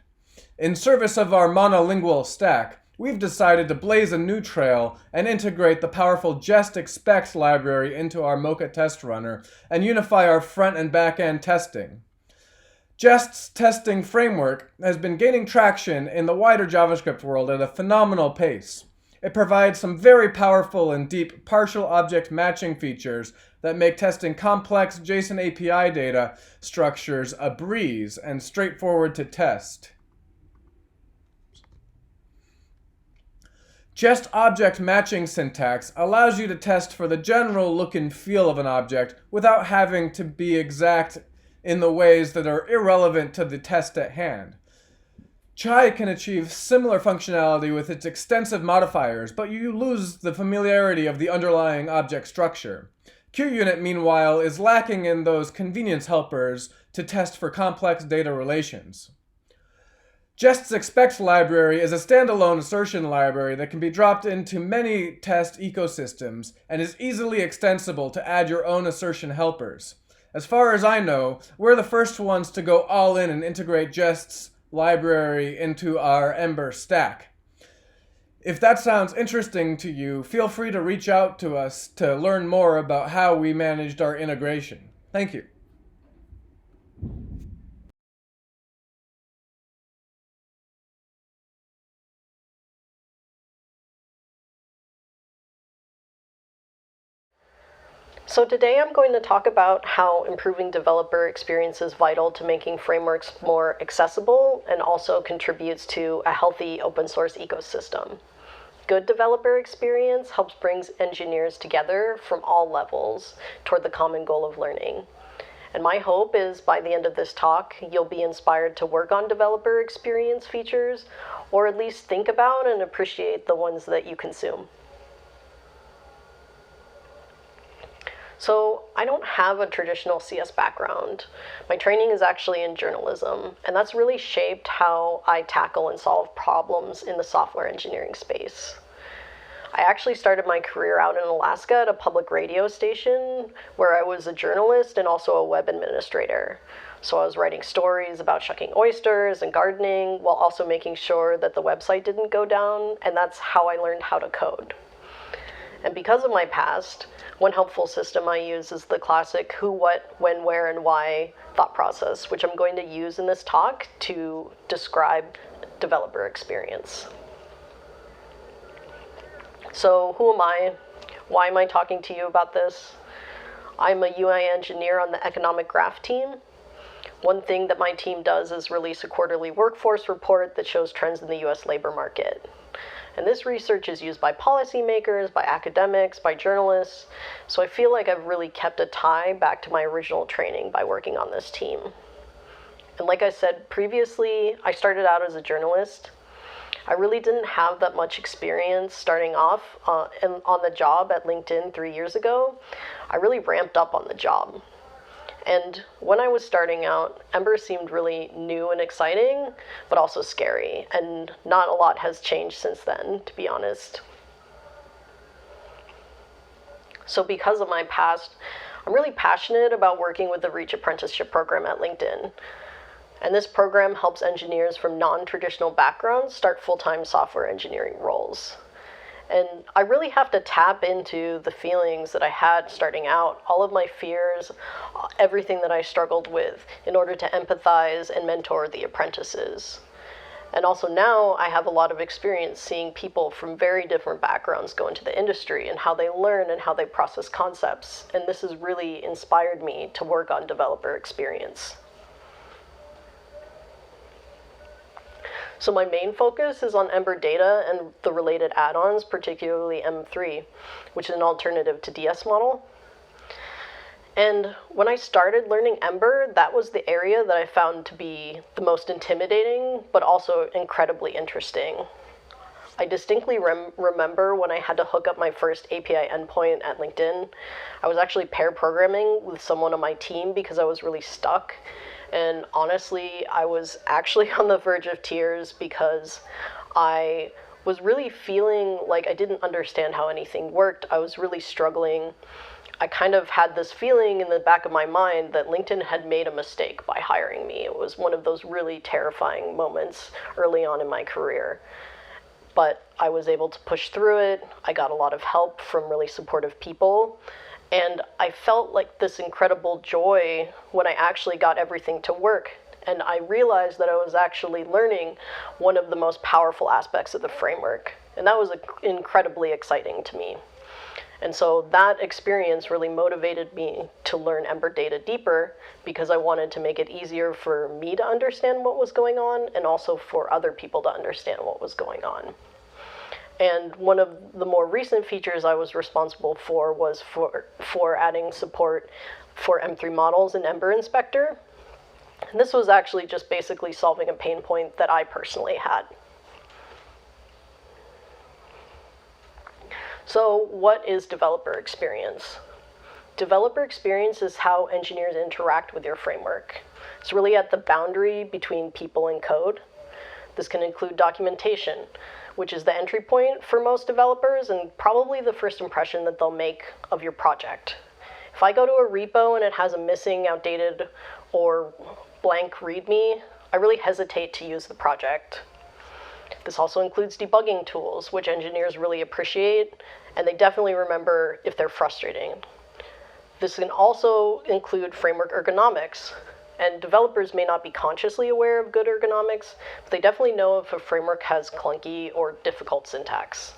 In service of our monolingual stack, we've decided to blaze a new trail and integrate the powerful Jest Expect library into our Mocha test runner and unify our front and back end testing. Jest's testing framework has been gaining traction in the wider JavaScript world at a phenomenal pace. It provides some very powerful and deep partial object matching features that make testing complex JSON API data structures a breeze and straightforward to test. Jest object matching syntax allows you to test for the general look and feel of an object without having to be exact in the ways that are irrelevant to the test at hand. Chai can achieve similar functionality with its extensive modifiers, but you lose the familiarity of the underlying object structure. QUnit, meanwhile, is lacking in those convenience helpers to test for complex data relations. Jest's Expect library is a standalone assertion library that can be dropped into many test ecosystems and is easily extensible to add your own assertion helpers. As far as I know, we're the first ones to go all in and integrate Jest's library into our Ember stack. If that sounds interesting to you, feel free to reach out to us to learn more about how we managed our integration. Thank you.
So today I'm going to talk about how improving developer experience is vital to making frameworks more accessible and also contributes to a healthy open source ecosystem. Good developer experience helps bring engineers together from all levels toward the common goal of learning. And my hope is by the end of this talk, you'll be inspired to work on developer experience features, or at least think about and appreciate the ones that you consume. So I don't have a traditional CS background. My training is actually in journalism, and that's really shaped how I tackle and solve problems in the software engineering space. I actually started my career out in Alaska at a public radio station where I was a journalist and also a web administrator. So I was writing stories about shucking oysters and gardening while also making sure that the website didn't go down, and that's how I learned how to code. And because of my past, one helpful system I use is the classic who, what, when, where, and why thought process, which I'm going to use in this talk to describe developer experience. So who am I? Why am I talking to you about this? I'm a UI engineer on the economic graph team. One thing that my team does is release a quarterly workforce report that shows trends in the US labor market. And this research is used by policymakers, by academics, by journalists. So I feel like I've really kept a tie back to my original training by working on this team. And like I said previously, I started out as a journalist. I really didn't have that much experience starting off on the job at LinkedIn 3 years ago. I really ramped up on the job. And when I was starting out, Ember seemed really new and exciting, but also scary. And not a lot has changed since then, to be honest. So because of my past, I'm really passionate about working with the Reach Apprenticeship program at LinkedIn. And this program helps engineers from non-traditional backgrounds start full-time software engineering roles. And I really have to tap into the feelings that I had starting out, all of my fears, everything that I struggled with in order to empathize and mentor the apprentices. And also now I have a lot of experience seeing people from very different backgrounds go into the industry and how they learn and how they process concepts. And this has really inspired me to work on developer experience. So my main focus is on Ember Data and the related add-ons, particularly M3, which is an alternative to DS model. And when I started learning Ember, that was the area that I found to be the most intimidating, but also incredibly interesting. I distinctly remember when I had to hook up my first API endpoint at LinkedIn. I was actually pair programming with someone on my team because I was really stuck. And honestly, I was actually on the verge of tears because I was really feeling like I didn't understand how anything worked. I was really struggling. I kind of had this feeling in the back of my mind that LinkedIn had made a mistake by hiring me. It was one of those really terrifying moments early on in my career. But I was able to push through it. I got a lot of help from really supportive people. And I felt like this incredible joy when I actually got everything to work. And I realized that I was actually learning one of the most powerful aspects of the framework. And that was incredibly exciting to me. And so that experience really motivated me to learn Ember Data deeper because I wanted to make it easier for me to understand what was going on and also for other people to understand what was going on. And one of the more recent features I was responsible for was for adding support for M3 models in Ember Inspector. And this was actually just basically solving a pain point that I personally had. So what is developer experience? Developer experience is how engineers interact with your framework. It's really at the boundary between people and code. This can include documentation, which is the entry point for most developers and probably the first impression that they'll make of your project. If I go to a repo and it has a missing, outdated, or blank README, I really hesitate to use the project. This also includes debugging tools, which engineers really appreciate, and they definitely remember if they're frustrating. This can also include framework ergonomics, and developers may not be consciously aware of good ergonomics, but they definitely know if a framework has clunky or difficult syntax.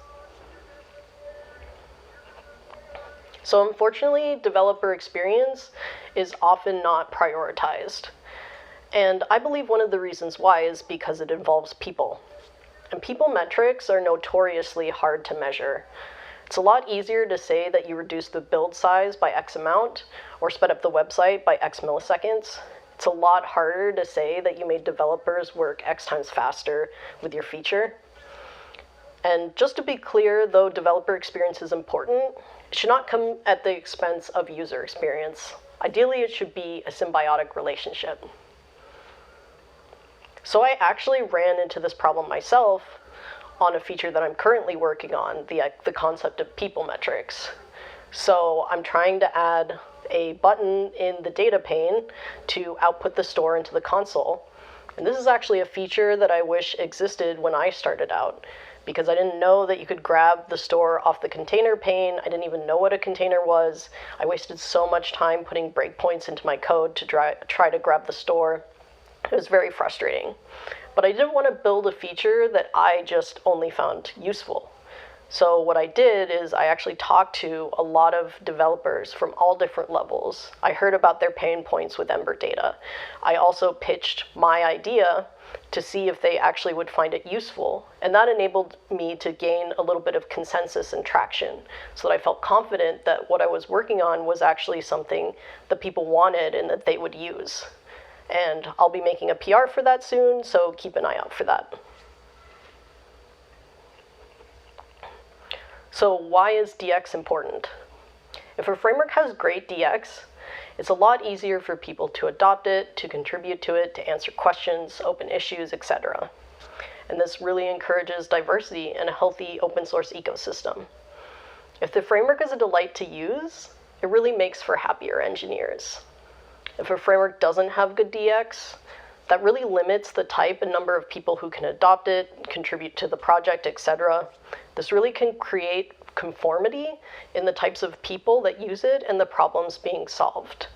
So unfortunately, developer experience is often not prioritized. And I believe one of the reasons why is because it involves people. And people metrics are notoriously hard to measure. It's a lot easier to say that you reduced the build size by X amount or sped up the website by X milliseconds. It's a lot harder to say that you made developers work X times faster with your feature. And just to be clear, though developer experience is important, it should not come at the expense of user experience. Ideally, it should be a symbiotic relationship. So I actually ran into this problem myself on a feature that I'm currently working on, the concept of people metrics. So I'm trying to add a button in the data pane to output the store into the console. And this is actually a feature that I wish existed when I started out, because I didn't know that you could grab the store off the container pane. I didn't even know what a container was. I wasted so much time putting breakpoints into my code to try to grab the store. It was very frustrating. But I didn't want to build a feature that I just only found useful. So what I did is I actually talked to a lot of developers from all different levels. I heard about their pain points with Ember data. I also pitched my idea to see if they actually would find it useful. And that enabled me to gain a little bit of consensus and traction so that I felt confident that what I was working on was actually something that people wanted and that they would use. And I'll be making a PR for that soon, so keep an eye out for that. So why is DX important? If a framework has great DX, it's a lot easier for people to adopt it, to contribute to it, to answer questions, open issues, etc. And this really encourages diversity and a healthy open source ecosystem. If the framework is a delight to use, it really makes for happier engineers. If a framework doesn't have good DX, that really limits the type and number of people who can adopt it, contribute to the project, etc. This really can create conformity in the types of people that use it and the problems being solved.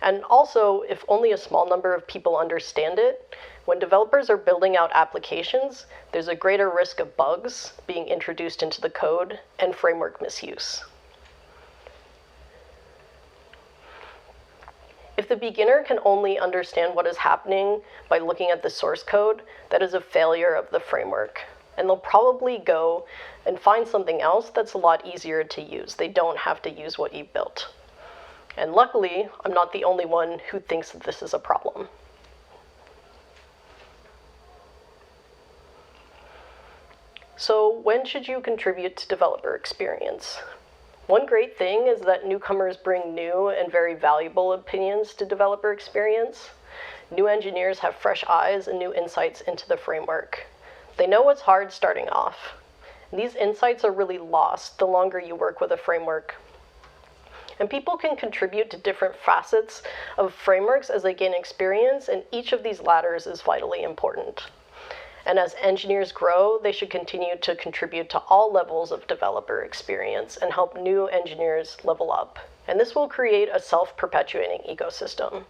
And also, if only a small number of people understand it, when developers are building out applications, there's a greater risk of bugs being introduced into the code and framework misuse. If the beginner can only understand what is happening by looking at the source code, that is a failure of the framework. And they'll probably go and find something else that's a lot easier to use. They don't have to use what you built. And luckily, I'm not the only one who thinks that this is a problem. So when should you contribute to developer experience? One great thing is that newcomers bring new and very valuable opinions to developer experience. New engineers have fresh eyes and new insights into the framework. They know what's hard starting off. And these insights are really lost the longer you work with a framework. And people can contribute to different facets of frameworks as they gain experience, and each of these ladders is vitally important. And as engineers grow, they should continue to contribute to all levels of developer experience and help new engineers level up. And this will create a self-perpetuating ecosystem.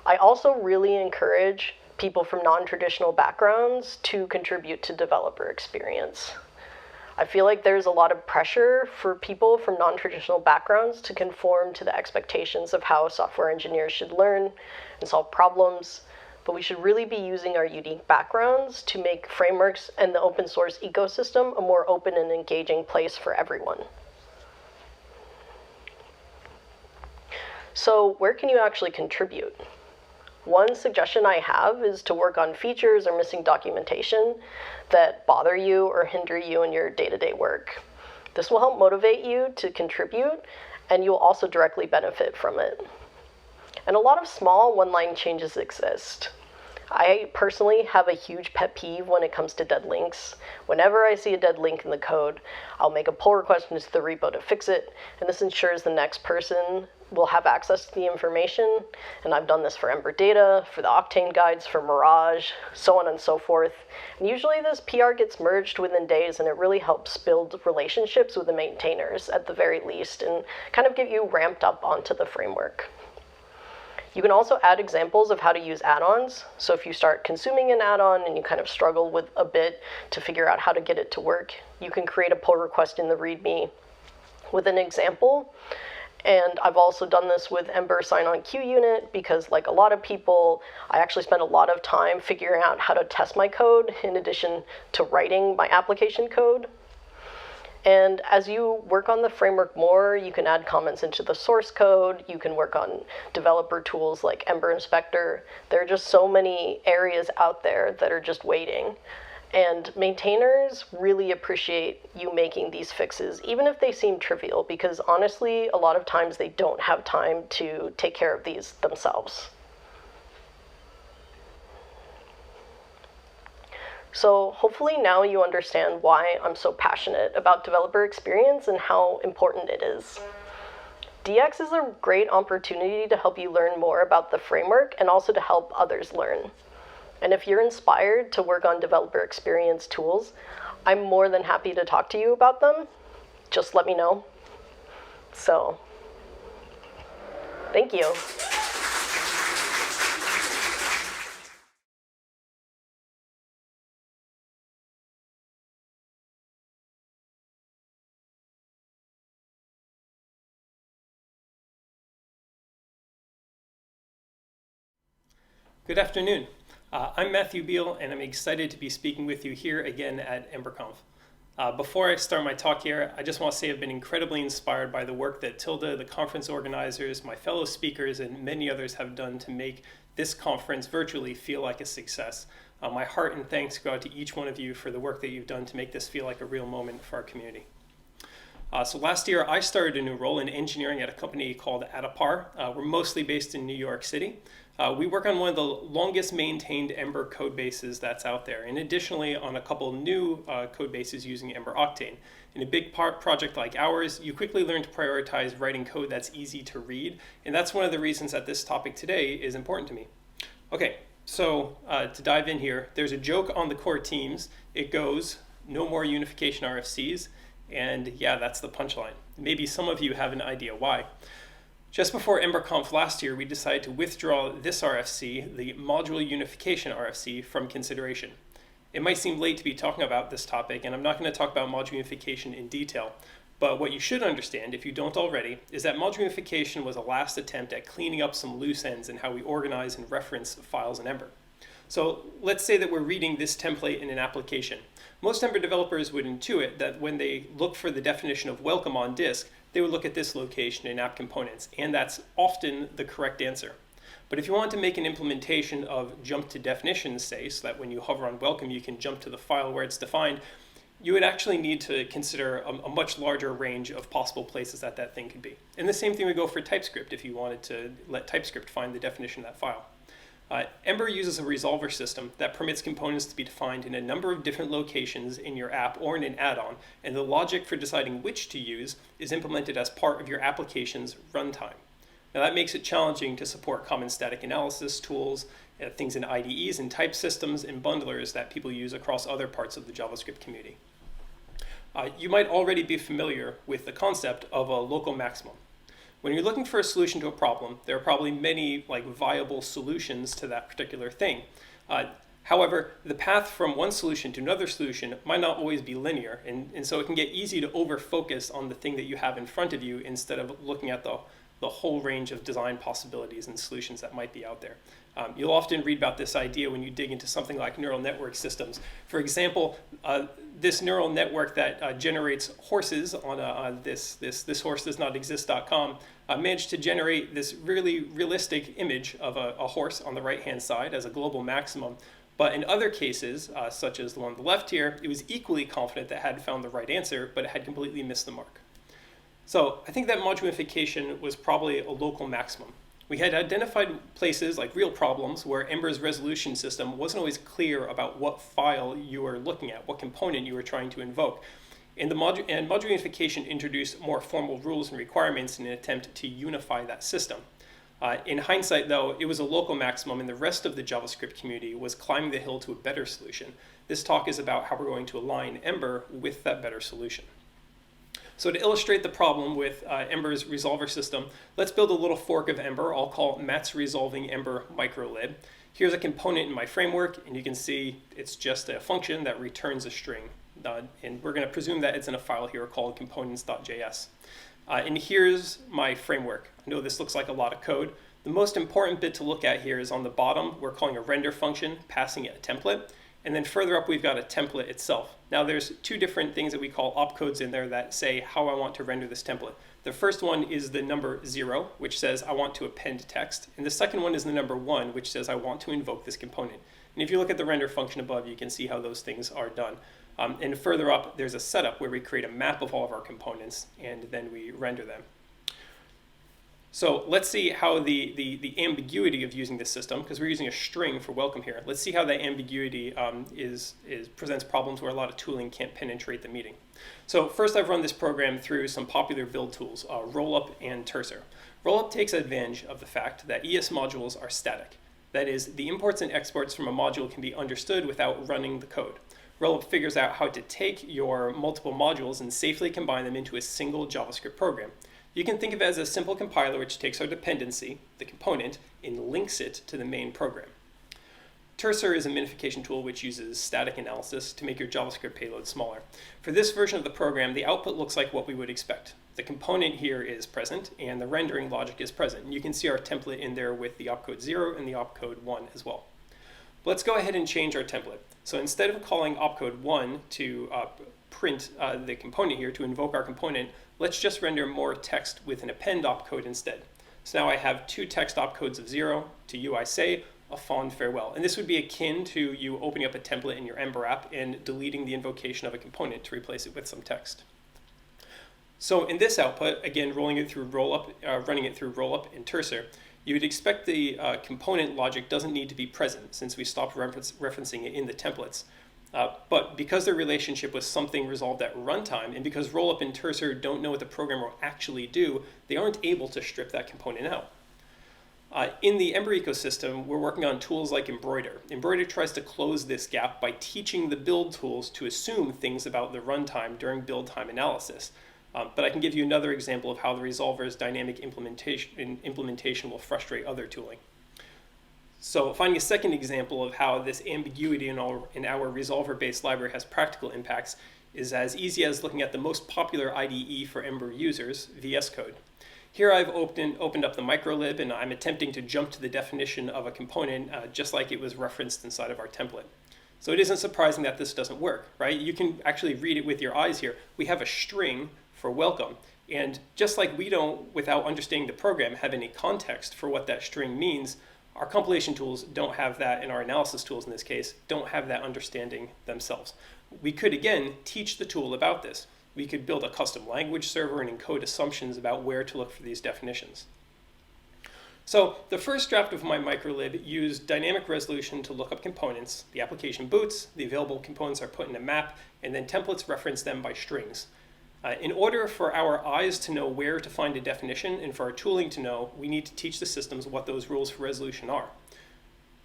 I also really encourage people from non-traditional backgrounds to contribute to developer experience. I feel like there's a lot of pressure for people from non-traditional backgrounds to conform to the expectations of how software engineers should learn and solve problems. But we should really be using our unique backgrounds to make frameworks and the open source ecosystem a more open and engaging place for everyone. So where can you actually contribute? One suggestion I have is to work on features or missing documentation that bother you or hinder you in your day-to-day work. This will help motivate you to contribute, and you'll also directly benefit from it. And a lot of small one-line changes exist. I personally have a huge pet peeve when it comes to dead links. Whenever I see a dead link in the code, I'll make a pull request into the repo to fix it, and this ensures the next person will have access to the information. And I've done this for Ember Data, for the Octane guides, for Mirage, so on and so forth. And usually this PR gets merged within days, and it really helps build relationships with the maintainers at the very least, and kind of get you ramped up onto the framework. You can also add examples of how to use add-ons. So if you start consuming an add-on and you kind of struggle with a bit to figure out how to get it to work, you can create a pull request in the README with an example. And I've also done this with Ember Sign-On Queue Unit because, like a lot of people, I actually spend a lot of time figuring out how to test my code in addition to writing my application code. And as you work on the framework more, you can add comments into the source code. You can work on developer tools like Ember Inspector. There are just so many areas out there that are just waiting. And maintainers really appreciate you making these fixes, even if they seem trivial, because honestly, a lot of times they don't have time to take care of these themselves. So hopefully now you understand why I'm so passionate about developer experience and how important it is. DX is a great opportunity to help you learn more about the framework and also to help others learn. And if you're inspired to work on developer experience tools, I'm more than happy to talk to you about them. Just let me know. So, thank you.
Good afternoon. I'm Matthew Beal, and I'm excited to be speaking with you here again at EmberConf. Before I start my talk here, I just want to say I've been incredibly inspired by the work that Tilda, the conference organizers, my fellow speakers, and many others have done to make this conference virtually feel like a success. My heart and thanks go out to each one of you for the work that you've done to make this feel like a real moment for our community. So last year, I started a new role in engineering at a company called Adapar. We're mostly based in New York City. We work on one of the longest maintained Ember code bases that's out there, and additionally on a couple new code bases using Ember Octane. In a big project like ours, you quickly learn to prioritize writing code that's easy to read, and that's one of the reasons that this topic today is important to me. Okay, so to dive in here, there's a joke on the core teams. It goes, no more unification RFCs, and yeah, that's the punchline. Maybe some of you have an idea why. Just before EmberConf last year, we decided to withdraw this RFC, the Module Unification RFC, from consideration. It might seem late to be talking about this topic, and I'm not going to talk about module unification in detail, but what you should understand, if you don't already, is that module unification was a last attempt at cleaning up some loose ends in how we organize and reference files in Ember. So let's say that we're reading this template in an application. Most Ember developers would intuit that when they look for the definition of welcome on disk, they would look at this location in app components, and that's often the correct answer. But if you want to make an implementation of jump to definitions, say, so that when you hover on welcome, you can jump to the file where it's defined, you would actually need to consider a much larger range of possible places that that thing could be. And the same thing would go for TypeScript if you wanted to let TypeScript find the definition of that file. Ember uses a resolver system that permits components to be defined in a number of different locations in your app or in an add-on, and the logic for deciding which to use is implemented as part of your application's runtime. Now that makes it challenging to support common static analysis tools, things in IDEs and type systems and bundlers that people use across other parts of the JavaScript community. You might already be familiar with the concept of a local maximum. When you're looking for a solution to a problem, there are probably many viable solutions to that particular thing. However, the path from one solution to another solution might not always be linear, and so it can get easy to over-focus on the thing that you have in front of you instead of looking at the whole range of design possibilities and solutions that might be out there. You'll often read about this idea when you dig into something like neural network systems. For example, this neural network that generates horses on this horsedoesnotexist.com managed to generate this really realistic image of a horse on the right-hand side as a global maximum. But in other cases, such as the one on the left here, it was equally confident that it had found the right answer, but it had completely missed the mark. So I think that module unification was probably a local maximum. We had identified places like real problems where Ember's resolution system wasn't always clear about what file you were looking at, what component you were trying to invoke. And module unification introduced more formal rules and requirements in an attempt to unify that system. In hindsight, though, it was a local maximum, and the rest of the JavaScript community was climbing the hill to a better solution. This talk is about how we're going to align Ember with that better solution. So to illustrate the problem with Ember's resolver system, let's build a little fork of Ember. I'll call Matt's Resolving Ember microlib. Here's a component in my framework, and you can see it's just a function that returns a string. And we're going to presume that it's in a file here called components.js. And here's my framework. I know this looks like a lot of code. The most important bit to look at here is on the bottom. We're calling a render function, passing it a template. And then further up, we've got a template itself. Now there's two different things that we call opcodes in there that say how I want to render this template. The first one is the number 0, which says I want to append text. And the second one is the number 1, which says I want to invoke this component. And if you look at the render function above, you can see how those things are done. And further up, there's a setup where we create a map of all of our components, and then we render them. So let's see how the ambiguity of using this system, because we're using a string for welcome here, let's see how that ambiguity presents problems where a lot of tooling can't penetrate the meaning. So first, I've run this program through some popular build tools, Rollup and Trsor. Rollup takes advantage of the fact that ES modules are static. That is, the imports and exports from a module can be understood without running the code. Rollup figures out how to take your multiple modules and safely combine them into a single JavaScript program. You can think of it as a simple compiler which takes our dependency, the component, and links it to the main program. Trsor is a minification tool which uses static analysis to make your JavaScript payload smaller. For this version of the program, the output looks like what we would expect. The component here is present, and the rendering logic is present. And you can see our template in there with the opcode 0 and the opcode 1 as well. Let's go ahead and change our template. So instead of calling opcode 1 to print the component here, to invoke our component, let's just render more text with an append opcode instead. So now I have two text opcodes of 0 to you I say, a fond farewell. And this would be akin to you opening up a template in your Ember app and deleting the invocation of a component to replace it with some text. So in this output, again, running it through Rollup and Trsor, you would expect the component logic doesn't need to be present since we stopped referencing it in the templates. But because their relationship was something resolved at runtime, and because Rollup and Trsor don't know what the program will actually do, they aren't able to strip that component out. In the Ember ecosystem, we're working on tools like Embroider. Embroider tries to close this gap by teaching the build tools to assume things about the runtime during build time analysis. But I can give you another example of how the resolver's dynamic implementation will frustrate other tooling. So finding a second example of how this ambiguity in our resolver-based library has practical impacts is as easy as looking at the most popular IDE for Ember users, VS Code. Here I've opened up the microlib, and I'm attempting to jump to the definition of a component just like it was referenced inside of our template. So it isn't surprising that this doesn't work, right? You can actually read it with your eyes here. We have a string for welcome. And just like we don't, without understanding the program, have any context for what that string means, our compilation tools don't have that, and our analysis tools in this case don't have that understanding themselves. We could, again, teach the tool about this. We could build a custom language server and encode assumptions about where to look for these definitions. So the first draft of my microlib used dynamic resolution to look up components. The application boots, the available components are put in a map, and then templates reference them by strings. In order for our eyes to know where to find a definition and for our tooling to know, we need to teach the systems what those rules for resolution are.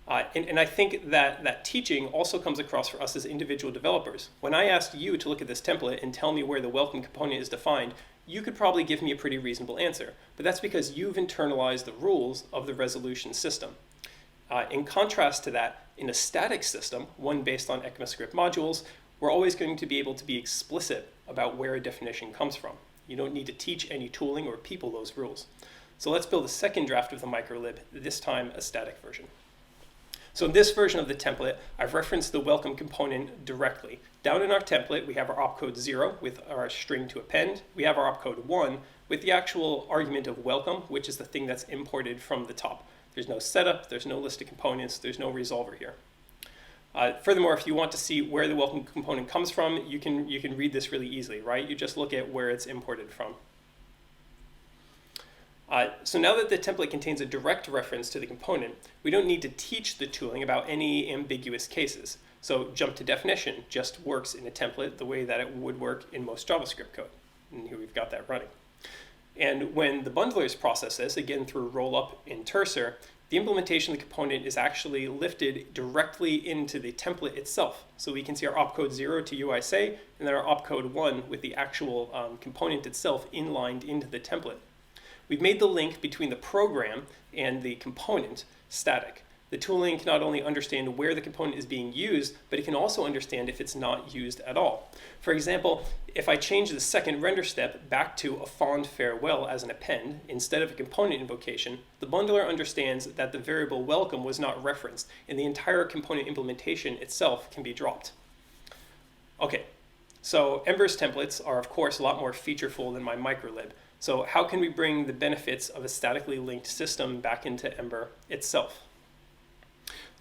And I think that teaching also comes across for us as individual developers. When I asked you to look at this template and tell me where the welcome component is defined, you could probably give me a pretty reasonable answer. But that's because you've internalized the rules of the resolution system. In contrast to that, in a static system, one based on ECMAScript modules, we're always going to be able to be explicit about where a definition comes from. You don't need to teach any tooling or people those rules. So let's build a second draft of the microlib, this time a static version. So in this version of the template, I've referenced the welcome component directly. Down in our template, we have our opcode 0 with our string to append. We have our opcode 1 with the actual argument of welcome, which is the thing that's imported from the top. There's no setup, there's no list of components, there's no resolver here. Furthermore, if you want to see where the welcome component comes from, you can read this really easily, right? You just look at where it's imported from. So now that the template contains a direct reference to the component, we don't need to teach the tooling about any ambiguous cases. So jump to definition just works in a template the way that it would work in most JavaScript code. And here we've got that running. And when the bundlers process this, again through rollup in Terser, the implementation of the component is actually lifted directly into the template itself. So we can see our opcode 0 to UISay, and then our opcode 1 with the actual component itself inlined into the template. We've made the link between the program and the component static. The tooling can not only understand where the component is being used, but it can also understand if it's not used at all. For example, if I change the second render step back to a fond farewell as an append instead of a component invocation, the bundler understands that the variable welcome was not referenced, and the entire component implementation itself can be dropped. Okay, so Ember's templates are of course a lot more featureful than my microlib. So how can we bring the benefits of a statically linked system back into Ember itself?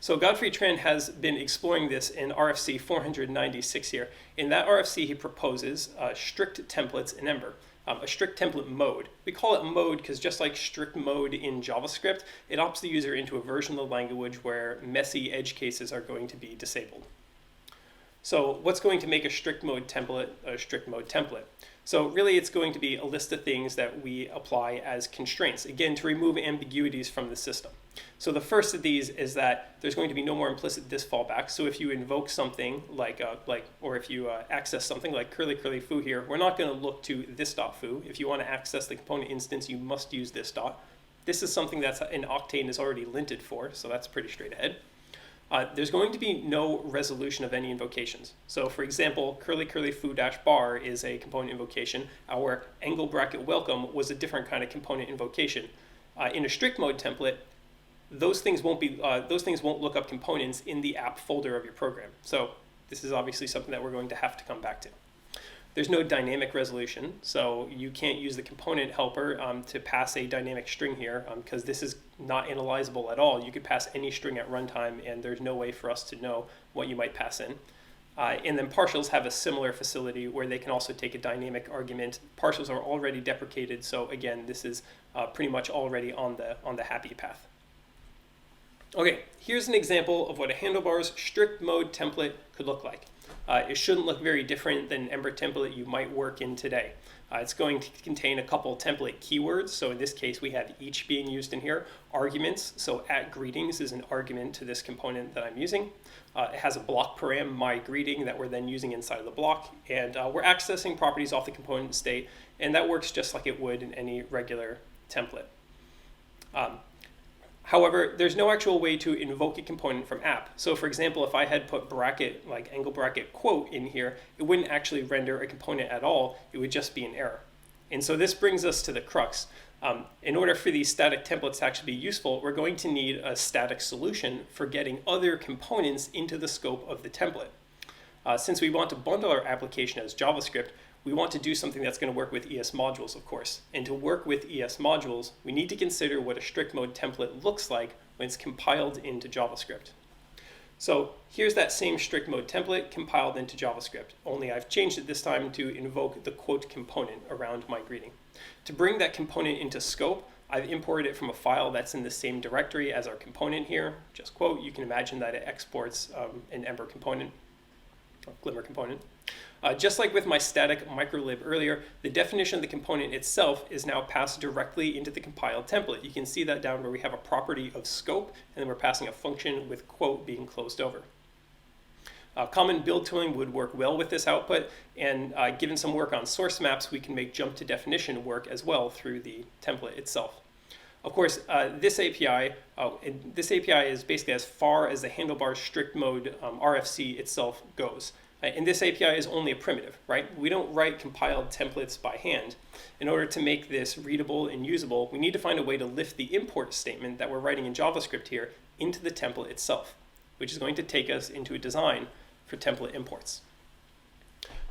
So Godfrey Tran has been exploring this in RFC 496 here. In that RFC, he proposes strict templates in Ember, a strict template mode. We call it mode because just like strict mode in JavaScript, it opts the user into a version of the language where messy edge cases are going to be disabled. So what's going to make a strict mode template a strict mode template? So really it's going to be a list of things that we apply as constraints, again, to remove ambiguities from the system. So the first of these is that there's going to be no more implicit this fallback. So if you invoke something or if you access something like curly foo here, we're not going to look to this.foo. If you want to access the component instance, you must use this dot. This is something that's in Octane is already linted for, so that's pretty straight ahead. There's going to be no resolution of any invocations. So for example, curly foo bar is a component invocation. Our angle bracket welcome was a different kind of component invocation. In a strict mode template, those things won't look up components in the app folder of your program. So this is obviously something that we're going to have to come back to. There's no dynamic resolution, so you can't use the component helper to pass a dynamic string here because this is not analyzable at all. You could pass any string at runtime and there's no way for us to know what you might pass in. And then partials have a similar facility where they can also take a dynamic argument. Partials are already deprecated, so again, this is pretty much already on the happy path. Okay, here's an example of what a handlebars strict mode template could look like. It shouldn't look very different than an Ember template you might work in today. It's going to contain a couple template keywords. So in this case, we have each being used in here. Arguments, so @greetings is an argument to this component that I'm using. It has a block param, myGreeting, that we're then using inside of the block. And we're accessing properties off the component state, and that works just like it would in any regular template. However, there's no actual way to invoke a component from app. So for example, if I had put bracket, like angle bracket quote in here, it wouldn't actually render a component at all. It would just be an error. And so this brings us to the crux. In order for these static templates to actually be useful, we're going to need a static solution for getting other components into the scope of the template. Since we want to bundle our application as JavaScript, we want to do something that's going to work with ES modules, of course. And to work with ES modules, we need to consider what a strict mode template looks like when it's compiled into JavaScript. So here's that same strict mode template compiled into JavaScript, only I've changed it this time to invoke the quote component around myGreeting. To bring that component into scope, I've imported it from a file that's in the same directory as our component here, just quote. You can imagine that it exports an Ember component, or Glimmer component. Just like with my static microlib earlier, the definition of the component itself is now passed directly into the compiled template. You can see that down where we have a property of scope, and then we're passing a function with quote being closed over. Common build tooling would work well with this output, and given some work on source maps, we can make jump to definition work as well through the template itself. Of course, this API is basically as far as the handlebars strict mode RFC itself goes. And this API is only a primitive, right? We don't write compiled templates by hand. In order to make this readable and usable, we need to find a way to lift the import statement that we're writing in JavaScript here into the template itself, which is going to take us into a design for template imports.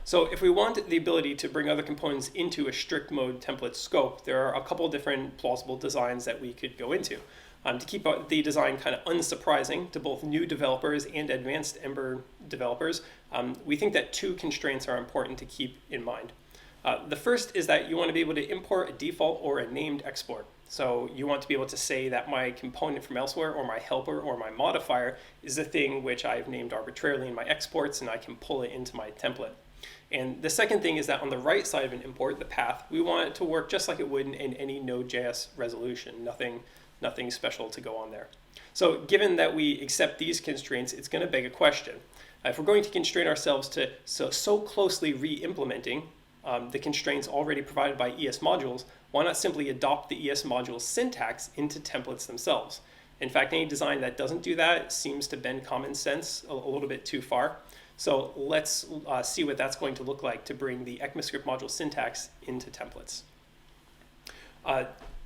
So if we want the ability to bring other components into a strict mode template scope, there are a couple different plausible designs that we could go into. To keep the design kind of unsurprising to both new developers and advanced Ember developers, we think that two constraints are important to keep in mind. The first is that you want to be able to import a default or a named export. So you want to be able to say that my component from elsewhere, or my helper, or my modifier is the thing which I've named arbitrarily in my exports, and I can pull it into my template. And the second thing is that on the right side of an import, the path, we want it to work just like it would in any Node.js resolution. Nothing special to go on there. So given that we accept these constraints, it's going to beg a question. If we're going to constrain ourselves to so closely re-implementing the constraints already provided by ES modules, why not simply adopt the ES module syntax into templates themselves? In fact, any design that doesn't do that seems to bend common sense a little bit too far. So let's see what that's going to look like to bring the ECMAScript module syntax into templates.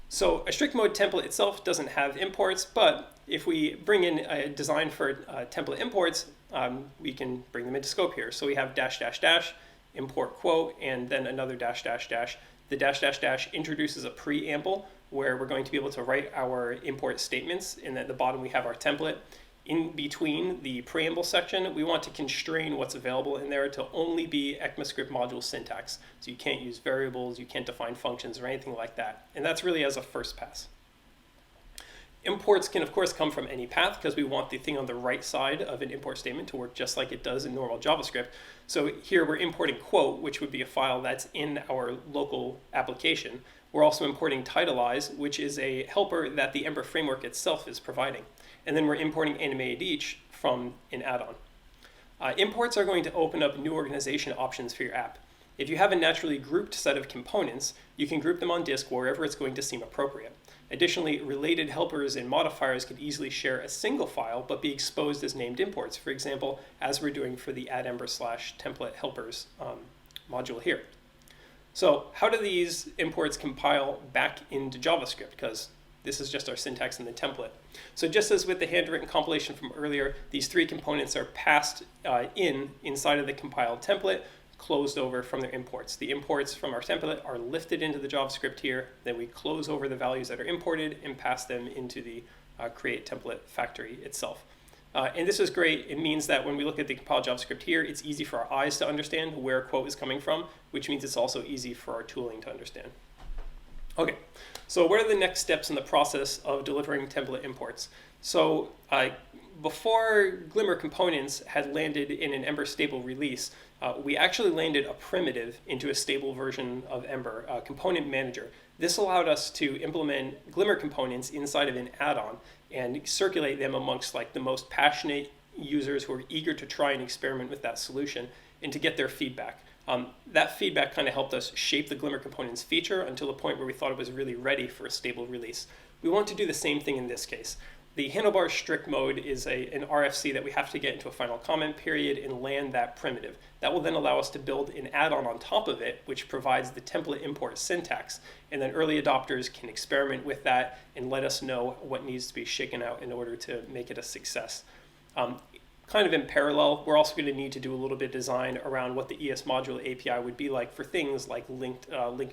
So a strict mode template itself doesn't have imports, but if we bring in a design for template imports, we can bring them into scope here. So we have dash dash dash, import quote, and then another dash dash dash. The dash dash dash introduces a preamble where we're going to be able to write our import statements, and at the bottom we have our template. In between the preamble section, we want to constrain what's available in there to only be ECMAScript module syntax. So you can't use variables, you can't define functions or anything like that. And that's really as a first pass. Imports can of course come from any path because we want the thing on the right side of an import statement to work just like it does in normal JavaScript. So here we're importing quote, which would be a file that's in our local application. We're also importing titleize, which is a helper that the Ember framework itself is providing. And then we're importing animated each from an add-on. Imports are going to open up new organization options for your app. If you have a naturally grouped set of components, you can group them on disk wherever it's going to seem appropriate. Additionally, related helpers and modifiers could easily share a single file but be exposed as named imports, for example, as we're doing for the add-ember/template helpers module here. So how do these imports compile back into JavaScript? Because this is just our syntax in the template. So just as with the handwritten compilation from earlier, these three components are passed inside of the compiled template, closed over from their imports. The imports from our template are lifted into the JavaScript here, then we close over the values that are imported and pass them into the create template factory itself. And this is great. It means that when we look at the compiled JavaScript here, it's easy for our eyes to understand where a quote is coming from, which means it's also easy for our tooling to understand. Okay, so what are the next steps in the process of delivering template imports? So before Glimmer components had landed in an Ember stable release, we actually landed a primitive into a stable version of Ember, component manager. This allowed us to implement Glimmer components inside of an add-on and circulate them amongst like the most passionate users who are eager to try and experiment with that solution and to get their feedback. That feedback kind of helped us shape the Glimmer components feature until the point where we thought it was really ready for a stable release. We want to do the same thing in this case. The handlebar strict mode is an RFC that we have to get into a final comment period and land that primitive. That will then allow us to build an add-on on top of it, which provides the template import syntax. And then early adopters can experiment with that and let us know what needs to be shaken out in order to make it a success. Kind of in parallel, we're also going to need to do a little bit of design around what the ES module API would be like for things like link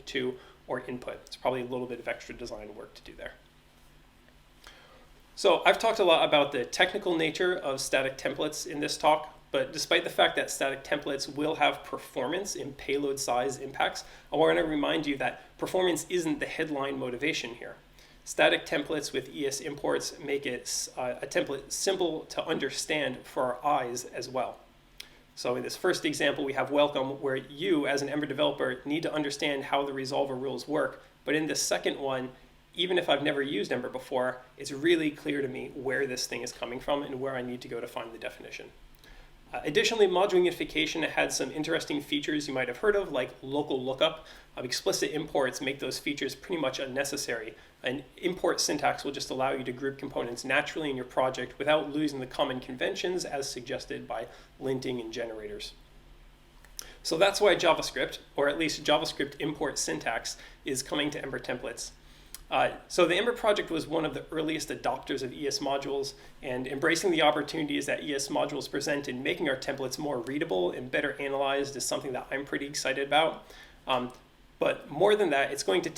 to or input. It's probably a little bit of extra design work to do there. So I've talked a lot about the technical nature of static templates in this talk, but despite the fact that static templates will have performance and payload size impacts, I want to remind you that performance isn't the headline motivation here. Static templates with ES imports make it a template simple to understand for our eyes as well. So in this first example, we have welcome, where you as an Ember developer need to understand how the resolver rules work. But in the second one, even if I've never used Ember before, it's really clear to me where this thing is coming from and where I need to go to find the definition. Additionally, module unification had some interesting features you might have heard of, like local lookup. Explicit imports make those features pretty much unnecessary. An import syntax will just allow you to group components naturally in your project without losing the common conventions as suggested by linting and generators. So that's why JavaScript, or at least JavaScript import syntax, is coming to Ember templates. So the Ember project was one of the earliest adopters of ES modules, and embracing the opportunities that ES modules present in making our templates more readable and better analyzed is something that I'm pretty excited about. But more than that, it's going to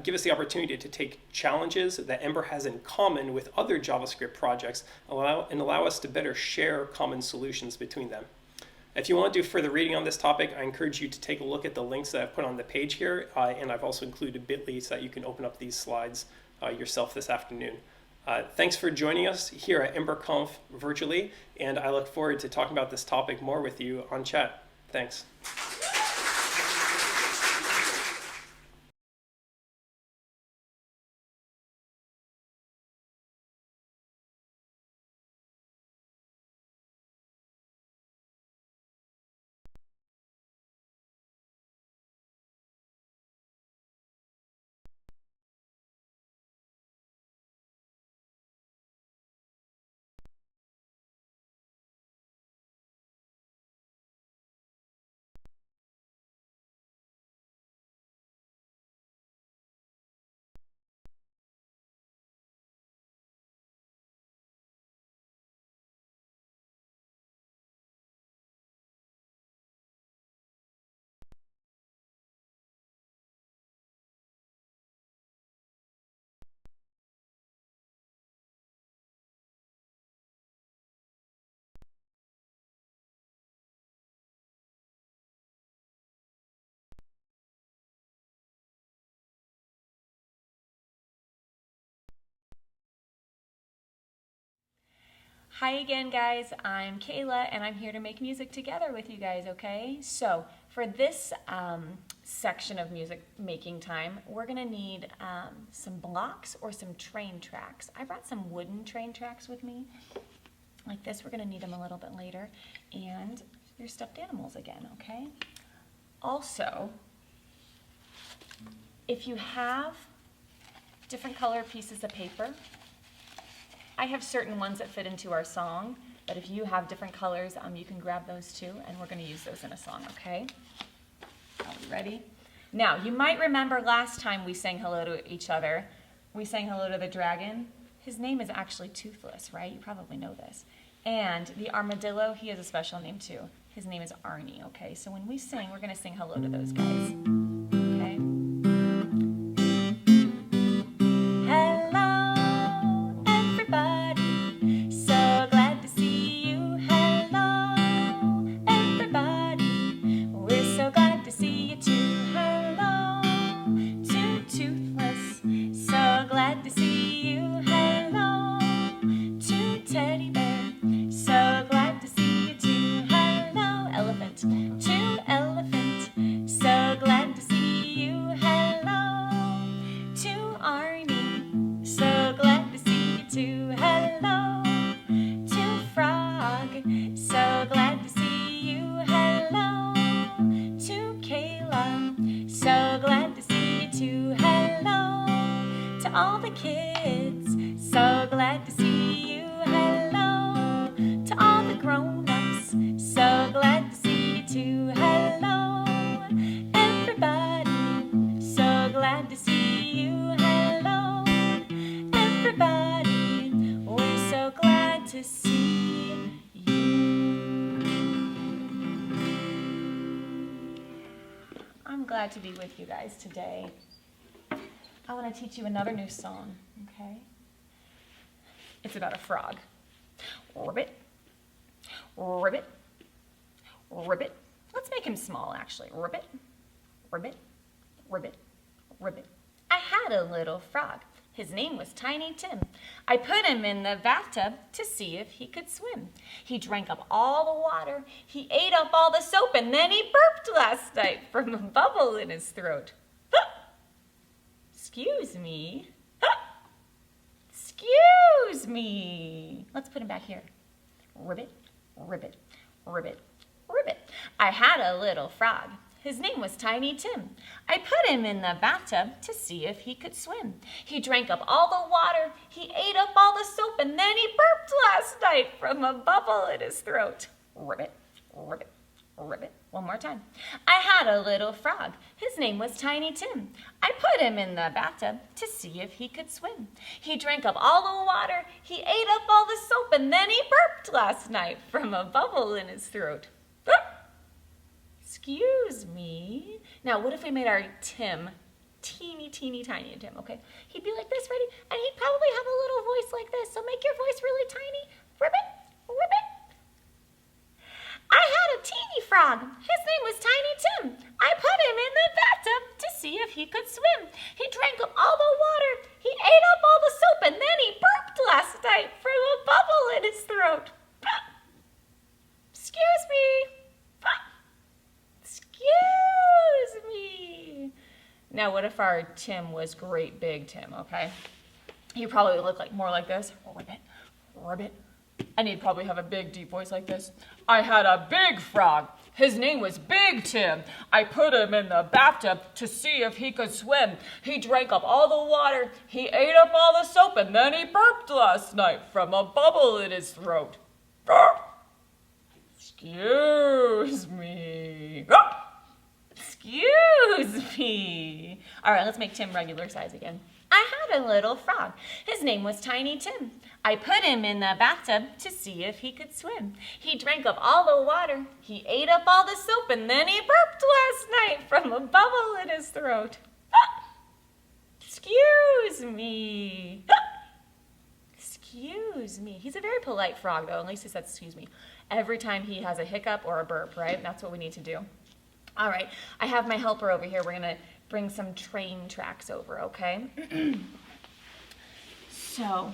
give us the opportunity to take challenges that Ember has in common with other JavaScript projects and allow us to better share common solutions between them. If you want to do further reading on this topic, I encourage you to take a look at the links that I've put on the page here, and I've also included bit.ly so that you can open up these slides yourself this afternoon. Thanks for joining us here at EmberConf virtually, and I look forward to talking about this topic more with you on chat. Thanks.
Hi again, guys. I'm Kayla, and I'm here to make music together with you guys, okay? So for this section of music making time, we're gonna need some blocks or some train tracks. I brought some wooden train tracks with me, like this. We're gonna need them a little bit later. And your stuffed animals again, okay? Also, if you have different color pieces of paper, I have certain ones that fit into our song, but if you have different colors, you can grab those too, and we're going to use those in a song, okay? Are we ready? Now, you might remember last time we sang hello to each other, we sang hello to the dragon. His name is actually Toothless, right? You probably know this. And the armadillo, he has a special name too. His name is Arnie, okay? So when we sing, we're going to sing hello to those guys, okay? All the kids, so glad to see you. Hello to all the grown-ups, so glad to see you too. Hello, everybody, so glad to see you. Hello, everybody, we're so glad to see you. I'm glad to be with you guys today. I want to teach you another new song, okay? It's about a frog. Ribbit, ribbit, ribbit. Let's make him small, actually. Ribbit, ribbit, ribbit, ribbit. I had a little frog. His name was Tiny Tim. I put him in the bathtub to see if he could swim. He drank up all the water. He ate up all the soap, and then he burped last night from a bubble in his throat. Excuse me. Excuse me. Let's put him back here. Ribbit, ribbit, ribbit, ribbit. I had a little frog. His name was Tiny Tim. I put him in the bathtub to see if he could swim. He drank up all the water. He ate up all the soap, and then he burped last night from a bubble in his throat. Ribbit, ribbit, ribbit. One more time. I had a little frog. His name was Tiny Tim. I put him in the bathtub to see if he could swim. He drank up all the water. He ate up all the soap, and then he burped last night from a bubble in his throat. Excuse me. Now, what if we made our Tim teeny, teeny, tiny Tim, okay? He'd be like this, ready? And he'd probably have a little voice like this. So make your voice really tiny. Ribbit, ribbit. I had a teeny frog. His name was Tiny Tim. I put him in the bathtub to see if he could swim. He drank up all the water. He ate up all the soap, and then he burped last night from a bubble in his throat. Excuse me. Excuse me. Now, what if our Tim was great big Tim, okay? He'd probably look like more like this. Ribbit, ribbit. And he'd probably have a big, deep voice like this. I had a big frog. His name was Big Tim. I put him in the bathtub to see if he could swim. He drank up all the water. He ate up all the soap, and then he burped last night from a bubble in his throat. Excuse me. Excuse me. All right, let's make Tim regular size again. I had a little frog. His name was Tiny Tim. I put him in the bathtub to see if he could swim. He drank up all the water. He ate up all the soap, and then he burped last night from a bubble in his throat. Excuse me. Excuse me. He's a very polite frog, though. At least he says excuse me every time he has a hiccup or a burp, right? That's what we need to do. All right, I have my helper over here. We're going to bring some train tracks over, okay? So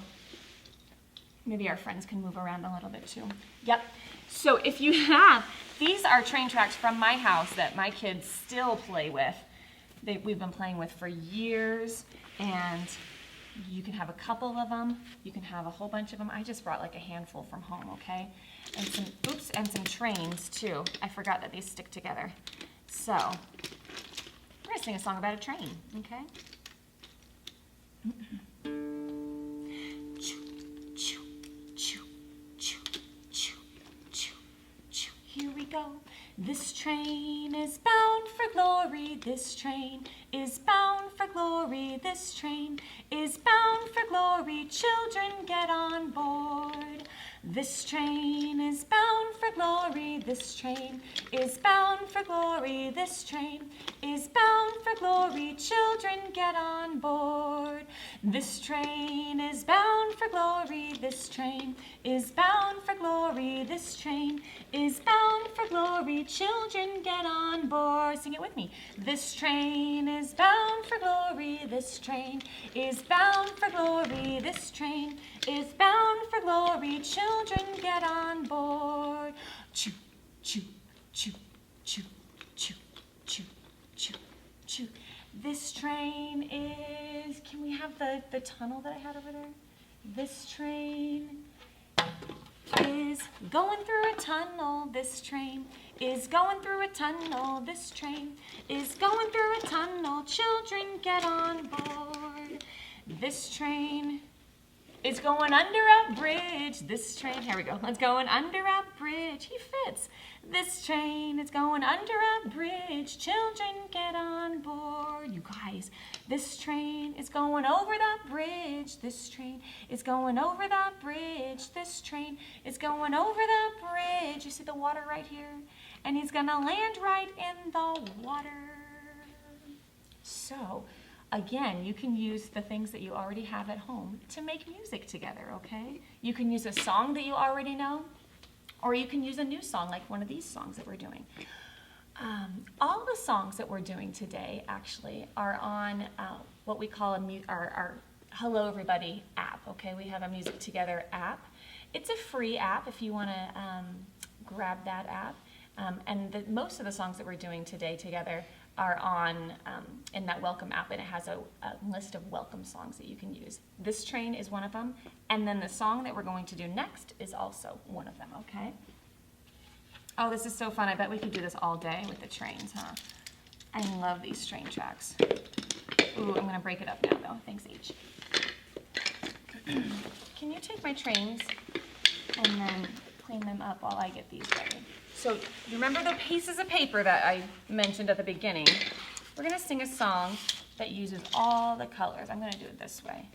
maybe our friends can move around a little bit too. Yep. So if you have, these are train tracks from my house that my kids still play with. We've been playing with for years, and you can have a couple of them. You can have a whole bunch of them. I just brought like a handful from home, okay? And some trains too. I forgot that these stick together. So we're gonna sing a song about a train, okay? Here we go. This train is bound for glory. This train is bound for glory. This train is bound for glory. Children, get on board. This train is bound for glory. This train is bound for glory. This train is bound for glory. Children, get on board. This train is bound for glory. This train is bound for glory. This train is bound for glory. Children, get on board. Sing it with me. This train is bound for glory. This train is bound for glory. This train is bound for glory. Children, get on board. Choo, choo, choo, choo, choo, choo, choo, choo. This train is, can we have the tunnel that I had over there? This train is going through a tunnel. This train is going through a tunnel. This train is going through a tunnel. Children, get on board. This train is going under a bridge. This train, here we go. Let's go under a bridge. He fits. This train is going under a bridge. Children, get on board. You guys, this train is going over the bridge. This train is going over the bridge. This train is going over the bridge. You see the water right here? And he's gonna land right in the water. So, again, you can use the things that you already have at home to make music together, okay? You can use a song that you already know, or you can use a new song like one of these songs that we're doing. All the songs that we're doing today actually are on what we call our Hello Everybody app, okay? We have a Music Together app. It's a free app if you want to grab that app. And most of the songs that we're doing today together are on in that welcome app, and it has a list of welcome songs that you can use. This train is one of them, and then the song that we're going to do next is also one of them, okay? Oh, this is so fun. I bet we could do this all day with the trains, huh? I love these train tracks. Ooh, I'm gonna break it up now though. Thanks, H. Can you take my trains and then clean them up while I get these ready? So remember the pieces of paper that I mentioned at the beginning? We're gonna sing a song that uses all the colors. I'm gonna do it this way.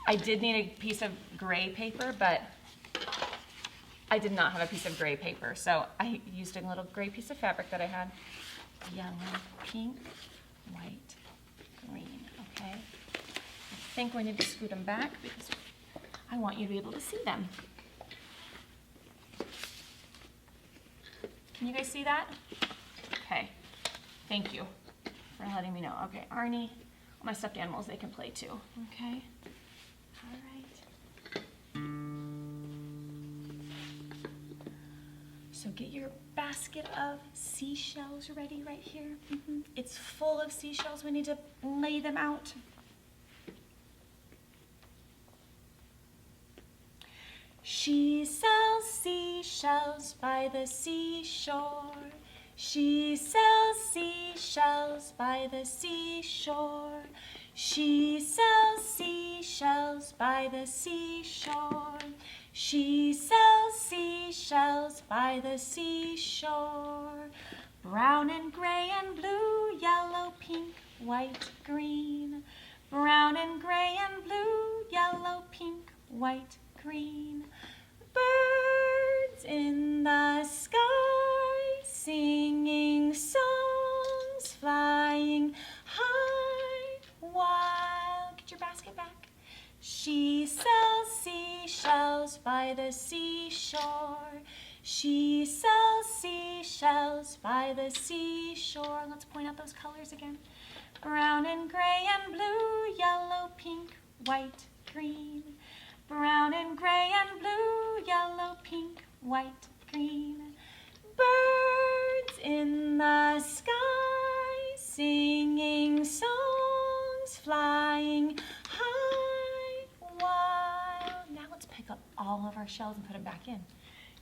I did need a piece of gray paper, but I did not have a piece of gray paper, so I used a little gray piece of fabric that I had. Yellow, pink, white, green, okay? I think we need to scoot them back because I want you to be able to see them. Can you guys see that? Okay, thank you for letting me know. Okay, Arnie, all my stuffed animals, they can play too. Okay, all right. So get your basket of seashells ready right here. It's full of seashells. We need to lay them out. She sells seashells by the seashore. She sells seashells by the seashore. She sells seashells by the seashore. She sells seashells by the seashore. Brown and gray and blue, yellow, pink, white, green. Brown and gray and blue, yellow, pink, white, green. Birds in the sky singing songs, flying high, wild. Get your basket back. She sells seashells by the seashore. She sells seashells by the seashore. Let's point out those colors again. Brown and gray and blue, yellow, pink, white, green. Brown and gray and blue, yellow, pink, white, green. Birds in the sky singing songs, flying high, wild. Now let's pick up all of our shells and put them back in.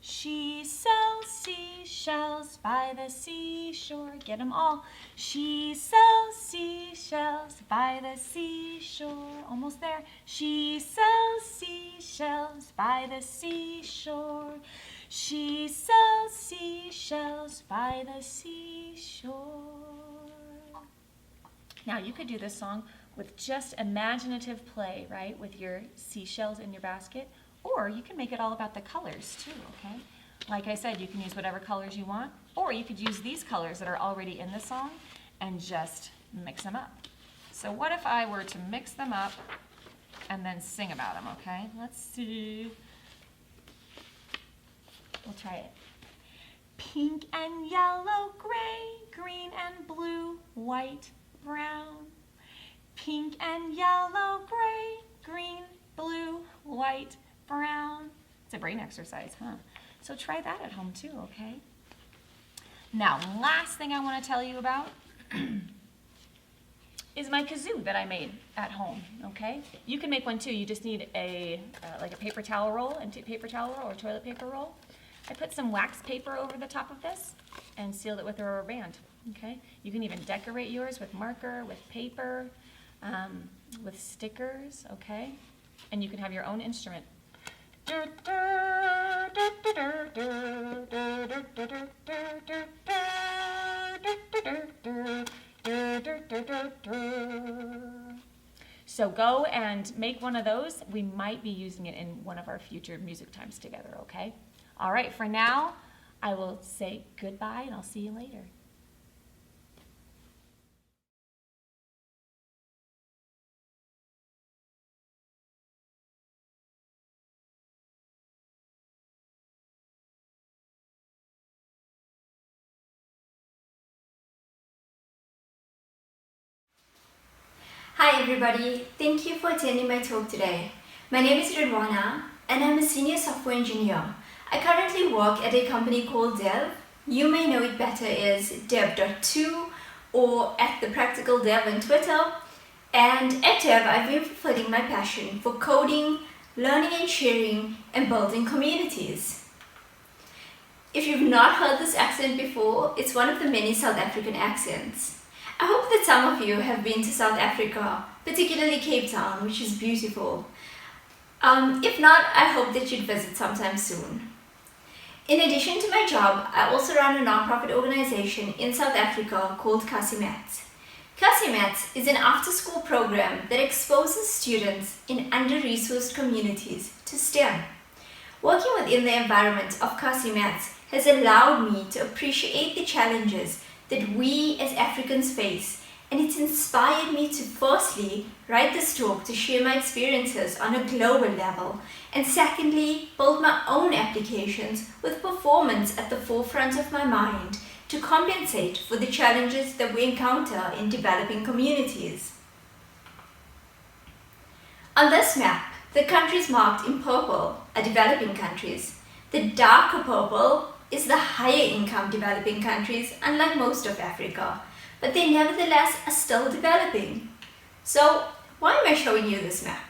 She sells seashells by the seashore. Get them all. She sells seashells by the seashore. Almost there. She sells seashells by the seashore. She sells seashells by the seashore. Now you could do this song with just imaginative play, right? With your seashells in your basket. Or you can make it all about the colors too, okay? Like I said, you can use whatever colors you want, or you could use these colors that are already in the song and just mix them up. So what if I were to mix them up and then sing about them, okay? Let's see. We'll try it. Pink and yellow, gray, green and blue, white, brown. Pink and yellow, gray, green, blue, white, brown. It's a brain exercise, huh? So try that at home too, okay? Now, last thing I want to tell you about is my kazoo that I made at home, okay? You can make one too. You just need a like a paper towel roll, empty paper towel roll or toilet paper roll. I put some wax paper over the top of this and sealed it with a rubber band, okay? You can even decorate yours with marker, with paper, with stickers, okay? And you can have your own instrument. So go and make one of those. We might be using it in one of our future music times together, okay? All right, for now, I will say goodbye and I'll see you later.
Hi everybody, thank you for attending my talk today. My name is Ridwana and I'm a senior software engineer. I currently work at a company called Dev. You may know it better as Dev.2 or at The Practical Dev on Twitter. And at Dev, I've been fulfilling my passion for coding, learning and sharing, and building communities. If you've not heard this accent before, it's one of the many South African accents. I hope that some of you have been to South Africa, particularly Cape Town, which is beautiful. If not, I hope that you'd visit sometime soon. In addition to my job, I also run a non-profit organization in South Africa called Kasimat. Kasimat is an after-school program that exposes students in under-resourced communities to STEM. Working within the environment of Kasimat has allowed me to appreciate the challenges that we as Africans face
and it inspired me to firstly write this talk to share my experiences on a global level, and secondly build my own applications with performance at the forefront of my mind to compensate for the challenges that we encounter in developing communities. On this map, the countries marked in purple are developing countries. The darker purple is the higher income developing countries, unlike most of Africa, but they nevertheless are still developing. So why am I showing you this map?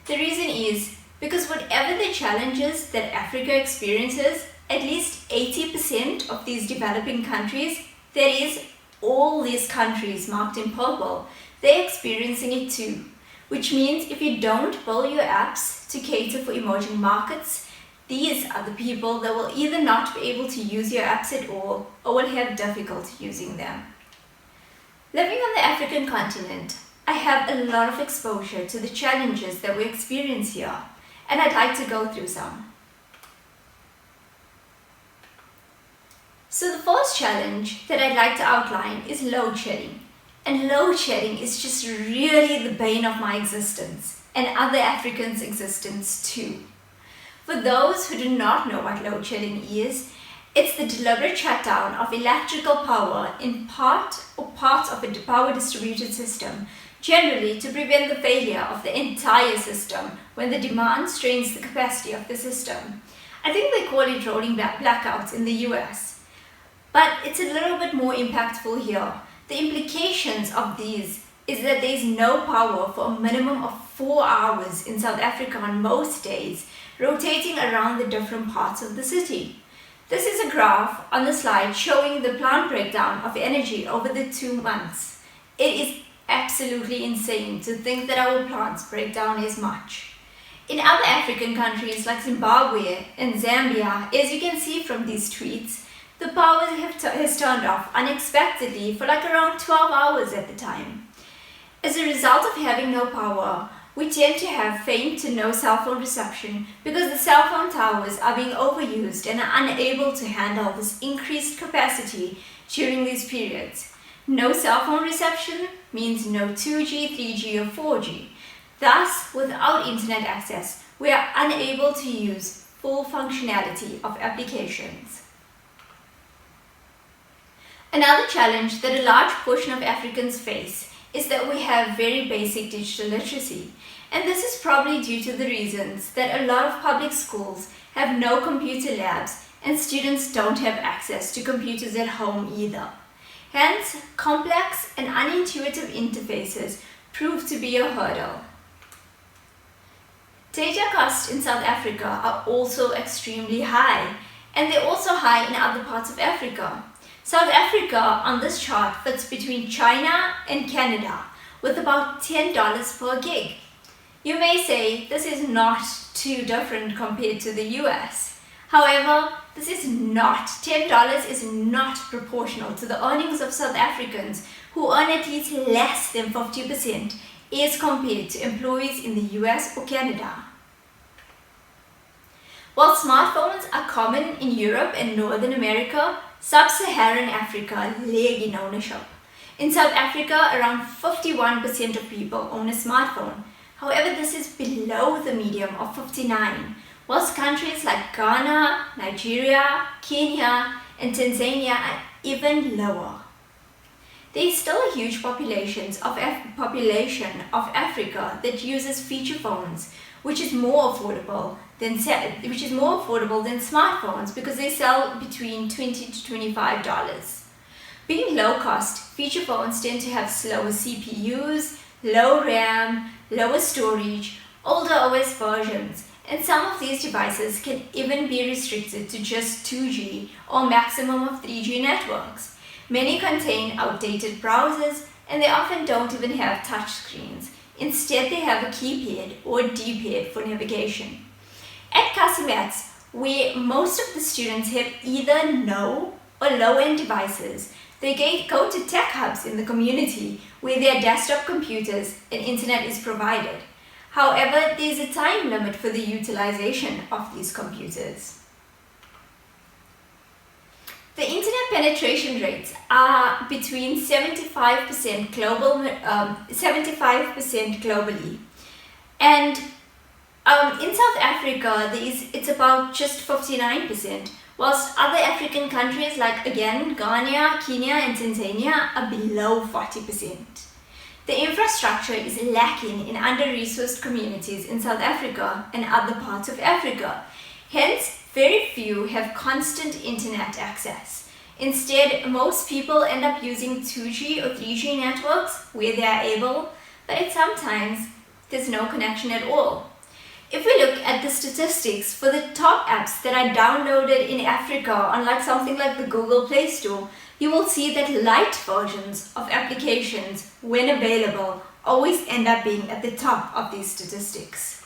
The reason is because whatever the challenges that Africa experiences, at least 80% of these developing countries, that is, all these countries marked in purple, they're experiencing it too. Which means if you don't build your apps to cater for emerging markets, these are the people that will either not be able to use your apps at all or will have difficulty using them. Living on the African continent, I have a lot of exposure to the challenges that we experience here, and I'd like to go through some. So the first challenge that I'd like to outline is load shedding. And load shedding is just really the bane of my existence and other Africans' existence too. For those who do not know what load shedding is, it's the deliberate shutdown of electrical power in part or parts of a power distributed system, generally to prevent the failure of the entire system when the demand strains the capacity of the system. I think they call it rolling blackouts in the US. But it's a little bit more impactful here. The implications of these is that there is no power for a minimum of 4 hours in South Africa on most days, rotating around the different parts of the city. This is a graph on the slide showing the plant breakdown of energy over the 2 months. It is absolutely insane to think that our plants break down as much. In other African countries like Zimbabwe and Zambia, as you can see from these tweets, the power has turned off unexpectedly for like around 12 hours at the time. As a result of having no power, we tend to have faint to no cell phone reception because the cell phone towers are being overused and are unable to handle this increased capacity during these periods. No cell phone reception means no 2G, 3G or 4G. Thus, without internet access, we are unable to use full functionality of applications. Another challenge that a large portion of Africans face is that we have very basic digital literacy, and this is probably due to the reasons that a lot of public schools have no computer labs and students don't have access to computers at home either. Hence, complex and unintuitive interfaces prove to be a hurdle. Data costs in South Africa are also extremely high, and they're also high in other parts of Africa. South Africa on this chart fits between China and Canada with about $10 per gig. You may say this is not too different compared to the US. However, $10 is not proportional to the earnings of South Africans who earn at least less than 50% as compared to employees in the US or Canada. While smartphones are common in Europe and Northern America, Sub-Saharan Africa lag in ownership. In South Africa, around 51% of people own a smartphone. However, this is below the median of 59%, whilst countries like Ghana, Nigeria, Kenya, and Tanzania are even lower. There is still a huge population of Africa that uses feature phones, which is more affordable than smartphones because they sell between $20 to $25. Being low cost, feature phones tend to have slower CPUs, low RAM, lower storage, older OS versions, and some of these devices can even be restricted to just 2G or maximum of 3G networks. Many contain outdated browsers and they often don't even have touchscreens. Instead, they have a keypad or D-pad for navigation. At Casimats, where most of the students have either no or low-end devices, they go to tech hubs in the community where their desktop computers and internet is provided. However, there is a time limit for the utilization of these computers. The internet penetration rates are between 75% globally, and in South Africa, it's about just 59%, whilst other African countries like, again, Ghana, Kenya and Tanzania are below 40%. The infrastructure is lacking in under-resourced communities in South Africa and other parts of Africa. Hence, very few have constant internet access. Instead, most people end up using 2G or 3G networks where they are able, but sometimes there's no connection at all. If we look at the statistics for the top apps that are downloaded in Africa on something like the Google Play Store, you will see that light versions of applications, when available, always end up being at the top of these statistics.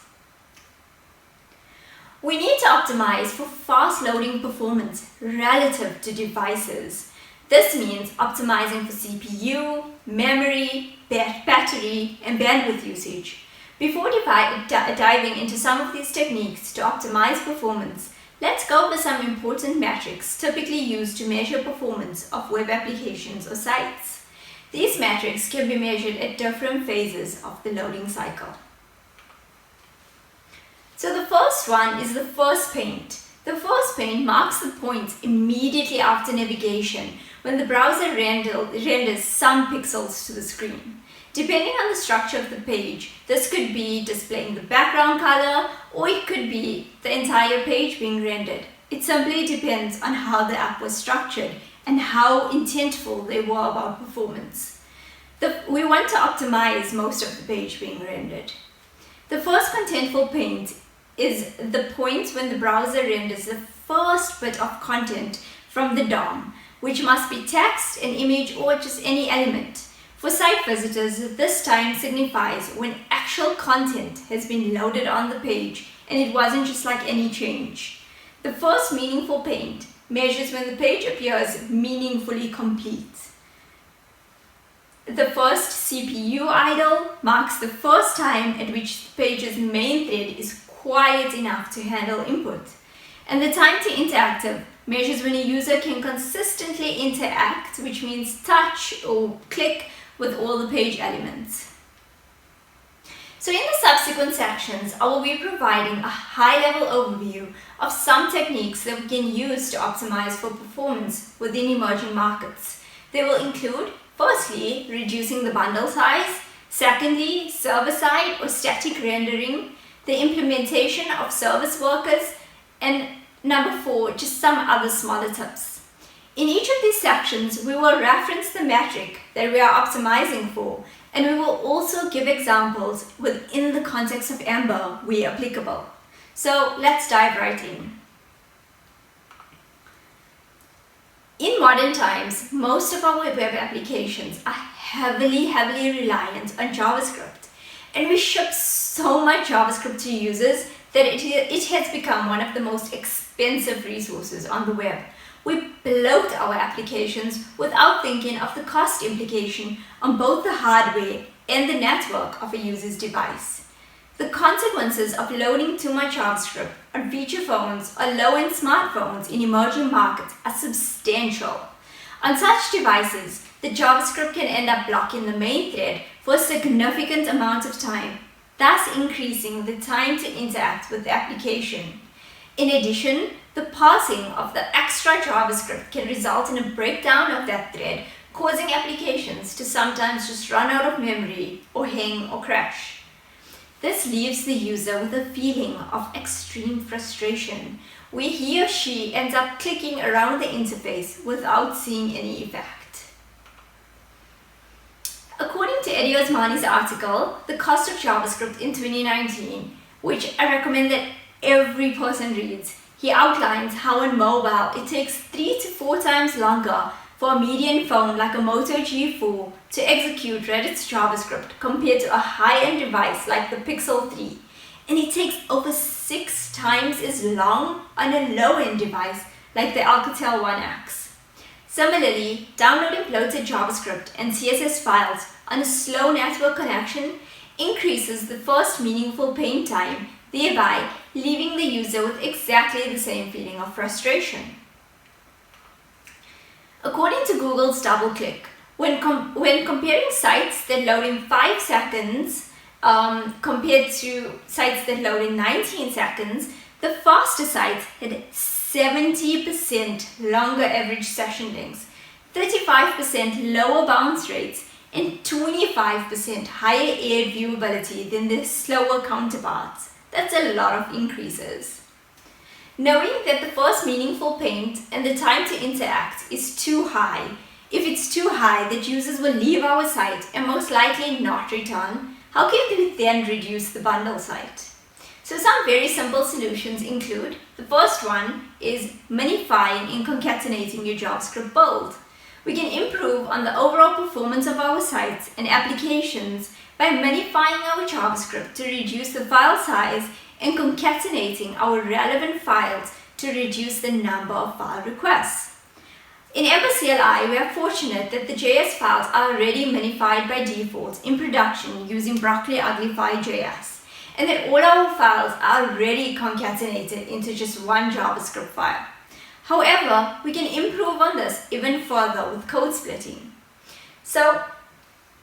We need to optimize for fast loading performance relative to devices. This means optimizing for CPU, memory, battery, and bandwidth usage. Before diving into some of these techniques to optimize performance, let's go over some important metrics typically used to measure performance of web applications or sites. These metrics can be measured at different phases of the loading cycle. So the first one is the first paint. The first paint marks the point immediately after navigation when the browser renders some pixels to the screen. Depending on the structure of the page, this could be displaying the background color, or it could be the entire page being rendered. It simply depends on how the app was structured and how intentful they were about performance. We want to optimize most of the page being rendered. The first contentful paint is the point when the browser renders the first bit of content from the DOM, which must be text, an image, or just any element. For site visitors, this time signifies when actual content has been loaded on the page and it wasn't just like any change. The first meaningful paint measures when the page appears meaningfully complete. The first CPU idle marks the first time at which the page's main thread is quiet enough to handle input. And the time to interactive measures when a user can consistently interact, which means touch or click, with all the page elements. So in the subsequent sections, I will be providing a high-level overview of some techniques that we can use to optimize for performance within emerging markets. They will include, firstly, reducing the bundle size, secondly, server-side or static rendering, the implementation of service workers, and number 4, just some other smaller tips. In each of these sections, we will reference the metric that we are optimizing for, and we will also give examples within the context of Ember where applicable. So let's dive right in. In modern times, most of our web applications are heavily reliant on JavaScript, and we ship so much JavaScript to users that it has become one of the most expensive resources on the web. We bloat our applications without thinking of the cost implication on both the hardware and the network of a user's device. The consequences of loading too much JavaScript on feature phones or low-end smartphones in emerging markets are substantial. On such devices, the JavaScript can end up blocking the main thread for a significant amount of time, thus increasing the time to interact with the application. In addition, the parsing of the extra JavaScript can result in a breakdown of that thread, causing applications to sometimes just run out of memory or hang or crash. This leaves the user with a feeling of extreme frustration, where he or she ends up clicking around the interface without seeing any effect. According to Eddie Osmani's article, The Cost of JavaScript in 2019, which I recommend that every person reads, he outlines how on mobile it takes 3 to 4 times longer for a median phone like a Moto G4 to execute Reddit's JavaScript compared to a high-end device like the Pixel 3, and it takes over 6 times as long on a low-end device like the Alcatel One X. Similarly, downloading bloated JavaScript and CSS files on a slow network connection increases the first meaningful paint time, thereby leaving the user with exactly the same feeling of frustration. According to Google's DoubleClick, when comparing sites that load in 5 seconds compared to sites that load in 19 seconds, the faster sites had 70% longer average session lengths, 35% lower bounce rates, and 25% higher ad viewability than their slower counterparts. That's a lot of increases. Knowing that the first meaningful paint and the time to interact is too high, if it's too high that users will leave our site and most likely not return, how can we then reduce the bundle site? So some very simple solutions include, the first one is minifying and concatenating your JavaScript build. We can improve on the overall performance of our sites and applications by minifying our JavaScript to reduce the file size and concatenating our relevant files to reduce the number of file requests. In EmberCLI, we are fortunate that the JS files are already minified by default in production using Broccoli Uglify.js, and that all our files are already concatenated into just one JavaScript file. However, we can improve on this even further with code splitting. So,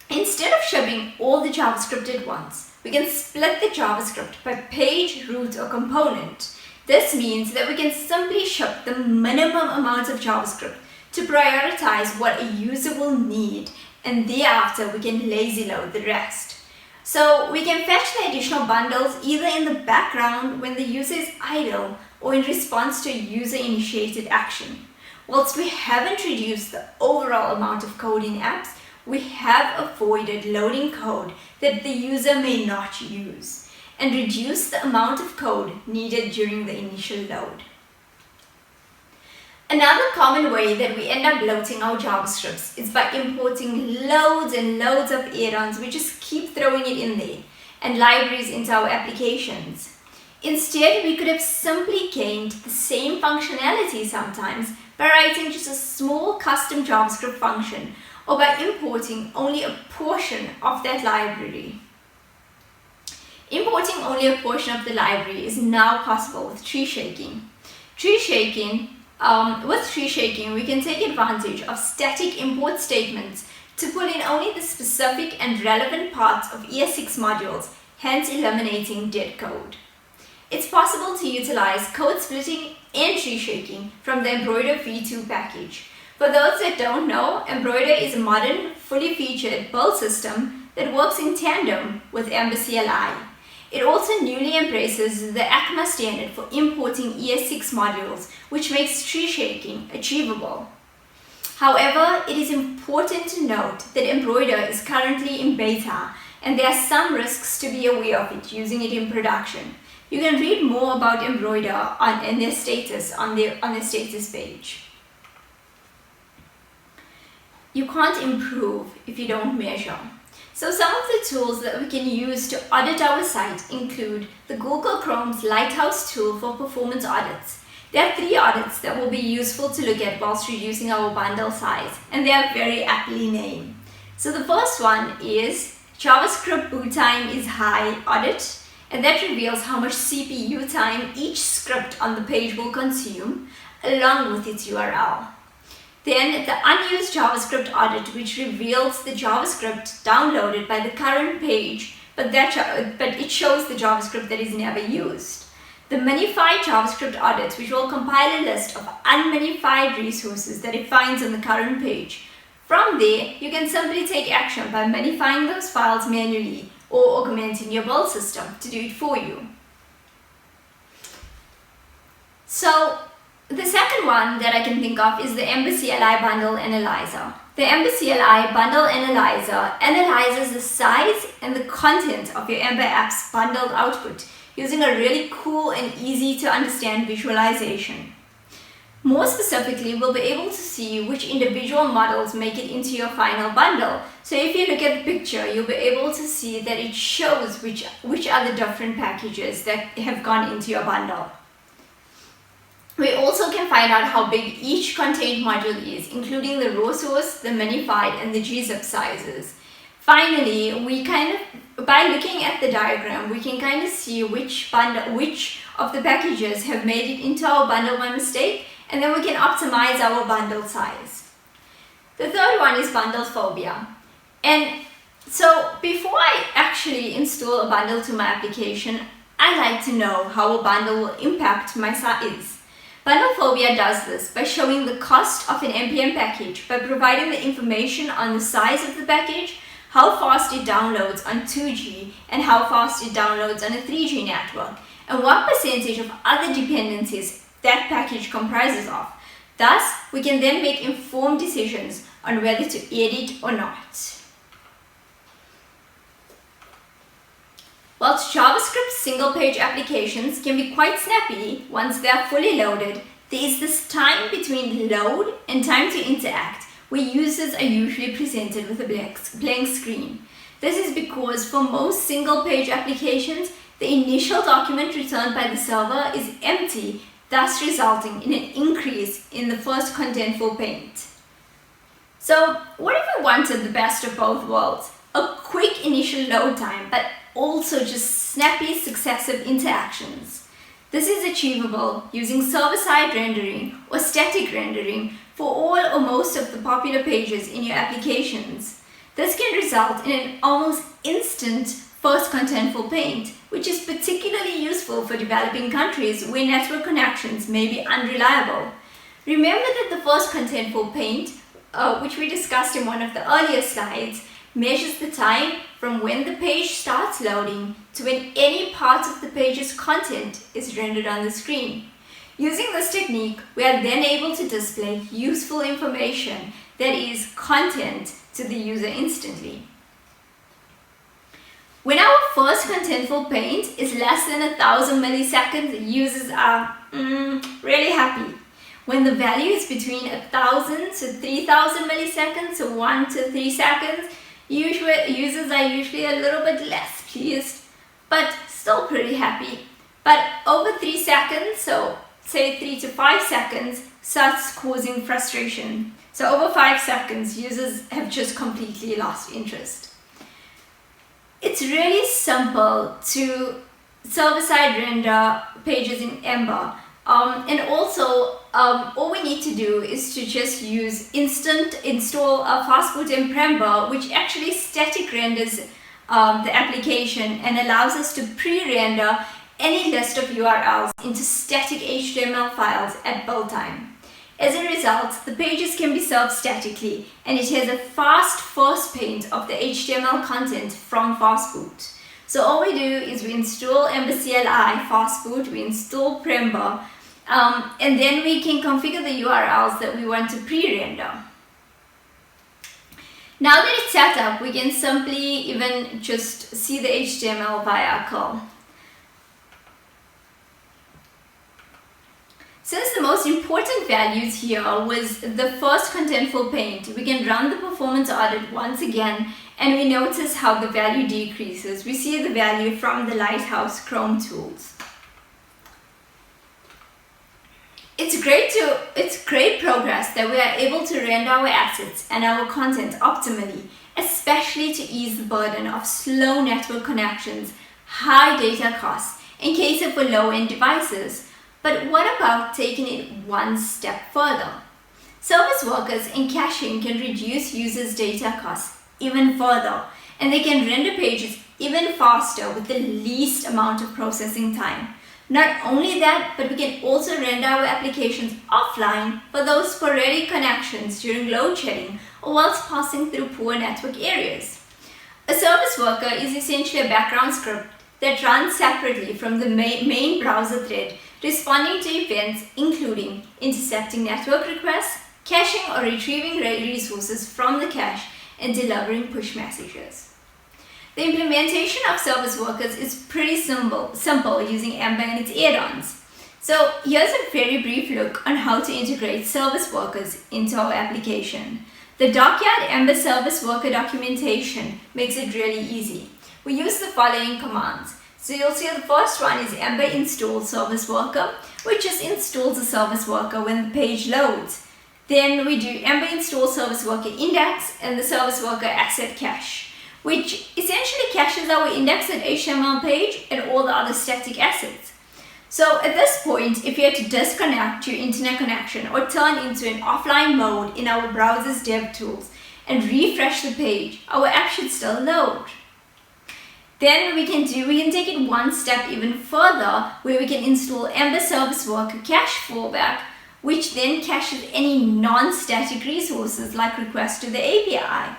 instead of shipping all the JavaScript at once, we can split the JavaScript by page, root, or component. This means that we can simply ship the minimum amount of JavaScript to prioritize what a user will need, and thereafter we can lazy load the rest. So we can fetch the additional bundles either in the background when the user is idle or in response to a user-initiated action. Whilst we haven't reduced the overall amount of code in apps, we have avoided loading code that the user may not use and reduce the amount of code needed during the initial load. Another common way that we end up bloating our JavaScripts is by importing loads and loads of add-ons. We just keep throwing it in there, and libraries into our applications. Instead, we could have simply gained the same functionality sometimes by writing just a small custom JavaScript function or by importing only a portion of that library. Importing only a portion of the library is now possible with tree shaking. With tree shaking, we can take advantage of static import statements to pull in only the specific and relevant parts of ES6 modules, hence eliminating dead code. It's possible to utilize code splitting and tree shaking from the Embroider v2 package. For those that don't know, Embroider is a modern, fully featured build system that works in tandem with EmberCLI. It also newly embraces the ACMA standard for importing ES6 modules, which makes tree shaking achievable. However, it is important to note that Embroider is currently in beta, and there are some risks to be aware of it using it in production. You can read more about Embroider on their status on their status page. You can't improve if you don't measure. So some of the tools that we can use to audit our site include the Google Chrome's Lighthouse tool for performance audits. There are 3 audits that will be useful to look at whilst reducing our bundle size, and they are very aptly named. So the first one is JavaScript boot time is high audit, and that reveals how much CPU time each script on the page will consume, along with its URL. Then the unused JavaScript audit, which reveals the JavaScript downloaded by the current page, but it shows the JavaScript that is never used. The minified JavaScript audit, which will compile a list of unminified resources that it finds on the current page. From there, you can simply take action by minifying those files manually or augmenting your build system to do it for you. So the second one that I can think of is the EmberCLI Bundle Analyzer. The EmberCLI Bundle Analyzer analyzes the size and the content of your Ember app's bundled output using a really cool and easy to understand visualization. More specifically, we'll be able to see which individual models make it into your final bundle. So if you look at the picture, you'll be able to see that it shows which are the different packages that have gone into your bundle. We also can find out how big each contained module is, including the raw source, the minified, and the gzip sizes. Finally, by looking at the diagram, we can kind of see which of the packages have made it into our bundle by mistake, and then we can optimize our bundle size.
The third one is bundle phobia. And so before I actually install a bundle to my application, I like to know how a bundle will impact my size. Bundle phobia does this by showing the cost of an NPM package by providing the information on the size of the package, how fast it downloads on 2G, and how fast it downloads on a 3G network, and what percentage of other dependencies that package comprises of. Thus, we can then make informed decisions on whether to edit or not. Whilst JavaScript single-page applications can be quite snappy once they are fully loaded, there is this time between load and time to interact where users are usually presented with a blank screen. This is because for most single-page applications, the initial document returned by the server is empty, thus resulting in an increase in the first contentful paint. So, what if we wanted the best of both worlds? A quick initial load time, but also just snappy successive interactions. This is achievable using server-side rendering or static rendering for all or most of the popular pages in your applications. This can result in an almost instant first contentful paint, which is particularly useful for developing countries where network connections may be unreliable. Remember that the first contentful paint, which we discussed in one of the earlier slides, measures the time from when the page starts loading to when any part of the page's content is rendered on the screen. Using this technique, we are then able to display useful information, that is, content, to the user instantly. When our first contentful paint is less than 1,000 milliseconds, users are really happy. When the value is between 1,000 to 3,000 milliseconds, so 1 to 3 seconds, users are usually a little bit less pleased, but still pretty happy. But over 3 seconds, so say 3 to 5 seconds, starts causing frustration. So over 5 seconds, users have just completely lost interest. It's really simple to server-side render pages in Ember. And also, all we need to do is to just use install fastboot and Prember, which actually static renders the application and allows us to pre-render any list of URLs into static HTML files at build time. As a result, the pages can be served statically, and it has a fast first paint of the HTML content from fastboot. So all we do is we install EmberCLI fastboot, we install Prember, and then we can configure the URLs that we want to pre-render. Now that it's set up, we can simply even just see the HTML via curl. Since the most important values here was the first contentful paint, we can run the performance audit once again, and we notice how the value decreases. We see the value from the Lighthouse Chrome tools. It's great progress that we are able to render our assets and our content optimally, especially to ease the burden of slow network connections, high data costs, in case of low-end devices. But what about taking it one step further? Service workers and caching can reduce users' data costs even further, and they can render pages even faster with the least amount of processing time. Not only that, but we can also render our applications offline for those sporadic connections during load shedding or whilst passing through poor network areas. A service worker is essentially a background script that runs separately from the main browser thread, responding to events including intercepting network requests, caching or retrieving resources from the cache, and delivering push messages. The implementation of service workers is pretty simple using Ember and its add-ons. So here's a very brief look on how to integrate service workers into our application. The Dockyard Ember service worker documentation makes it really easy. We use the following commands. So you'll see the first one is Ember install service worker, which just installs the service worker when the page loads. Then we do Ember install service worker index and the service worker asset cache, which essentially caches our indexed HTML page and all the other static assets.
So at this point, if you had to disconnect your internet connection or turn into an offline mode in our browser's dev tools and refresh the page, our app should still load. Then we can take it one step even further, where we can install Ember Service Worker Cache Fallback, which then caches any non-static resources like requests to the API.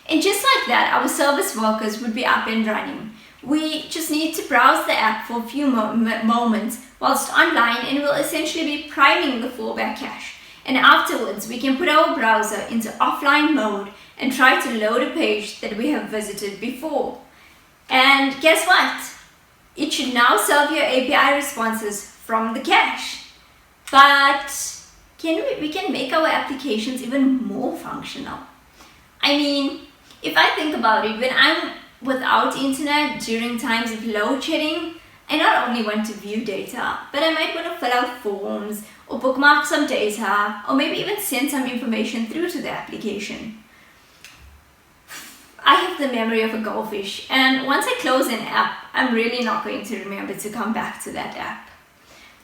And just like that, our service workers would be up and running. We just need to browse the app for a few moments whilst online, and we'll essentially be priming the fallback cache. And afterwards, we can put our browser into offline mode and try to load a page that we have visited before. And guess what? It should now serve your API responses from the cache. But we can make our applications even more functional. I mean, if I think about it, when I'm without internet during times of load shedding, I not only want to view data, but I might want to fill out forms or bookmark some data, or maybe even send some information through to the application. I have the memory of a goldfish, and once I close an app, I'm really not going to remember to come back to that app.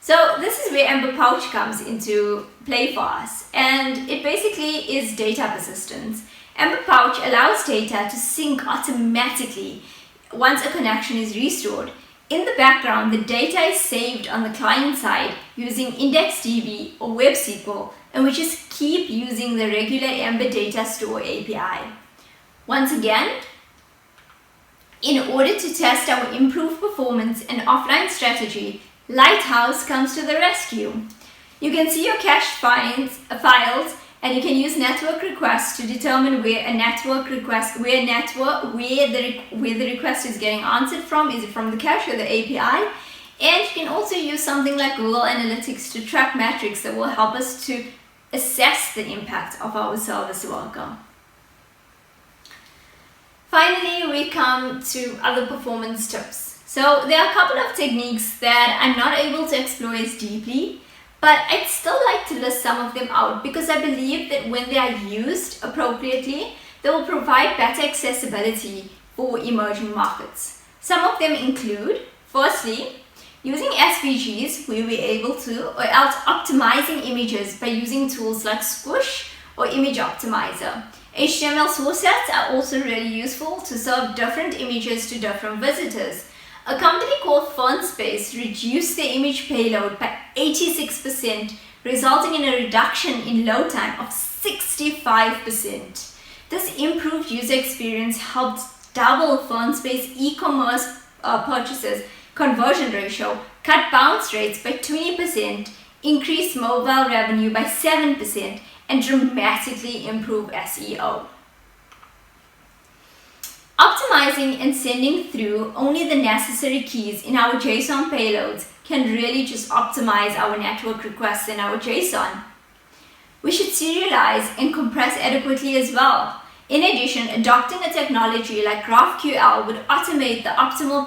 So this is where Ember Pouch comes into play for us, and it basically is data persistence. Ember Pouch allows data to sync automatically once a connection is restored. In the background, the data is saved on the client side using IndexedDB or WebSQL, and we just keep using the regular Ember Data Store API. Once again, in order to test our improved performance and offline strategy, Lighthouse comes to the rescue. You can see your cache files, and you can use network requests to determine where the request is getting answered from. Is it from the cache or the API? And you can also use something like Google Analytics to track metrics that will help us to assess the impact of our service worker. Finally, we come to other performance tips. So there are a couple of techniques that I'm not able to explore as deeply, but I'd still like to list some of them out because I believe that when they are used appropriately, they will provide better accessibility for emerging markets. Some of them include, firstly, using SVGs where we're able to, or else optimizing images by using tools like Squish or Image Optimizer. HTML source sets are also really useful to serve different images to different visitors. A company called FontSpace reduced their image payload by 86%, resulting in a reduction in load time of 65%. This improved user experience helped double FontSpace e-commerce purchases conversion ratio, cut bounce rates by 20%, increase mobile revenue by 7%, and dramatically improve SEO. Optimizing and sending through only the necessary keys in our JSON payloads can really just optimize our network requests in our JSON. We should serialize and compress adequately as well. In addition, adopting a technology like GraphQL would automate the optimal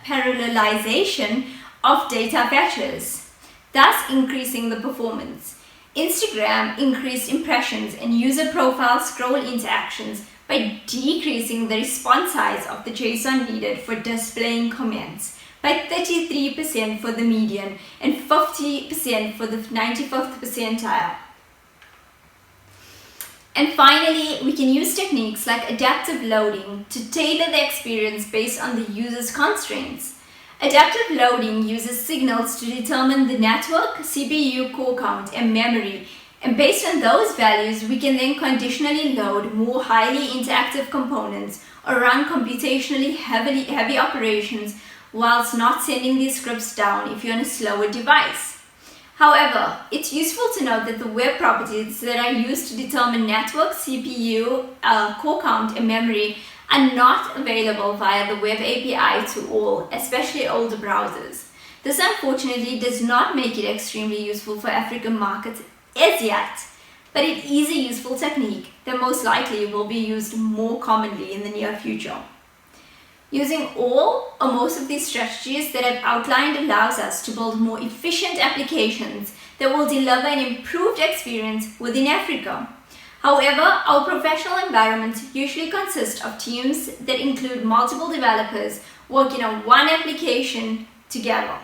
parallelization of data fetches, thus increasing the performance. Instagram increased impressions and user profile scroll interactions by decreasing the response size of the JSON needed for displaying comments by 33% for the median and 50% for the 95th percentile. And finally, we can use techniques like adaptive loading to tailor the experience based on the user's constraints. Adaptive loading uses signals to determine the network, CPU, core count, and memory, and based on those values, we can then conditionally load more highly interactive components or run computationally heavy operations whilst not sending these scripts down if you're on a slower device. However, it's useful to note that the web properties that are used to determine network, CPU, core count, and memory are not available via the web API to all, especially older browsers. This unfortunately does not make it extremely useful for African markets as yet, but it is a useful technique that most likely will be used more commonly in the near future. Using all or most of these strategies that I've outlined allows us to build more efficient applications that will deliver an improved experience within Africa. However, our professional environments usually consist of teams that include multiple developers working on one application together.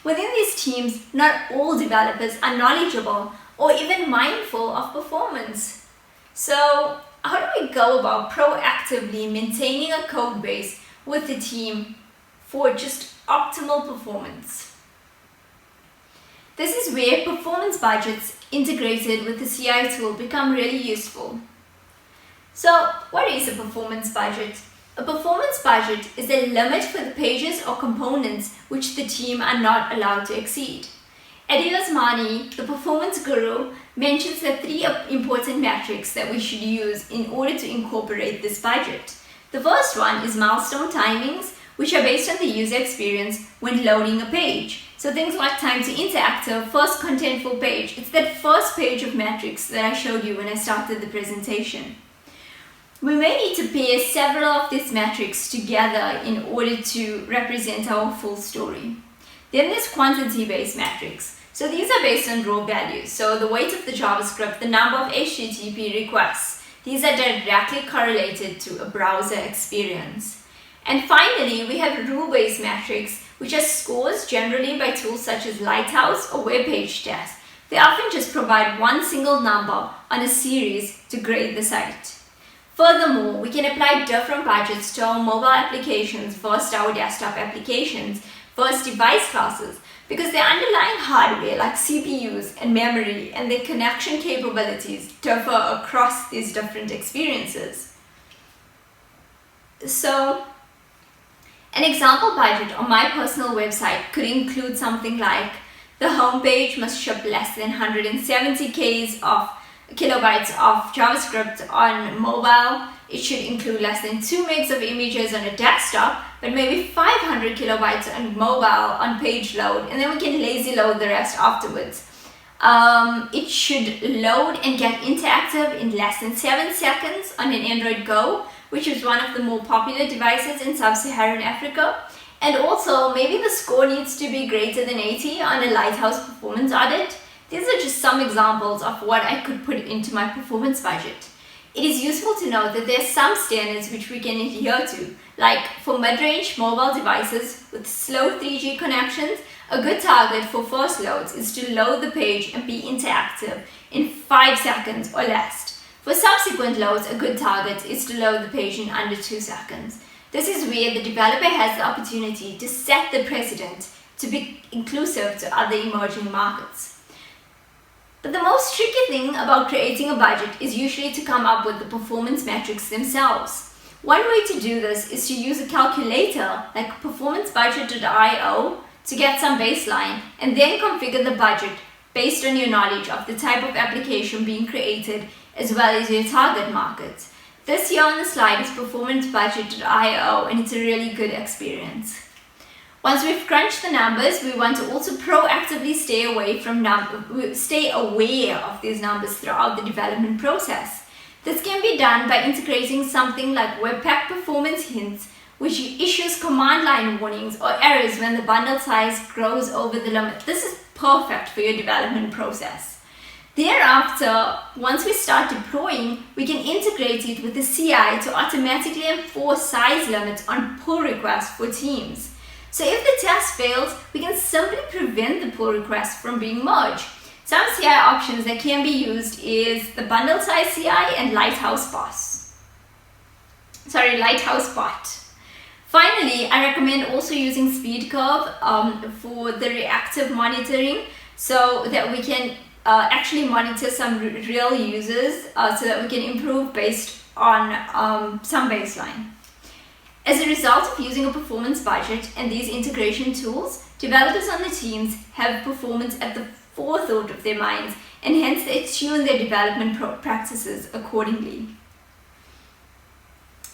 Within these teams, not all developers are knowledgeable or even mindful of performance. So, how do we go about proactively maintaining a code base with the team for just optimal performance? This is where performance budgets integrated with the CI tool become really useful. So, what is a performance budget? A performance budget is a limit for the pages or components which the team are not allowed to exceed. Eddie Osmani, the performance guru, mentions the 3 important metrics that we should use in order to incorporate this budget. The first one is milestone timings, which are based on the user experience when loading a page. So things like time to interactive, first contentful page. It's that first page of metrics that I showed you when I started the presentation. We may need to pair several of these metrics together in order to represent our full story. Then there's quantity-based metrics. So these are based on raw values. So the weight of the JavaScript, the number of HTTP requests. These are directly correlated to a browser experience. And finally, we have rule-based metrics, which are scores generally by tools such as Lighthouse or Web Page Test. They often just provide one single number on a series to grade the site. Furthermore, we can apply different budgets to our mobile applications versus our desktop applications versus device classes because their underlying hardware like CPUs and memory and their connection capabilities differ across these different experiences. So, an example budget on my personal website could include something like the homepage must ship less than 170 kilobytes of JavaScript on mobile. It should include less than 2 megs of images on a desktop, but maybe 500 kilobytes on mobile on page load, and then we can lazy load the rest afterwards. It should load and get interactive in less than 7 seconds on an Android Go, which is one of the more popular devices in sub-Saharan Africa. And also, maybe the score needs to be greater than 80 on a Lighthouse performance audit. These are just some examples of what I could put into my performance budget. It is useful to know that there are some standards which we can adhere to, like for mid-range mobile devices with slow 3G connections, a good target for first loads is to load the page and be interactive in 5 seconds or less. For subsequent loads, a good target is to load the page in under 2 seconds. This is where the developer has the opportunity to set the precedent to be inclusive to other emerging markets. But the most tricky thing about creating a budget is usually to come up with the performance metrics themselves. One way to do this is to use a calculator like performancebudget.io to get some baseline and then configure the budget based on your knowledge of the type of application being created as well as your target market. This here on the slide is performancebudget.io and it's a really good experience. Once we've crunched the numbers, we want to also proactively stay aware of these numbers throughout the development process. This can be done by integrating something like Webpack Performance Hints, which issues command line warnings or errors when the bundle size grows over the limit. This is perfect for your development process. Thereafter, once we start deploying, we can integrate it with the CI to automatically enforce size limits on pull requests for teams. So if the test fails, we can simply prevent the pull request from being merged. Some CI options that can be used is the bundle size CI and Lighthouse Bot. Finally, I recommend also using SpeedCurve for the reactive monitoring so that we can actually monitor some real users so that we can improve based on some baseline. As a result of using a performance budget and these integration tools, developers on the teams have performance at the forethought of their minds and hence they tune their development practices accordingly.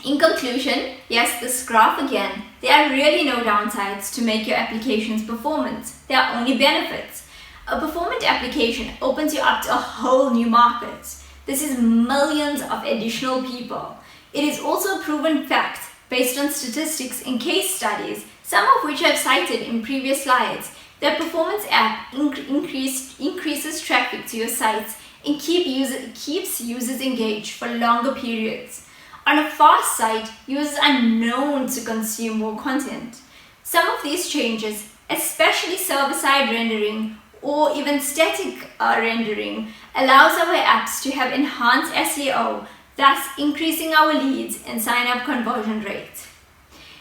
In conclusion, yes, this graph again, there are really no downsides to make your application's performance. There are only benefits. A performant application opens you up to a whole new market. This is millions of additional people. It is also a proven fact based on statistics and case studies, some of which I've cited in previous slides, that performance app increases traffic to your sites and keeps users engaged for longer periods. On a fast site, users are known to consume more content. Some of these changes
especially server-side rendering or even static rendering, allows our apps to have enhanced SEO, thus increasing our leads and sign-up conversion rates.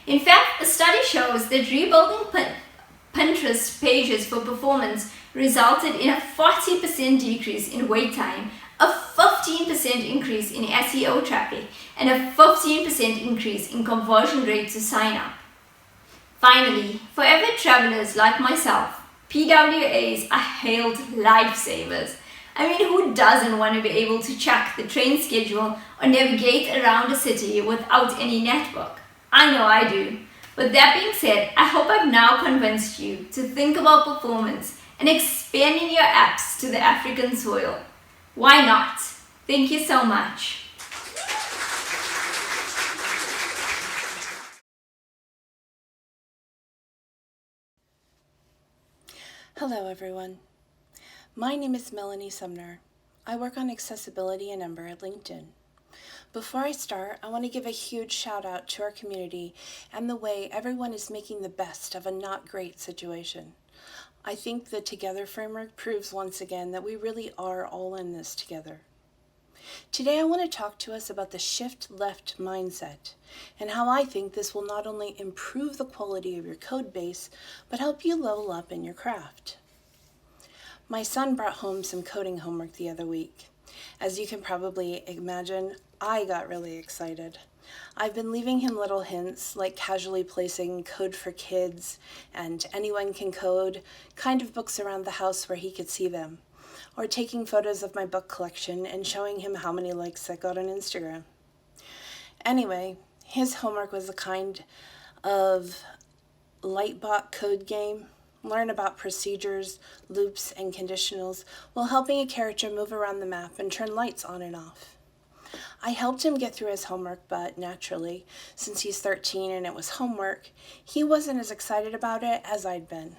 In fact, a study shows that rebuilding Pinterest pages for performance resulted in a 40% decrease in wait time, a 15% increase in SEO traffic, and a 15% increase in conversion rate to sign up. Finally, for avid travelers like myself, PWAs are hailed lifesavers. I mean, who doesn't want to be able to check the train schedule or navigate around a city without any network? I know I do. With that being said, I hope I've now convinced you to think about performance and expanding your apps to the African soil. Why not? Thank you so much.
Hello everyone. My name is Melanie Sumner. I work on accessibility in Ember at LinkedIn. Before I start, I want to give a huge shout out to our community and the way everyone is making the best of a not great situation. I think the Together framework proves once again that we really are all in this together. Today I want to talk to us about the shift left mindset and how I think this will not only improve the quality of your code base, but help you level up in your craft. My son brought home some coding homework the other week. As you can probably imagine, I got really excited. I've been leaving him little hints, like casually placing Code for Kids and Anyone Can Code kind of books around the house where he could see them, or taking photos of my book collection and showing him how many likes I got on Instagram. Anyway, his homework was a kind of Lightbot code game. Learn about procedures, loops, and conditionals while helping a character move around the map and turn lights on and off. I helped him get through his homework, but naturally, since he's 13 and it was homework, he wasn't as excited about it as I'd been.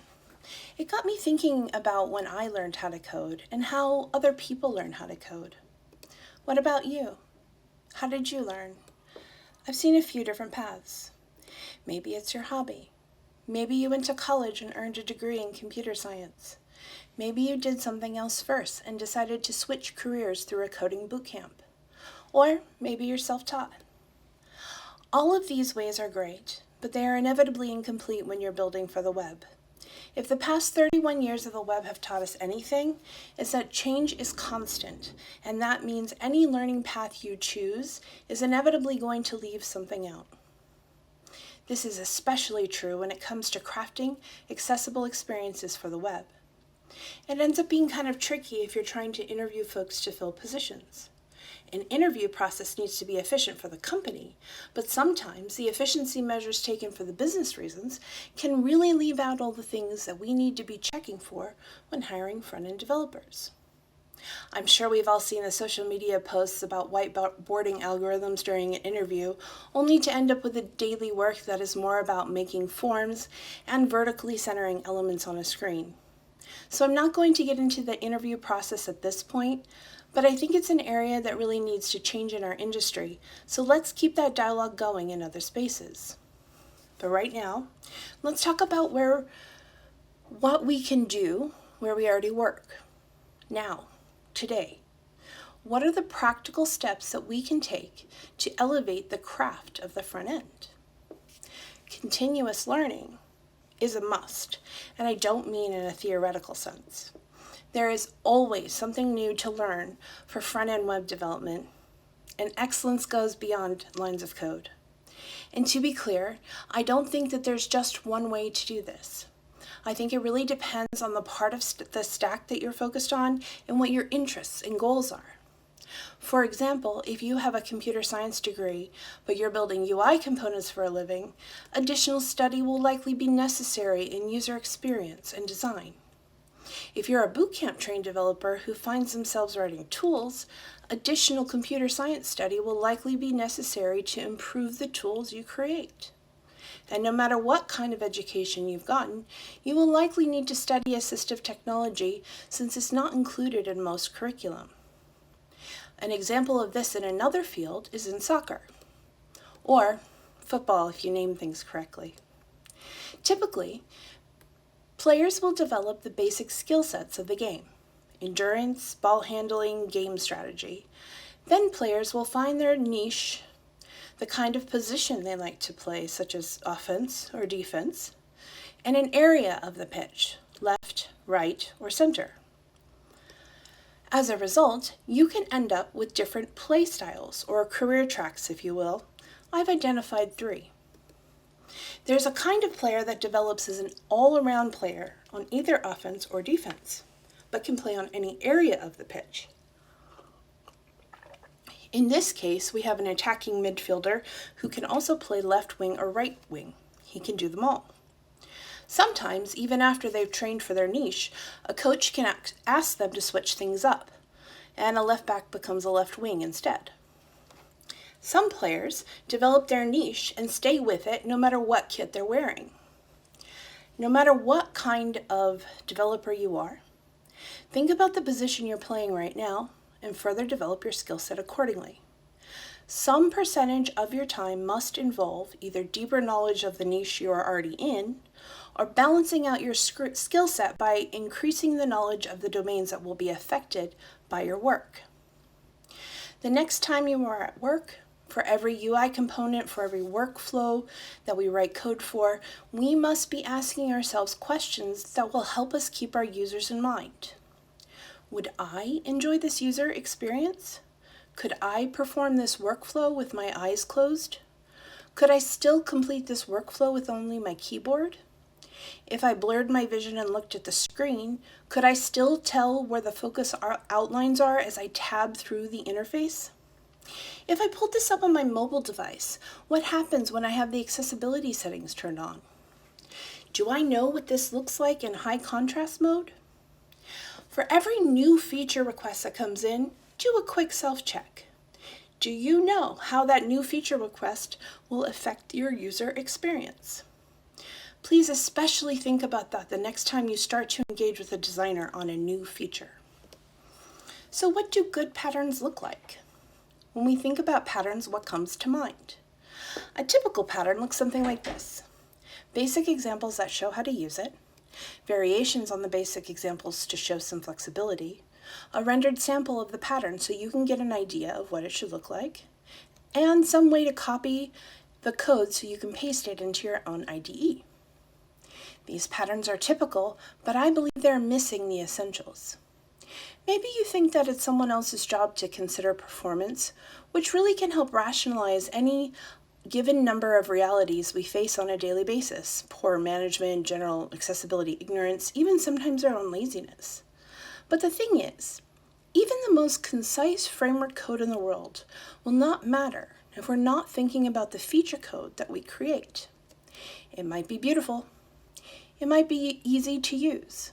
It got me thinking about when I learned how to code and how other people learn how to code. What about you? How did you learn? I've seen a few different paths. Maybe it's your hobby. Maybe you went to college and earned a degree in computer science. Maybe you did something else first and decided to switch careers through a coding bootcamp. Or maybe you're self-taught. All of these ways are great, but they are inevitably incomplete when you're building for the web. If the past 31 years of the web have taught us anything, it's that change is constant, and that means any learning path you choose is inevitably going to leave something out. This is especially true when it comes to crafting accessible experiences for the web. It ends up being kind of tricky if you're trying to interview folks to fill positions. An interview process needs to be efficient for the company, but sometimes the efficiency measures taken for the business reasons can really leave out all the things that we need to be checking for when hiring front-end developers. I'm sure we've all seen the social media posts about whiteboarding algorithms during an interview, only to end up with a daily work that is more about making forms and vertically centering elements on a screen. So I'm not going to get into the interview process at this point, but I think it's an area that really needs to change in our industry, so let's keep that dialogue going in other spaces. But right now, let's talk about what we can do where we already work. Now, today, what are the practical steps that we can take to elevate the craft of the front end? Continuous learning is a must, and I don't mean in a theoretical sense. There is always something new to learn for front-end web development, and excellence goes beyond lines of code. And to be clear, I don't think that there's just one way to do this. I think it really depends on the part of the stack that you're focused on and what your interests and goals are. For example, if you have a computer science degree, but you're building UI components for a living, additional study will likely be necessary in user experience and design. If you're a bootcamp trained developer who finds themselves writing tools, additional computer science study will likely be necessary to improve the tools you create. And no matter what kind of education you've gotten, you will likely need to study assistive technology since it's not included in most curriculum. An example of this in another field is in soccer, or football if you name things correctly. Typically, Players will develop the basic skill sets of the game: endurance, ball handling, game strategy. Then players will find their niche, the kind of position they like to play, such as offense or defense, and an area of the pitch, left, right, or center. As a result, you can end up with different play styles, or career tracks, if you will. I've identified 3. There's a kind of player that develops as an all-around player on either offense or defense, but can play on any area of the pitch. In this case, we have an attacking midfielder who can also play left wing or right wing. He can do them all. Sometimes, even after they've trained for their niche, a coach can ask them to switch things up, and a left back becomes a left wing instead. Some players develop their niche and stay with it no matter what kit they're wearing. No matter what kind of developer you are, think about the position you're playing right now and further develop your skill set accordingly. Some percentage of your time must involve either deeper knowledge of the niche you are already in, or balancing out your skill set by increasing the knowledge of the domains that will be affected by your work. The next time you are at work, for every UI component, for every workflow that we write code for, we must be asking ourselves questions that will help us keep our users in mind. Would I enjoy this user experience? Could I perform this workflow with my eyes closed? Could I still complete this workflow with only my keyboard? If I blurred my vision and looked at the screen, could I still tell where the focus outlines are as I tab through the interface? If I pulled this up on my mobile device, what happens when I have the accessibility settings turned on? Do I know what this looks like in high contrast mode? For every new feature request that comes in, do a quick self-check. Do you know how that new feature request will affect your user experience? Please especially think about that the next time you start to engage with a designer on a new feature. So what do good patterns look like? When we think about patterns, what comes to mind? A typical pattern looks something like this: basic examples that show how to use it, variations on the basic examples to show some flexibility, a rendered sample of the pattern so you can get an idea of what it should look like, and some way to copy the code so you can paste it into your own IDE. These patterns are typical, but I believe they're missing the essentials. Maybe you think that it's someone else's job to consider performance, which really can help rationalize any given number of realities we face on a daily basis: poor management, general accessibility ignorance, even sometimes our own laziness. But the thing is, even the most concise framework code in the world will not matter if we're not thinking about the feature code that we create. It might be beautiful. It might be easy to use.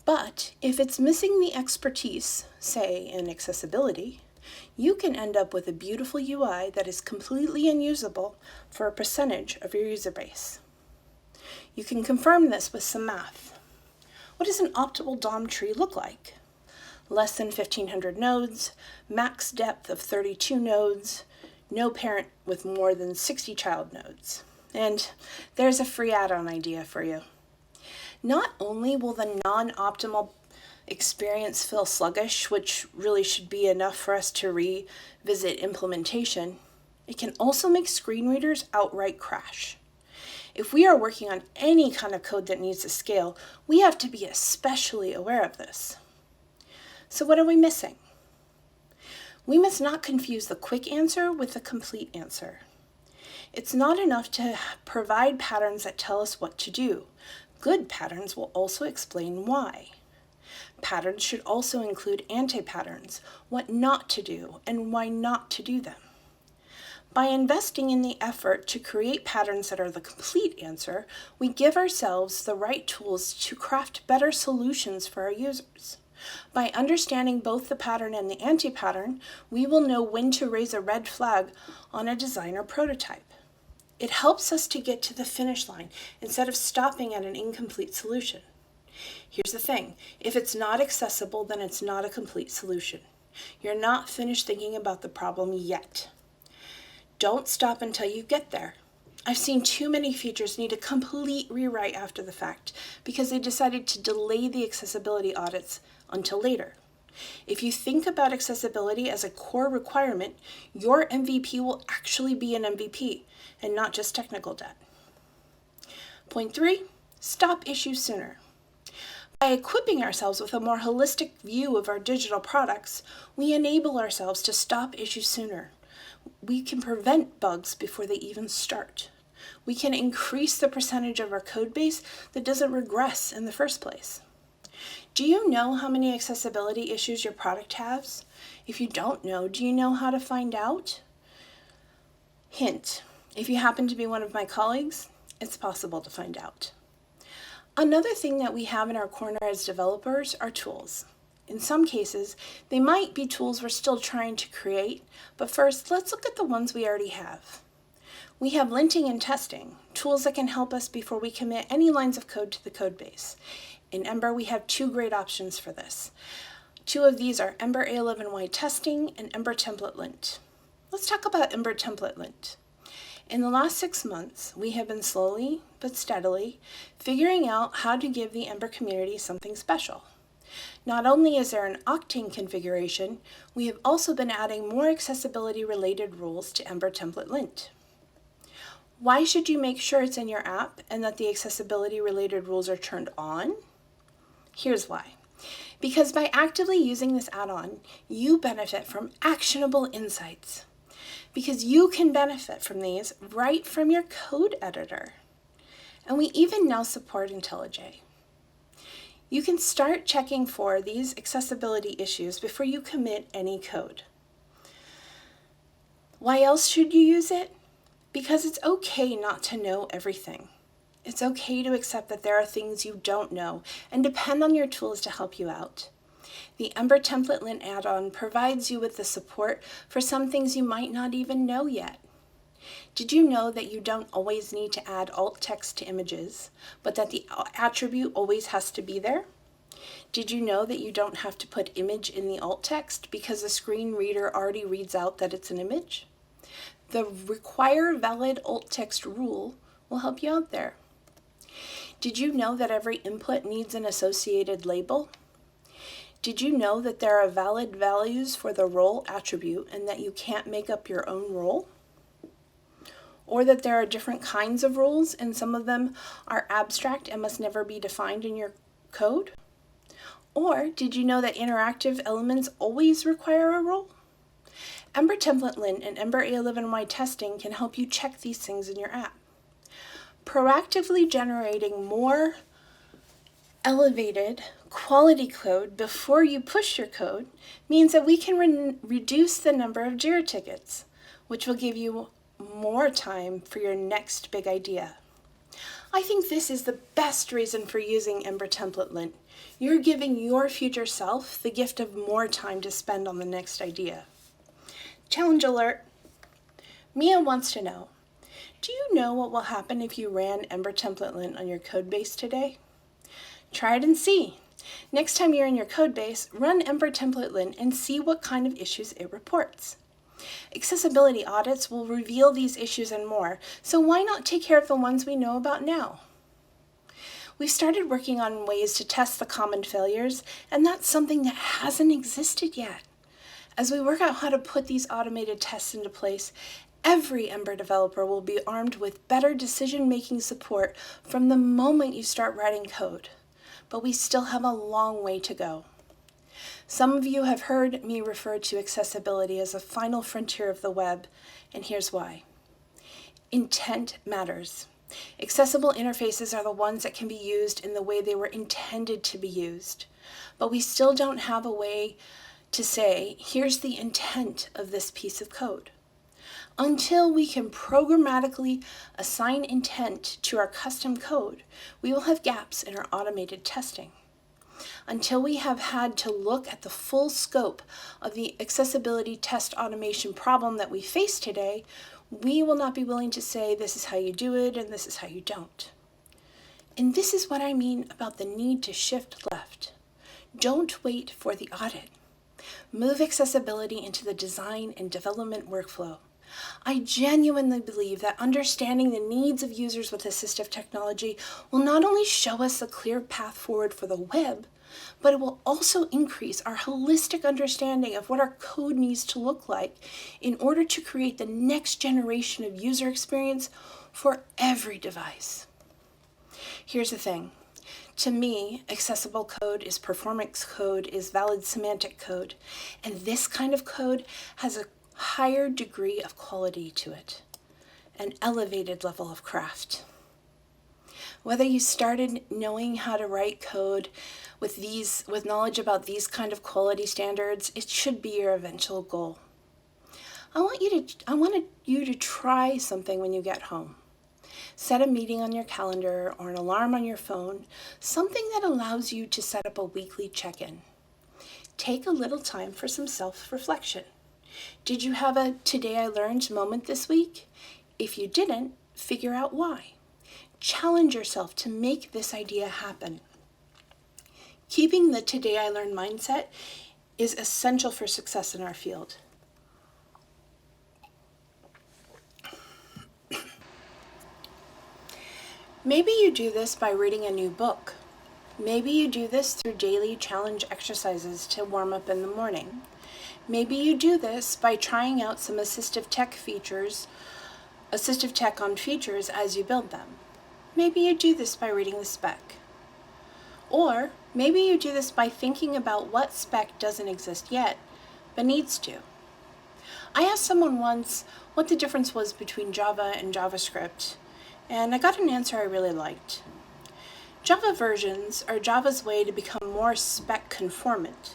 But if it's missing the expertise, say in accessibility, you can end up with a beautiful UI that is completely unusable for a percentage of your user base. You can confirm this with some math. What does an optimal DOM tree look like? Less than 1,500 nodes, max depth of 32 nodes, no parent with more than 60 child nodes. And there's a free add-on idea for you. Not only will the non-optimal experience feel sluggish, which really should be enough for us to revisit implementation, it can also make screen readers outright crash. If we are working on any kind of code that needs to scale, we have to be especially aware of this. So what are we missing? We must not confuse the quick answer with the complete answer. It's not enough to provide patterns that tell us what to do. Good patterns will also explain why. Patterns should also include anti-patterns, what not to do and why not to do them. By investing in the effort to create patterns that are the complete answer, we give ourselves the right tools to craft better solutions for our users. By understanding both the pattern and the anti-pattern, we will know when to raise a red flag on a design or prototype. It helps us to get to the finish line instead of stopping at an incomplete solution. Here's the thing: if it's not accessible, then it's not a complete solution. You're not finished thinking about the problem yet. Don't stop until you get there. I've seen too many features need a complete rewrite after the fact because they decided to delay the accessibility audits until later. If you think about accessibility as a core requirement, your MVP will actually be an MVP and not just technical debt. Point 3, stop issues sooner. By equipping ourselves with a more holistic view of our digital products, we enable ourselves to stop issues sooner. We can prevent bugs before they even start. We can increase the percentage of our code base that doesn't regress in the first place. Do you know how many accessibility issues your product has? If you don't know, do you know how to find out? Hint, if you happen to be one of my colleagues, it's possible to find out. Another thing that we have in our corner as developers are tools. In some cases, they might be tools we're still trying to create, but first, let's look at the ones we already have. We have linting and testing, tools that can help us before we commit any lines of code to the code base. In Ember, we have 2 great options for this. 2 of these are Ember A11Y testing and Ember template lint. Let's talk about Ember template lint. In the last 6 months, we have been slowly but steadily figuring out how to give the Ember community something special. Not only is there an Octane configuration, we have also been adding more accessibility-related rules to Ember template lint. Why should you make sure it's in your app and that the accessibility-related rules are turned on? Here's why. Because by actively using this add-on, you benefit from actionable insights. Because you can benefit from these right from your code editor. And we even now support IntelliJ. You can start checking for these accessibility issues before you commit any code. Why else should you use it? Because it's okay not to know everything. It's okay to accept that there are things you don't know and depend on your tools to help you out. The Ember Template Lint add-on provides you with the support for some things you might not even know yet. Did you know that you don't always need to add alt text to images, but that the attribute always has to be there? Did you know that you don't have to put image in the alt text because the screen reader already reads out that it's an image? The require valid alt text rule will help you out there. Did you know that every input needs an associated label? Did you know that there are valid values for the role attribute and that you can't make up your own role? Or that there are different kinds of roles and some of them are abstract and must never be defined in your code? Or did you know that interactive elements always require a role? Ember Template Lint and Ember A11Y testing can help you check these things in your app. Proactively generating more elevated quality code before you push your code means that we can reduce the number of JIRA tickets, which will give you more time for your next big idea. I think this is the best reason for using Ember Template Lint. You're giving your future self the gift of more time to spend on the next idea. Challenge alert! Mia wants to know, do you know what will happen if you ran Ember Template Lint on your code base today? Try it and see. Next time you're in your code base, run Ember Template Lint and see what kind of issues it reports. Accessibility audits will reveal these issues and more, so why not take care of the ones we know about now? We've started working on ways to test the common failures, and that's something that hasn't existed yet. As we work out how to put these automated tests into place, every Ember developer will be armed with better decision-making support from the moment you start writing code. But we still have a long way to go. Some of you have heard me refer to accessibility as a final frontier of the web, and here's why. Intent matters. Accessible interfaces are the ones that can be used in the way they were intended to be used. But we still don't have a way to say, here's the intent of this piece of code. Until we can programmatically assign intent to our custom code, we will have gaps in our automated testing. Until we have had to look at the full scope of the accessibility test automation problem that we face today, we will not be willing to say this is how you do it and this is how you don't. And this is what I mean about the need to shift left. Don't wait for the audit. Move accessibility into the design and development workflow. I genuinely believe that understanding the needs of users with assistive technology will not only show us a clear path forward for the web, but it will also increase our holistic understanding of what our code needs to look like in order to create the next generation of user experience for every device. Here's the thing. To me, accessible code is performance code, is valid semantic code, and this kind of code has a higher degree of quality to it, an elevated level of craft. Whether you started knowing how to write code with knowledge about these kind of quality standards, it should be your eventual goal. I wanted you to try something when you get home. Set a meeting on your calendar or an alarm on your phone, something that allows you to set up a weekly check-in. Take a little time for some self-reflection. Did you have a Today I Learned moment this week? If you didn't, figure out why. Challenge yourself to make this idea happen. Keeping the Today I Learned mindset is essential for success in our field. Maybe you do this by reading a new book. Maybe you do this through daily challenge exercises to warm up in the morning. Maybe you do this by trying out some assistive tech on features as you build them. Maybe you do this by reading the spec. Or maybe you do this by thinking about what spec doesn't exist yet, but needs to. I asked someone once what the difference was between Java and JavaScript, and I got an answer I really liked. Java versions are Java's way to become more spec conformant,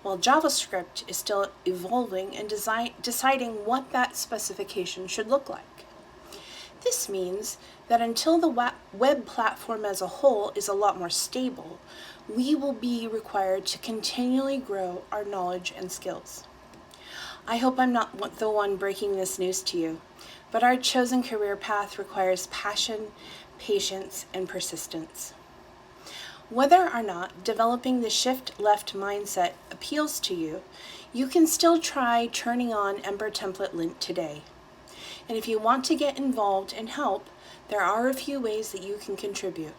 while JavaScript is still evolving and deciding what that specification should look like. This means that until the web platform as a whole is a lot more stable, we will be required to continually grow our knowledge and skills. I hope I'm not the one breaking this news to you, but our chosen career path requires passion, patience, and persistence. Whether or not developing the shift left mindset appeals to you, you can still try turning on Ember Template Lint today. And if you want to get involved and help, there are a few ways that you can contribute.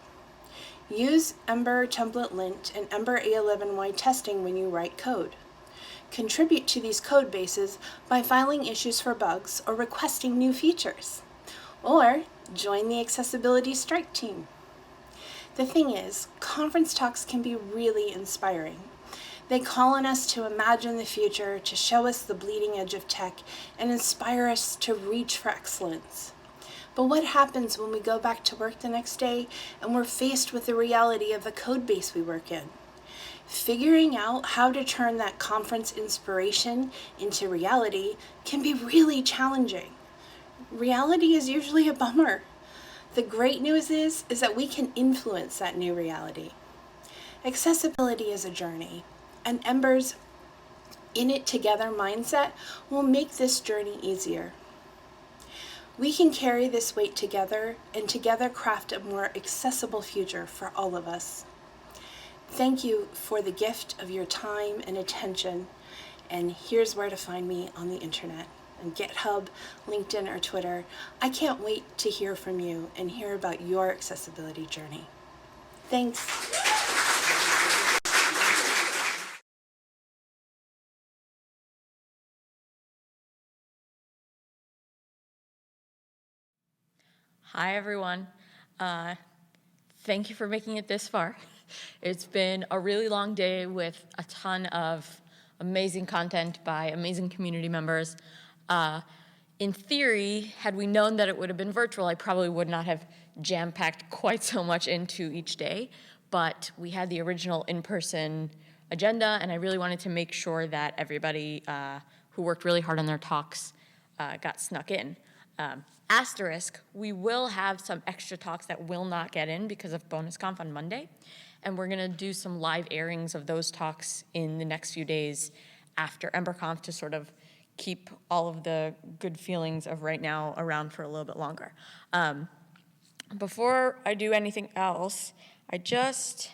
Use Ember Template Lint and Ember A11Y testing when you write code. Contribute to these code bases by filing issues for bugs or requesting new features. Or join the Accessibility Strike Team. The thing is, conference talks can be really inspiring. They call on us to imagine the future, to show us the bleeding edge of tech, and inspire us to reach for excellence. But what happens when we go back to work the next day and we're faced with the reality of the code base we work in? Figuring out how to turn that conference inspiration into reality can be really challenging. Reality is usually a bummer. The great news is that we can influence that new reality. Accessibility is a journey, and Ember's in it together mindset will make this journey easier. We can carry this weight together and together craft a more accessible future for all of us. Thank you for the gift of your time and attention, and here's where to find me on the internet, on GitHub, LinkedIn, or Twitter. I can't wait to hear from you and hear about your accessibility journey. Thanks.
Hi, everyone. Thank you for making it this far. It's been a really long day with a ton of amazing content by amazing community members. In theory, had we known that it would have been virtual, I probably would not have jam-packed quite so much into each day, but we had the original in-person agenda, and I really wanted to make sure that everybody who worked really hard on their talks got snuck in. Asterisk, we will have some extra talks that will not get in because of EmberConf on Monday, and we're gonna do some live airings of those talks in the next few days after EmberConf to sort of keep all of the good feelings of right now around for a little bit longer. Before I do anything else, I just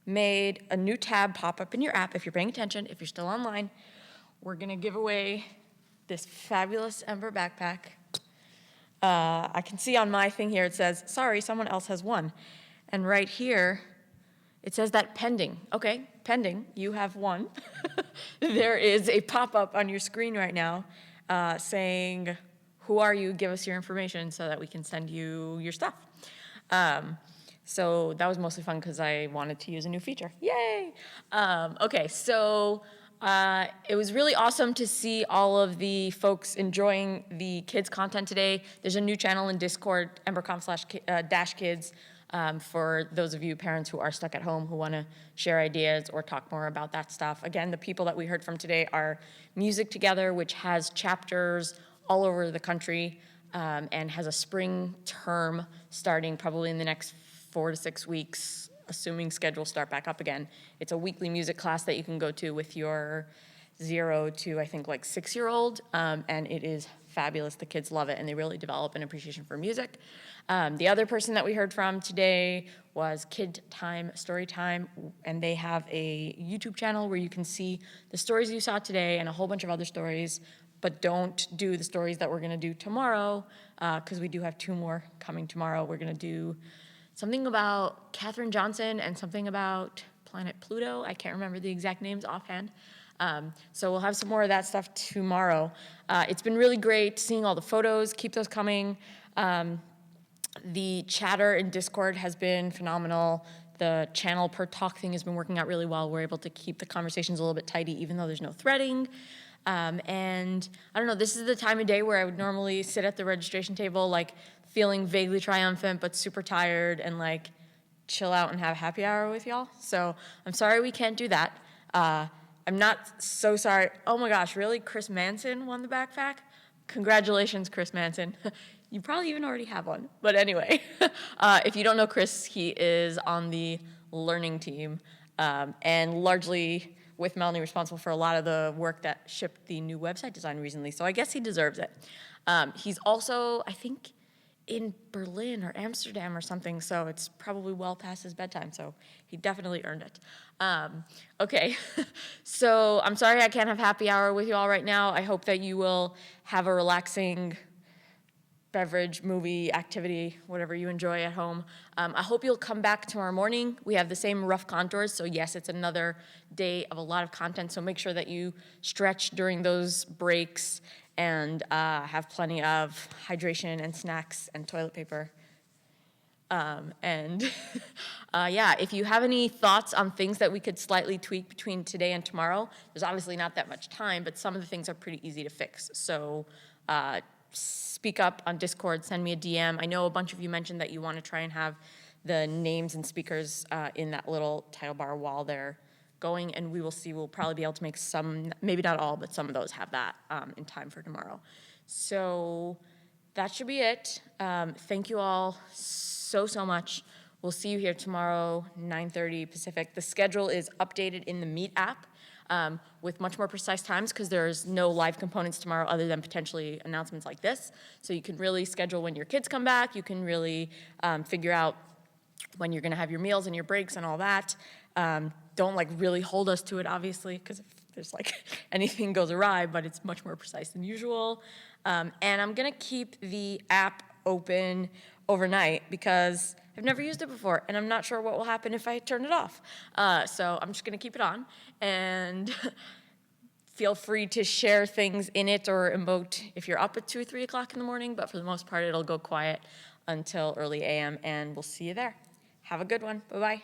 made a new tab pop up in your app if you're paying attention, if you're still online. We're gonna give away this fabulous Ember backpack. I can see on my thing here it says, sorry, someone else has won. And right here, it says that pending. Okay, pending, you have won. There is a pop-up on your screen right now saying, who are you? Give us your information so that we can send you your stuff. So that was mostly fun because I wanted to use a new feature. Yay! Okay, so it was really awesome to see all of the folks enjoying the kids' content today. There's a new channel in Discord, EmberConf/-kids, for those of you parents who are stuck at home who want to share ideas or talk more about that stuff. Again, the people that we heard from today are Music Together, which has chapters all over the country and has a spring term starting probably in the next 4 to 6 weeks, assuming schedules start back up again. It's a weekly music class that you can go to with your 0 to, I think, like 6-year-old, and it is fabulous. The kids love it, and they really develop an appreciation for music. The other person that we heard from today was Kid Time Story Time, and they have a YouTube channel where you can see the stories you saw today and a whole bunch of other stories, but don't do the stories that we're going to do tomorrow, because we do have 2 more coming tomorrow. We're going to do something about Katherine Johnson and something about planet Pluto. I can't remember the exact names offhand. So we'll have some more of that stuff tomorrow. It's been really great seeing all the photos. Keep those coming. The chatter in Discord has been phenomenal. The channel per talk thing has been working out really well. We're able to keep the conversations a little bit tidy even though there's no threading. And I don't know, this is the time of day where I would normally sit at the registration table like feeling vaguely triumphant but super tired and like chill out and have happy hour with y'all. So I'm sorry we can't do that. I'm not so sorry. Oh my gosh, really? Chris Manson won the backpack? Congratulations, Chris Manson. You probably even already have one. But anyway, if you don't know Chris, he is on the learning team and largely with Melanie responsible for a lot of the work that shipped the new website design recently. So I guess he deserves it. He's also, I think, in Berlin or Amsterdam or something, so it's probably well past his bedtime, so he definitely earned it. Okay, so I'm sorry I can't have happy hour with you all right now. I hope that you will have a relaxing beverage, movie, activity, whatever you enjoy at home. I hope you'll come back tomorrow morning. We have the same rough contours, so yes, it's another day of a lot of content, so make sure that you stretch during those breaks and have plenty of hydration and snacks and toilet paper. Yeah, if you have any thoughts on things that we could slightly tweak between today and tomorrow, there's obviously not that much time, but some of the things are pretty easy to fix. So speak up on Discord, send me a DM. I know a bunch of you mentioned that you want to try and have the names and speakers in that little title bar while they're going, and we will see. We'll probably be able to make some, maybe not all, but some of those have that in time for tomorrow. So that should be it. Thank you all so much. We'll see you here tomorrow, 9:30 Pacific. The schedule is updated in the Meet app with much more precise times because there's no live components tomorrow other than potentially announcements like this. So you can really schedule when your kids come back. You can really figure out when you're going to have your meals and your breaks and all that. Don't like really hold us to it, obviously, because if there's like anything goes awry, but it's much more precise than usual. And I'm going to keep the app open overnight because I've never used it before, and I'm not sure what will happen if I turn it off. So I'm just going to keep it on, and feel free to share things in it or emote if you're up at 2 or 3 o'clock in the morning, but for the most part, it'll go quiet until early AM, and we'll see you there. Have a good one. Bye-bye.